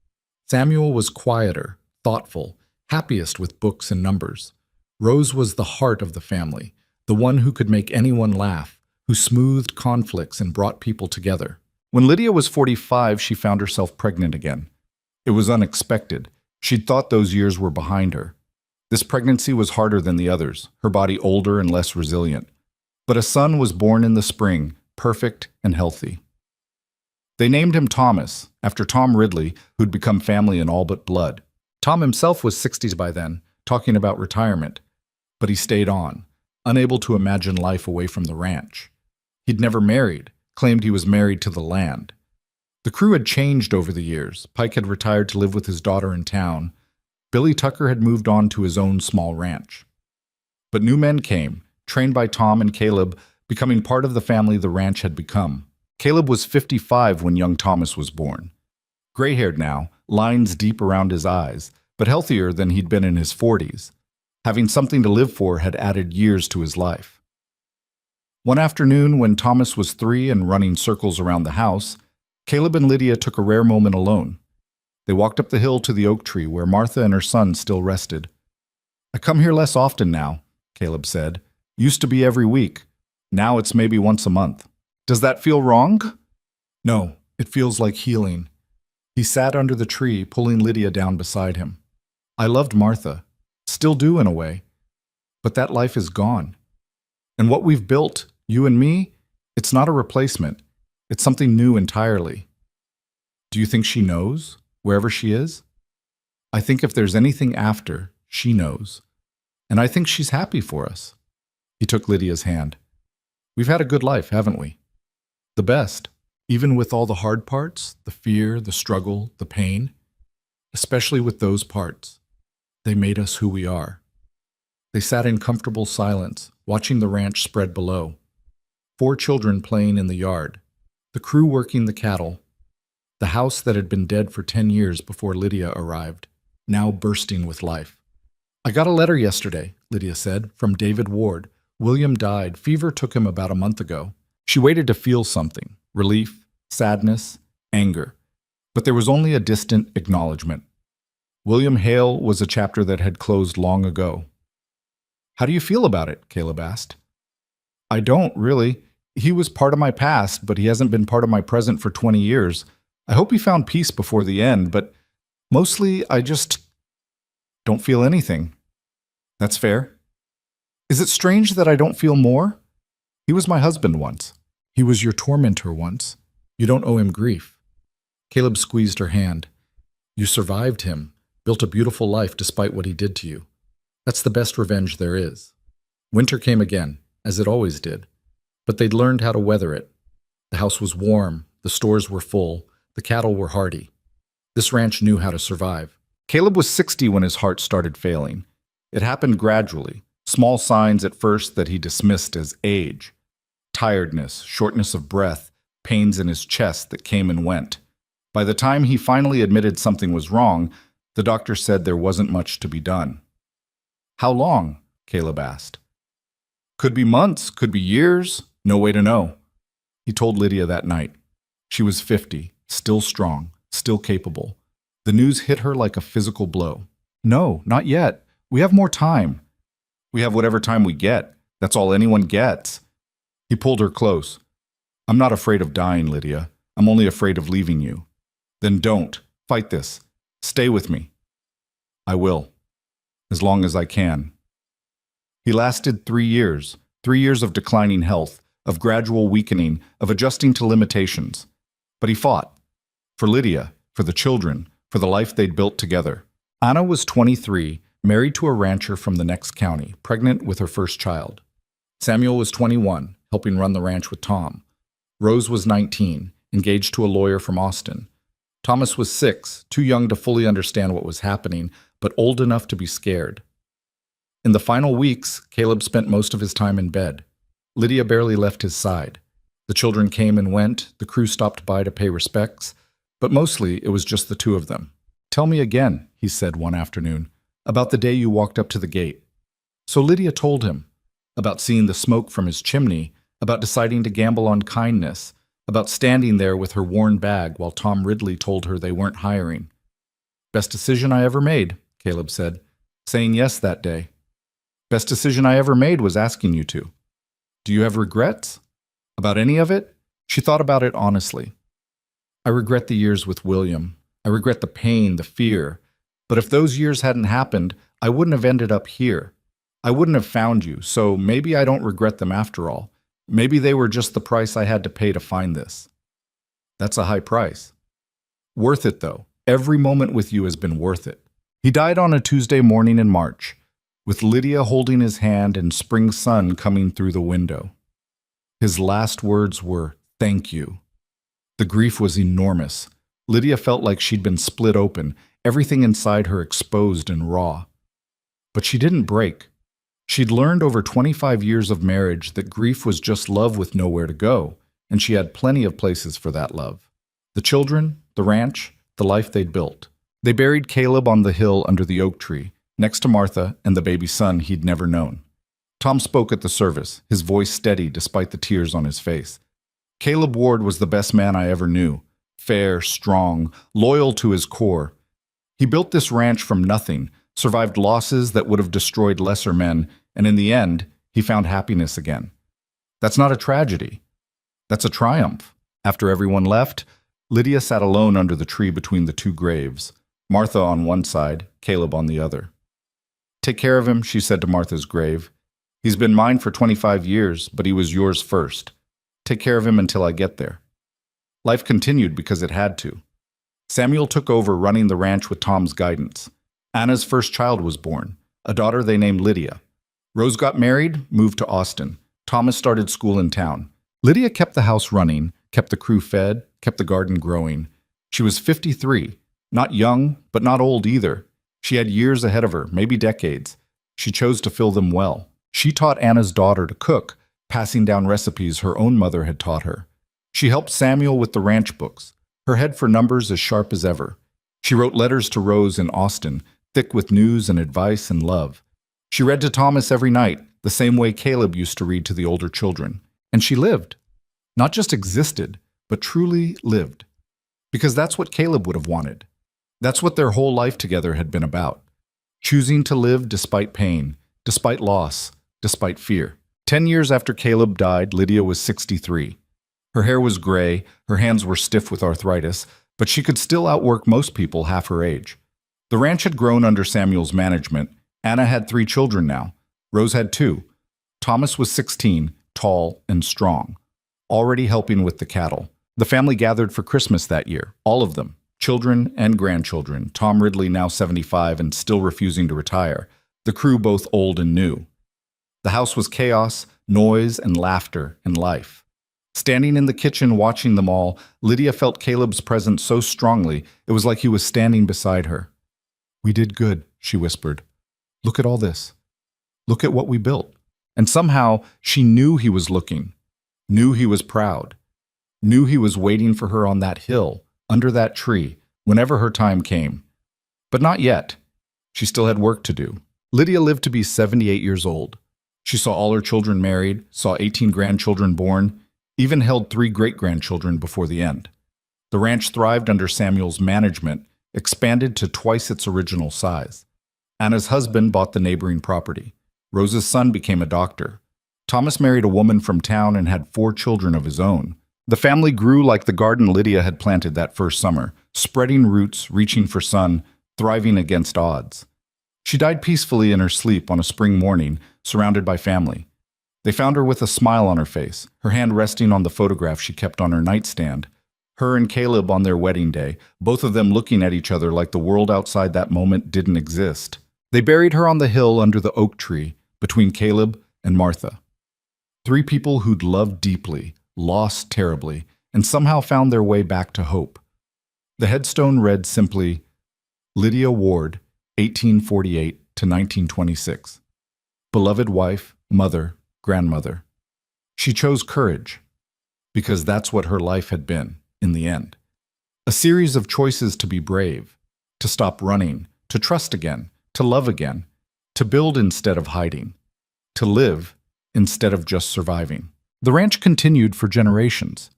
Speaker 1: Samuel was quieter, thoughtful, happiest with books and numbers. Rose was the heart of the family, the one who could make anyone laugh, who smoothed conflicts and brought people together. When Lydia was 45, she found herself pregnant again. It was unexpected. She'd thought those years were behind her. This pregnancy was harder than the others, her body older and less resilient. But a son was born in the spring, perfect and healthy. They named him Thomas, after Tom Ridley, who'd become family in all but blood. Tom himself was 60 by then, talking about retirement. But he stayed on, unable to imagine life away from the ranch. He'd never married, claimed he was married to the land. The crew had changed over the years. Pike had retired to live with his daughter in town. Billy Tucker had moved on to his own small ranch. But new men came, trained by Tom and Caleb, becoming part of the family the ranch had become. Caleb was 55 when young Thomas was born. Gray-haired now, lines deep around his eyes, but healthier than he'd been in his 40s. Having something to live for had added years to his life. One afternoon, when Thomas was 3 and running circles around the house, Caleb and Lydia took a rare moment alone. They walked up the hill to the oak tree where Martha and her son still rested. "I come here less often now," Caleb said. "Used to be every week. Now it's maybe once a month. Does that feel wrong?" "No, it feels like healing." He sat under the tree, pulling Lydia down beside him. "I loved Martha. Still do in a way. But that life is gone. And what we've built, you and me, it's not a replacement. It's something new entirely. Do you think she knows, wherever she is? I think if there's anything after, she knows. And I think she's happy for us. He took Lydia's hand. We've had a good life, haven't we? The best. Even with all the hard parts, the fear, the struggle, the pain. Especially with those parts. They made us who we are. They sat in comfortable silence, watching the ranch spread below. 4 children playing in the yard. The crew working the cattle. The house that had been dead for 10 years before Lydia arrived, now bursting with life. I got a letter yesterday, Lydia said, from David Ward. William died. Fever took him about a month ago. She waited to feel something. Relief, sadness, anger. But there was only a distant acknowledgement. William Hale was a chapter that had closed long ago. How do you feel about it? Caleb asked. I don't, really. He was part of my past, but he hasn't been part of my present for 20 years. I hope he found peace before the end, but mostly I just don't feel anything. That's fair. Is it strange that I don't feel more? He was my husband once. He was your tormentor once. You don't owe him grief. Caleb squeezed her hand. You survived him, built a beautiful life despite what he did to you. That's the best revenge there is. Winter came again, as it always did. But they'd learned how to weather it. The house was warm, the stores were full, the cattle were hardy. This ranch knew how to survive. Caleb was 60 when his heart started failing. It happened gradually, small signs at first that he dismissed as age. Tiredness, shortness of breath, pains in his chest that came and went. By the time he finally admitted something was wrong, the doctor said there wasn't much to be done. How long? Caleb asked. Could be months, could be years, no way to know. He told Lydia that night. She was 50, still strong, still capable. The news hit her like a physical blow. No, not yet. We have more time. We have whatever time we get. That's all anyone gets. He pulled her close. I'm not afraid of dying, Lydia. I'm only afraid of leaving you. Then don't. Fight this. Stay with me. I will. As long as I can. He lasted 3 years. 3 years of declining health, of gradual weakening, of adjusting to limitations. But he fought. For Lydia, for the children, for the life they'd built together. Anna was 23, married to a rancher from the next county, pregnant with her first child. Samuel was 21, helping run the ranch with Tom. Rose was 19, engaged to a lawyer from Austin. Thomas was 6, too young to fully understand what was happening, but old enough to be scared. In the final weeks, Caleb spent most of his time in bed. Lydia barely left his side. The children came and went, the crew stopped by to pay respects, but mostly it was just the two of them. Tell me again, he said one afternoon, about the day you walked up to the gate. So Lydia told him, about seeing the smoke from his chimney, about deciding to gamble on kindness, about standing there with her worn bag while Tom Ridley told her they weren't hiring. Best decision I ever made, Caleb said, saying yes that day. Best decision I ever made was asking you to. Do you have regrets? About any of it? She thought about it honestly. I regret the years with William. I regret the pain, the fear. But if those years hadn't happened, I wouldn't have ended up here. I wouldn't have found you, so maybe I don't regret them after all. Maybe they were just the price I had to pay to find this. That's a high price. Worth it, though. Every moment with you has been worth it. He died on a Tuesday morning in March, with Lydia holding his hand and spring sun coming through the window. His last words were, "Thank you." The grief was enormous. Lydia felt like she'd been split open, everything inside her exposed and raw. But she didn't break. She'd learned over 25 years of marriage that grief was just love with nowhere to go, and she had plenty of places for that love. The children, the ranch, the life they'd built. They buried Caleb on the hill under the oak tree, next to Martha and the baby son he'd never known. Tom spoke at the service, his voice steady despite the tears on his face. Caleb Ward was the best man I ever knew. Fair, strong, loyal to his core. He built this ranch from nothing, survived losses that would have destroyed lesser men, and in the end, he found happiness again. That's not a tragedy. That's a triumph. After everyone left, Lydia sat alone under the tree between the two graves, Martha on one side, Caleb on the other. Take care of him, she said to Martha's grave. He's been mine for 25 years, but he was yours first. Take care of him until I get there." Life continued because it had to. Samuel took over running the ranch with Tom's guidance. Anna's first child was born, a daughter they named Lydia. Rose got married, moved to Austin. Thomas started school in town. Lydia kept the house running, kept the crew fed, kept the garden growing. She was 53, not young, but not old either. She had years ahead of her, maybe decades. She chose to fill them well. She taught Anna's daughter to cook, passing down recipes her own mother had taught her. She helped Samuel with the ranch books, her head for numbers as sharp as ever. She wrote letters to Rose in Austin, thick with news and advice and love. She read to Thomas every night, the same way Caleb used to read to the older children. And she lived. Not just existed, but truly lived. Because that's what Caleb would have wanted. That's what their whole life together had been about. Choosing to live despite pain, despite loss, despite fear. 10 years after Caleb died, Lydia was 63. Her hair was gray, her hands were stiff with arthritis, but she could still outwork most people half her age. The ranch had grown under Samuel's management. Anna had 3 children now. Rose had 2. Thomas was 16, tall and strong, already helping with the cattle. The family gathered for Christmas that year, all of them, children and grandchildren, Tom Ridley now 75 and still refusing to retire, the crew both old and new. The house was chaos, noise and laughter and life. Standing in the kitchen watching them all, Lydia felt Caleb's presence so strongly it was like he was standing beside her. "We did good," she whispered. "Look at all this. Look at what we built." And somehow she knew he was looking, knew he was proud, knew he was waiting for her on that hill, under that tree, whenever her time came. But not yet. She still had work to do. Lydia lived to be 78 years old. She saw all her children married, saw 18 grandchildren born, even held 3 great-grandchildren before the end. The ranch thrived under Samuel's management, expanded to twice its original size. Anna's husband bought the neighboring property. Rose's son became a doctor. Thomas married a woman from town and had 4 children of his own. The family grew like the garden Lydia had planted that first summer, spreading roots, reaching for sun, thriving against odds. She died peacefully in her sleep on a spring morning, surrounded by family. They found her with a smile on her face, her hand resting on the photograph she kept on her nightstand. Her and Caleb on their wedding day, both of them looking at each other like the world outside that moment didn't exist. They buried her on the hill under the oak tree, between Caleb and Martha. 3 people who'd loved deeply, lost terribly, and somehow found their way back to hope. The headstone read simply, Lydia Ward, 1848 to 1926. Beloved wife, mother, grandmother. She chose courage, because that's what her life had been, in the end. A series of choices to be brave, to stop running, to trust again, to love again, to build instead of hiding, to live instead of just surviving. The ranch continued for generations.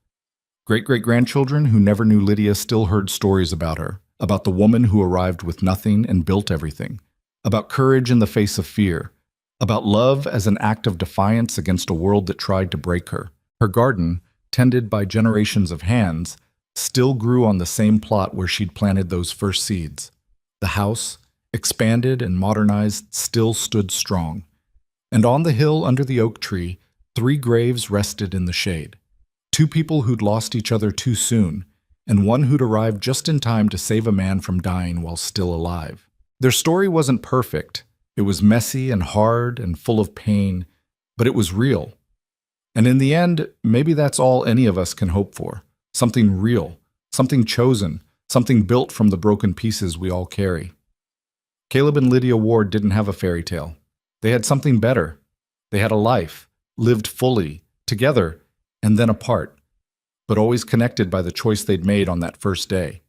Speaker 1: Great-great-grandchildren who never knew Lydia still heard stories about her, about the woman who arrived with nothing and built everything, about courage in the face of fear, about love as an act of defiance against a world that tried to break her. Her garden, tended by generations of hands, still grew on the same plot where she'd planted those first seeds. The house, expanded and modernized, still stood strong. And on the hill under the oak tree, 3 graves rested in the shade. 2 people who'd lost each other too soon, and one who'd arrived just in time to save a man from dying while still alive. Their story wasn't perfect. It was messy and hard and full of pain, but it was real. And in the end, maybe that's all any of us can hope for. Something real, something chosen, something built from the broken pieces we all carry. Caleb and Lydia Ward didn't have a fairy tale. They had something better. They had a life, lived fully, together, and then apart, but always connected by the choice they'd made on that first day.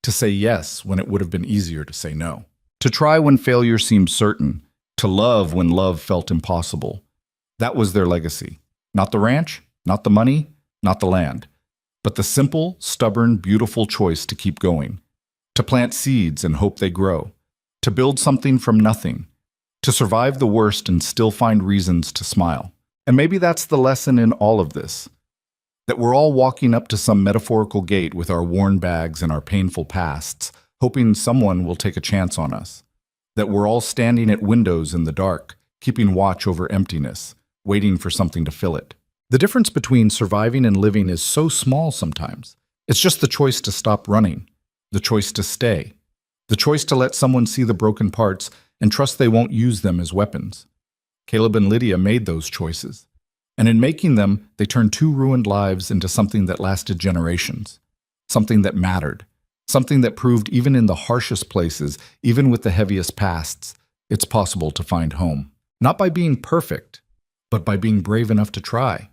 Speaker 1: To say yes when it would have been easier to say no. To try when failure seemed certain. To love when love felt impossible. That was their legacy. Not the ranch, not the money, not the land, but the simple, stubborn, beautiful choice to keep going. To plant seeds and hope they grow. To build something from nothing. To survive the worst and still find reasons to smile. And maybe that's the lesson in all of this. That we're all walking up to some metaphorical gate with our worn bags and our painful pasts, hoping someone will take a chance on us. That we're all standing at windows in the dark, keeping watch over emptiness, waiting for something to fill it. The difference between surviving and living is so small sometimes. It's just the choice to stop running, the choice to stay, the choice to let someone see the broken parts and trust they won't use them as weapons. Caleb and Lydia made those choices. And in making them, they turned two ruined lives into something that lasted generations, something that mattered, something that proved even in the harshest places, even with the heaviest pasts, it's possible to find home. Not by being perfect, but by being brave enough to try.